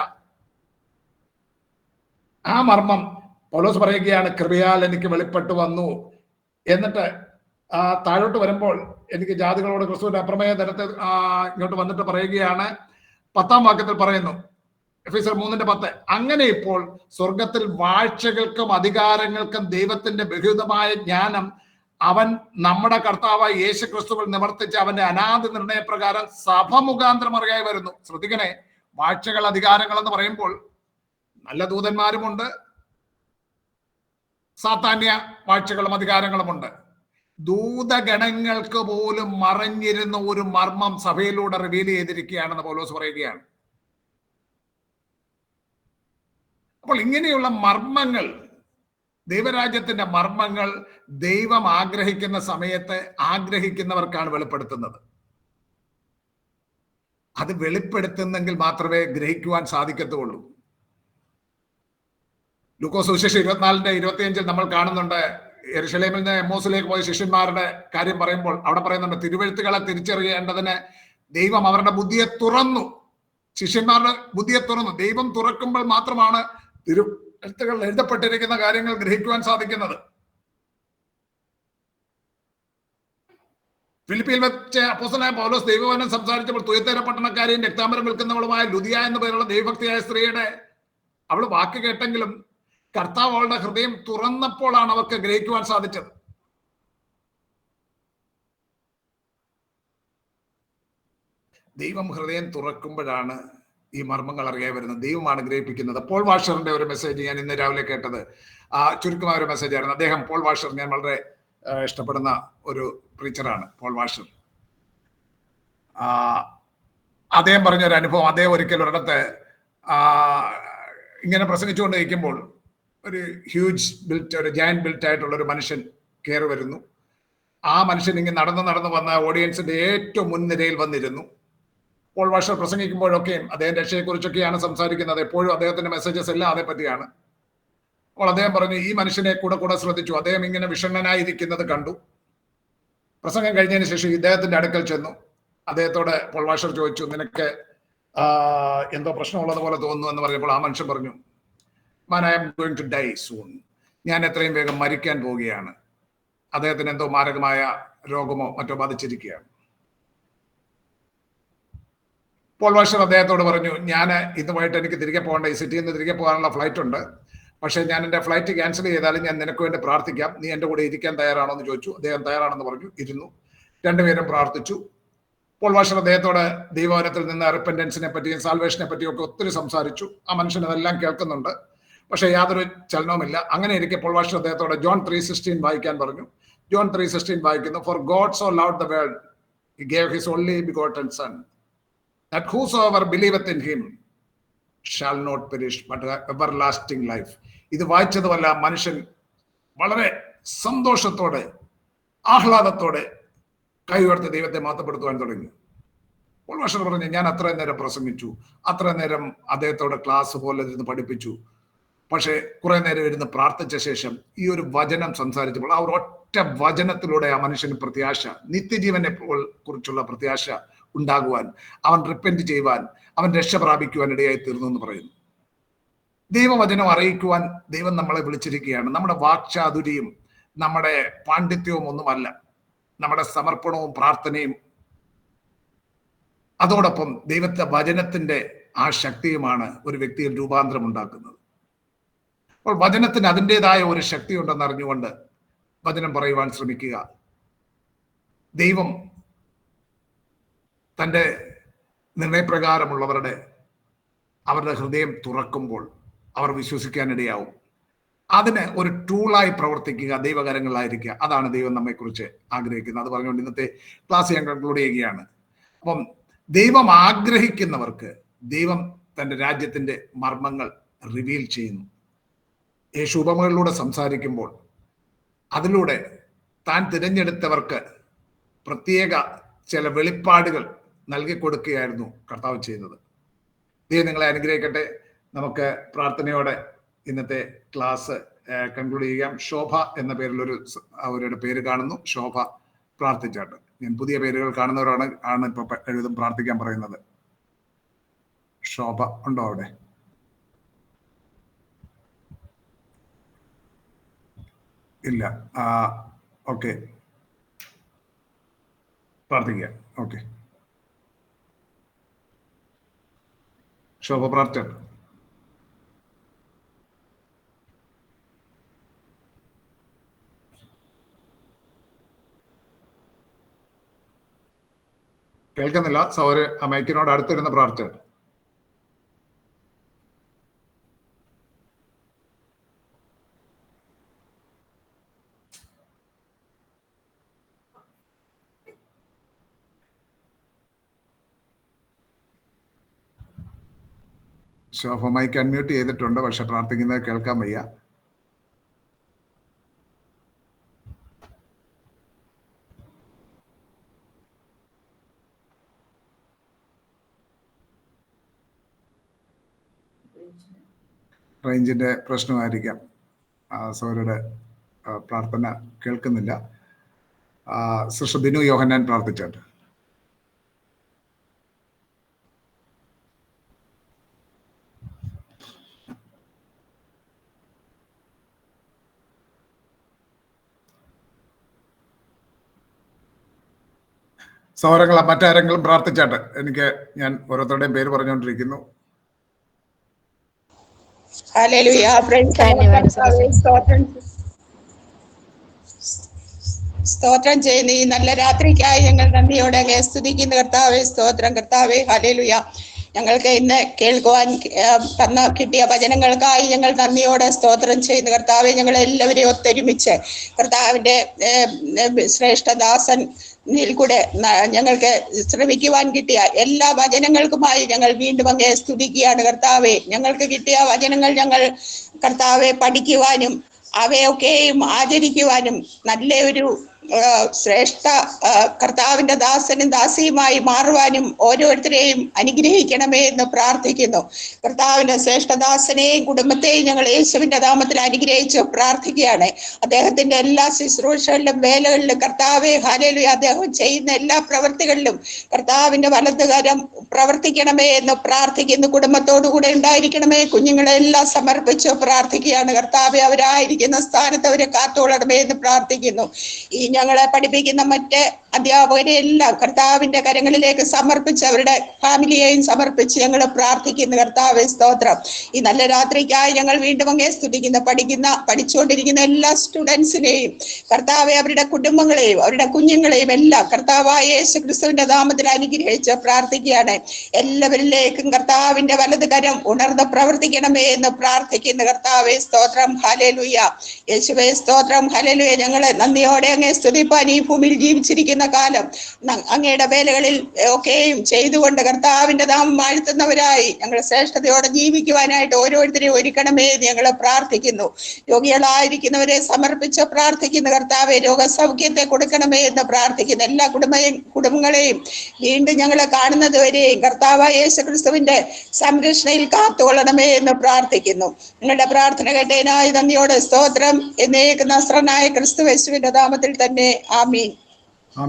ആ മർമ്മം പൗലോസ് പറയുകയാണ്, കൃപയാൽ എനിക്ക് വെളിപ്പെട്ടു വന്നു. എന്നിട്ട് താഴോട്ട് വരുമ്പോൾ എനിക്ക് ജാതികളോട് ക്രിസ്തുവിന്റെ അപ്രമേയ തരത്തെ ഇങ്ങോട്ട് വന്നിട്ട് പറയുകയാണ്, 10-ാം വാക്യത്തിൽ പറയുന്നു, എഫെസ്യർ 3:10, അങ്ങനെ ഇപ്പോൾ സ്വർഗത്തിൽ വാഴ്ചകൾക്കും അധികാരങ്ങൾക്കും ദൈവത്തിന്റെ ബഹുവിധമായ ജ്ഞാനം അവൻ നമ്മുടെ കർത്താവായ യേശു ക്രിസ്തുവിൽ നിവർത്തിച്ച് അവന്റെ അനാദി നിർണയപ്രകാരം സഭ മുഖാന്തരം അറിയായി വരുന്നു. ശ്രദ്ധിക്കണേ, വാഴ്ചകൾ അധികാരങ്ങൾ എന്ന് പറയുമ്പോൾ നല്ല ദൂതന്മാരുമുണ്ട്, സാത്താന്യ വാഴ്ചകളും അധികാരങ്ങളുമുണ്ട്. ദൂതഗണങ്ങൾക്ക് പോലും മറഞ്ഞിരുന്ന ഒരു മർമ്മം സഭയിലൂടെ റിവീൽ ചെയ്തിരിക്കുകയാണെന്ന് പൗലോസ് പറയുകയാണ്. അപ്പോൾ ഇങ്ങനെയുള്ള മർമ്മങ്ങൾ, ദൈവരാജ്യത്തിന്റെ മർമ്മങ്ങൾ ദൈവം ആഗ്രഹിക്കുന്ന സമയത്ത് ആഗ്രഹിക്കുന്നവർക്കാണ് വെളിപ്പെടുത്തുന്നത്. അത് വെളിപ്പെടുത്തുന്നെങ്കിൽ മാത്രമേ ഗ്രഹിക്കുവാൻ സാധിക്കത്തുള്ളൂ. ലൂക്കോസ് സുവിശേഷം 24:25 നമ്മൾ കാണുന്നുണ്ട്, യെരുശലേമിൽ നിന്ന് എമ്മോസിലേക്ക് പോയ ശിഷ്യന്മാരുടെ കാര്യം പറയുമ്പോൾ അവിടെ പറയുന്നുണ്ട്, തിരുവെഴുത്തുകളെ തിരിച്ചറിയേണ്ടതിന് ദൈവം അവരുടെ ബുദ്ധിയെ തുറന്നു. ശിഷ്യന്മാരുടെ ബുദ്ധിയെ തുറന്നു. ദൈവം തുറക്കുമ്പോൾ മാത്രമാണ് തിരുവെഴുത്തുകളിൽ എഴുതപ്പെട്ടിരിക്കുന്ന കാര്യങ്ങൾ ഗ്രഹിക്കുവാൻ സാധിക്കുന്നത്. ഫിലിപ്പിയിൽ വെച്ച് അപ്പോസ്തലനായ പൗലോസ് ദൈവവചനം സംസാരിച്ചപ്പോൾ തുയത്തേര പട്ടണക്കാരെയും രക്താംബരം വിൽക്കുന്നവളുമായ ലുദിയ എന്ന് പേരുള്ള ദൈവഭക്തിയായ സ്ത്രീയുടെ അവൾ വാക്ക് കേട്ടെങ്കിലും കർത്താവ് അവളുടെ ഹൃദയം തുറന്നപ്പോഴാണ് അവർക്ക് ഗ്രഹിക്കുവാൻ സാധിച്ചത്. ദൈവം ഹൃദയം തുറക്കുമ്പോഴാണ് ഈ മർമ്മങ്ങൾ അറിയാൻ വരുന്നത്. ദൈവമാണ് ഗ്രഹിപ്പിക്കുന്നത്. പോൾ വാഷറിന്റെ ഒരു മെസ്സേജ് ഞാൻ ഇന്ന് രാവിലെ കേട്ടത്, ചുരുക്കമായ ഒരു മെസ്സേജ് ആയിരുന്നു. അദ്ദേഹം, പോൾ വാഷർ, ഞാൻ വളരെ ഇഷ്ടപ്പെടുന്ന ഒരു പ്രീച്ചറാണ് പോൾ വാഷർ. അദ്ദേഹം പറഞ്ഞൊരു അനുഭവം, അദ്ദേഹം ഒരിക്കൽ ഒരിടത്ത് ഇങ്ങനെ പ്രസംഗിച്ചുകൊണ്ടിരിക്കുമ്പോൾ ഒരു ഹ്യൂജ് ബിൽറ്റ്, ഒരു ജയന്റ് ബിൽറ്റ് ആയിട്ടുള്ള ഒരു മനുഷ്യൻ കയറി വരുന്നു. ആ മനുഷ്യൻ ഇങ്ങനെ നടന്നു വന്ന ഓഡിയൻസിന്റെ ഏറ്റവും മുൻനിരയിൽ വന്നിരുന്നു. പോൾ വാഷർ പ്രസംഗിക്കുമ്പോഴൊക്കെയും അദ്ദേഹം രക്ഷയെക്കുറിച്ചൊക്കെയാണ് സംസാരിക്കുന്നത്. എപ്പോഴും അദ്ദേഹത്തിന്റെ മെസ്സേജസ് എല്ലാം അതേപ്പറ്റിയാണ്. അപ്പോൾ അദ്ദേഹം പറഞ്ഞു, ഈ മനുഷ്യനെ കൂടെ ശ്രദ്ധിച്ചു. അദ്ദേഹം ഇങ്ങനെ വിഷണ്ണനായിരിക്കുന്നത് കണ്ടു. പ്രസംഗം കഴിഞ്ഞതിന് ശേഷം ഇദ്ദേഹത്തിന്റെ അടുക്കൽ ചെന്നു. അദ്ദേഹത്തോട് പോൾ വാഷർ ചോദിച്ചു, നിനക്ക് എന്തോ പ്രശ്നമുള്ളത് പോലെ തോന്നുന്നു എന്ന് പറഞ്ഞപ്പോൾ ആ മനുഷ്യൻ പറഞ്ഞു, Man, I am going to die soon. ഞാൻ എത്രയും വേഗം മരിക്കാൻ പോവുകയാണ്. അദ്ദേഹത്തിന് എന്തോ മാരകമായ രോഗമോ മറ്റോ ബാധിച്ചിരിക്കുകയാണ്. പോൾ വാഷർ അദ്ദേഹത്തോട് പറഞ്ഞു, ഞാൻ ഇതുമായിട്ട് എനിക്ക് തിരികെ പോകേണ്ട, ഈ സിറ്റിയിൽ നിന്ന് തിരികെ പോകാനുള്ള ഫ്ലൈറ്റ് ഉണ്ട്. പക്ഷെ ഞാൻ എൻ്റെ ഫ്ലൈറ്റ് ക്യാൻസൽ ചെയ്താലും ഞാൻ നിനക്ക് വേണ്ടി പ്രാർത്ഥിക്കാം. നീ എൻ്റെ കൂടെ ഇരിക്കാൻ തയ്യാറാണോ എന്ന് ചോദിച്ചു. അദ്ദേഹം തയ്യാറാണെന്ന് പറഞ്ഞു. ഇരുന്നു. രണ്ടുപേരും പ്രാർത്ഥിച്ചു. പോൾ വാഷർ അദ്ദേഹത്തോട് ദൈവവചനത്തിൽ നിന്ന് റിപ്പന്റൻസിനെ പറ്റിയും സാൽവേഷനെ പറ്റിയും ഒക്കെ ഒത്തിരി സംസാരിച്ചു. ആ മനുഷ്യൻ അതെല്ലാം കേൾക്കുന്നുണ്ട്. പക്ഷെ യാതൊരു ചലനവുമില്ല. അങ്ങനെ ഇരിക്കെ പോൾ വാഷർ അദ്ദേഹത്തോട് ജോൺ 3:16 വായിക്കാൻ പറഞ്ഞു. ജോൺ 3:16 വായിക്കുന്നു, For God so loved the world, he gave his only begotten son, that whosoever believeth in him shall not perish but have everlasting life. ഇത് വായിച്ചതുമല്ല, മനുഷ്യൻ വളരെ സന്തോഷത്തോടെ ആഹ്ലാദത്തോടെ കൈ ഉയർത്തി ദൈവത്തെ മഹത്വപ്പെടുത്തുവാൻ തുടങ്ങി. പോൾ വാഷർ പറഞ്ഞു, ഞാൻ അത്രയും നേരം പ്രസംഗിച്ചു, അത്രയും നേരം അദ്ദേഹത്തോടെ ക്ലാസ് പോലെ ഇരുന്ന് പഠിപ്പിച്ചു. പക്ഷെ കുറെ നേരം ഇരുന്ന് പ്രാർത്ഥിച്ച ശേഷം ഈ ഒരു വചനം സംസാരിച്ചപ്പോൾ ആ ഒരു ഒറ്റ വചനത്തിലൂടെ ആ മനുഷ്യന് പ്രത്യാശ, നിത്യജീവനെ കുറിച്ചുള്ള പ്രത്യാശ ഉണ്ടാകുവാൻ, അവൻ റിപ്പന്റ് ചെയ്യുവാൻ, അവൻ രക്ഷ പ്രാപിക്കുവാൻ ഇടയായി തീർന്നു എന്ന് പറയുന്നു. ദൈവവചനം അറിയിക്കുവാൻ ദൈവം നമ്മളെ വിളിച്ചിരിക്കുകയാണ്. നമ്മുടെ വാക്ചാതുരിയും നമ്മുടെ പാണ്ഡിത്യവും ഒന്നുമല്ല, നമ്മുടെ സമർപ്പണവും പ്രാർത്ഥനയും അതോടൊപ്പം ദൈവത്തെ വചനത്തിന്റെ ആ ശക്തിയുമാണ് ഒരു വ്യക്തിയിൽ രൂപാന്തരം ഉണ്ടാക്കുന്നത്. അപ്പോൾ വചനത്തിന് അതിൻ്റെതായ ഒരു ശക്തി ഉണ്ടെന്ന് അറിഞ്ഞുകൊണ്ട് വചനം പറയുവാൻ ശ്രമിക്കുക. ദൈവം തൻ്റെ നിർണയപ്രകാരമുള്ളവരുടെ അവരുടെ ഹൃദയം തുറക്കുമ്പോൾ അവർ വിശ്വസിക്കാനിടയാവും. അതിന് ഒരു ടൂളായി പ്രവർത്തിക്കുക, ദൈവകരങ്ങളിലായിരിക്കുക. അതാണ് ദൈവം നമ്മെക്കുറിച്ച് ആഗ്രഹിക്കുന്നത്. അത് പറഞ്ഞുകൊണ്ട് ഇന്നത്തെ ക്ലാസ് ഞാൻ കൺക്ലൂഡ് ചെയ്യുകയാണ്. അപ്പം ദൈവം ആഗ്രഹിക്കുന്നവർക്ക് ദൈവം തൻ്റെ രാജ്യത്തിൻ്റെ മർമ്മങ്ങൾ റിവീൽ ചെയ്യുന്നു. യേശു ഉപമകളിലൂടെ സംസാരിക്കുമ്പോൾ അതിലൂടെ താൻ തിരഞ്ഞെടുത്തവർക്ക് പ്രത്യേക ചില വെളിപ്പാടുകൾ നൽകി കൊടുക്കുകയായിരുന്നു കർത്താവ് ചെയ്യുന്നത്. ദൈവം നിങ്ങളെ അനുഗ്രഹിക്കട്ടെ. നമുക്ക് പ്രാർത്ഥനയോടെ ഇന്നത്തെ ക്ലാസ് കൺക്ലൂഡ് ചെയ്യാം. ശോഭ എന്ന പേരിൽ അവരുടെ പേര് കാണുന്നു. ശോഭ പ്രാർത്ഥിച്ചാട്ട്. ഞാൻ പുതിയ പേരുകൾ കാണുന്നവരാണ് ഇപ്പൊ എഴുതും പ്രാർത്ഥിക്കാൻ പറയുന്നത്. ശോഭ ഉണ്ടോ അവിടെ? ഇല്ല. ഓക്കെ, പ്രാർത്ഥിക്കാം. ഓക്കെ, ശോഭ പ്രാർത്ഥിച്ചാട്ട്. കേൾക്കുന്നില്ല സൗര്. ആ മൈക്കിനോട് അടുത്തിരുന്ന് പ്രാർത്ഥിച്ചാട്ട്. ശോഭ മൈക്ക് അൺമ്യൂട്ട് ചെയ്തിട്ടുണ്ട്, പക്ഷെ പ്രാർത്ഥിക്കുന്നത് കേൾക്കാൻ വയ്യ. റേഞ്ചിന്റെ പ്രശ്നമായിരിക്കാം. സൗരയുടെ പ്രാർത്ഥന കേൾക്കുന്നില്ല. സിസ്റ്റർ ബിനു യോഹന്നാൻ പ്രാർത്ഥിച്ചാട്ട്. സൗരങ്ങൾ മറ്റാരെങ്കിലും പ്രാർത്ഥിച്ചാട്ട്. ഞാൻ ഓരോരുത്തരുടെയും പേര് പറഞ്ഞുകൊണ്ടിരിക്കുന്നു. സ്തോത്രം ചെയ്യുന്ന ഈ നല്ല രാത്രിക്കായി ഞങ്ങൾ നന്ദിയോടെ സ്തുതിക്കുന്ന കർത്താവെ. സ്തോത്രം കർത്താവെ. ഹല്ലേലൂയ. ഞങ്ങൾക്ക് ഇന്ന് കേൾക്കുവാൻ കിട്ടിയ വചനങ്ങൾക്കായി ഞങ്ങൾ നന്ദിയോടെ സ്തോത്രം ചെയ്യുന്ന കർത്താവെ. ഞങ്ങൾ എല്ലാവരെയും ഒത്തൊരുമിച്ച് കർത്താവിന്റെ ശ്രേഷ്ഠദാസൻ കൂടെ ഞങ്ങൾക്ക് ശ്രമിക്കുവാൻ കിട്ടിയ എല്ലാ വചനങ്ങൾക്കുമായി ഞങ്ങൾ വീണ്ടും അങ്ങേ സ്തുതിക്കുകയാണ് കർത്താവെ. ഞങ്ങൾക്ക് കിട്ടിയ വചനങ്ങൾ ഞങ്ങൾ കർത്താവെ പഠിക്കുവാനും അവയൊക്കെയും ആചരിക്കുവാനും നല്ല ഒരു ശ്രേഷ്ഠ കർത്താവിന്റെ ദാസനും ദാസിയുമായി മാറുവാനും ഓരോരുത്തരെയും അനുഗ്രഹിക്കണമേ എന്ന് പ്രാർത്ഥിക്കുന്നു. കർത്താവിന്റെ ശ്രേഷ്ഠദാസനെയും കുടുംബത്തെയും ഞങ്ങൾ യേശുവിന്റെ നാമത്തിൽ അനുഗ്രഹിച്ച് പ്രാർത്ഥിക്കുകയാണ്. അദ്ദേഹത്തിന്റെ എല്ലാ ശുശ്രൂഷകളിലും വേലകളിലും കർത്താവെ ഹല്ലേലൂയ, അദ്ദേഹം ചെയ്യുന്ന എല്ലാ പ്രവൃത്തികളിലും കർത്താവിന്റെ വലതുകരം പ്രവർത്തിക്കണമേ എന്ന് പ്രാർത്ഥിക്കുന്നു. കുടുംബത്തോടുകൂടെ ഉണ്ടായിരിക്കണമേ. കുഞ്ഞുങ്ങളെല്ലാം സമർപ്പിച്ച് പ്രാർത്ഥിക്കുകയാണ് കർത്താവെ. അവരായിരിക്കുന്ന സ്ഥാനത്ത് അവരെ കാത്തോളണമേ എന്ന് പ്രാർത്ഥിക്കുന്നു. ഈ ഞങ്ങളെ പഠിപ്പിക്കുന്ന മറ്റ് അധ്യാപകരെ എല്ലാം കർത്താവിന്റെ കരങ്ങളിലേക്ക് സമർപ്പിച്ച് അവരുടെ ഫാമിലിയെയും സമർപ്പിച്ച് ഞങ്ങൾ പ്രാർത്ഥിക്കുന്നു കർത്താവെ. സ്തോത്രം. ഈ നല്ല രാത്രിക്കായി ഞങ്ങൾ വീണ്ടും അങ്ങേ സ്തുതിക്കുന്നു. പഠിച്ചുകൊണ്ടിരിക്കുന്ന എല്ലാ സ്റ്റുഡൻസിനെയും കർത്താവെ, അവരുടെ കുടുംബങ്ങളെയും അവരുടെ കുഞ്ഞുങ്ങളെയും എല്ലാം കർത്താവായ യേശു ക്രിസ്തുവിന്റെ നാമത്തിൽ അനുഗ്രഹിച്ച് പ്രാർത്ഥിക്കുകയാണ്. എല്ലാവരിലേക്കും കർത്താവിന്റെ വലത് കരം ഉണർന്ന് പ്രവർത്തിക്കണമേ എന്ന് പ്രാർത്ഥിക്കുന്നു കർത്താവെ. സ്തോത്രം. ഹല്ലേലൂയ. യേശുവേ സ്തോത്രം. ഹല്ലേലൂയ. ഞങ്ങളെ നന്ദിയോടെ അങ്ങേ സ്തുതിപ്പാൻ ഈ ഭൂമിയിൽ ജീവിച്ചിരിക്കുന്ന കാലം അങ്ങയുടെ വേലകളിൽ ഒക്കെയും ചെയ്തുകൊണ്ട് കർത്താവിന്റെ നാമം വാഴ്ത്തുന്നവരായി ഞങ്ങൾ ശ്രേഷ്ഠതയോടെ ജീവിക്കുവാനായിട്ട് ഓരോരുത്തരെയും ഒരുക്കണമേ എന്ന് ഞങ്ങൾ പ്രാർത്ഥിക്കുന്നു. രോഗികളായിരിക്കുന്നവരെ സമർപ്പിച്ച് പ്രാർത്ഥിക്കുന്നു കർത്താവെ. രോഗസൗഖ്യത്തെ കൊടുക്കണമേ എന്ന് പ്രാർത്ഥിക്കുന്നു. എല്ലാ കുടുംബങ്ങളെയും വീണ്ടും ഞങ്ങളെ കാണുന്നത് വരെയും കർത്താവായ യേശു ക്രിസ്തുവിന്റെ സംരക്ഷണയിൽ കാത്തുകൊള്ളണമേ എന്ന് പ്രാർത്ഥിക്കുന്നു. നിങ്ങളുടെ പ്രാർത്ഥന കേട്ടതിനായി നന്ദിയോടെ സ്തോത്രം. എന്നേക്ക് നസ്രനായ ക്രിസ്തു യേശുവിന്റെ നാമത്തിൽ തന്നെ ആമീൻ.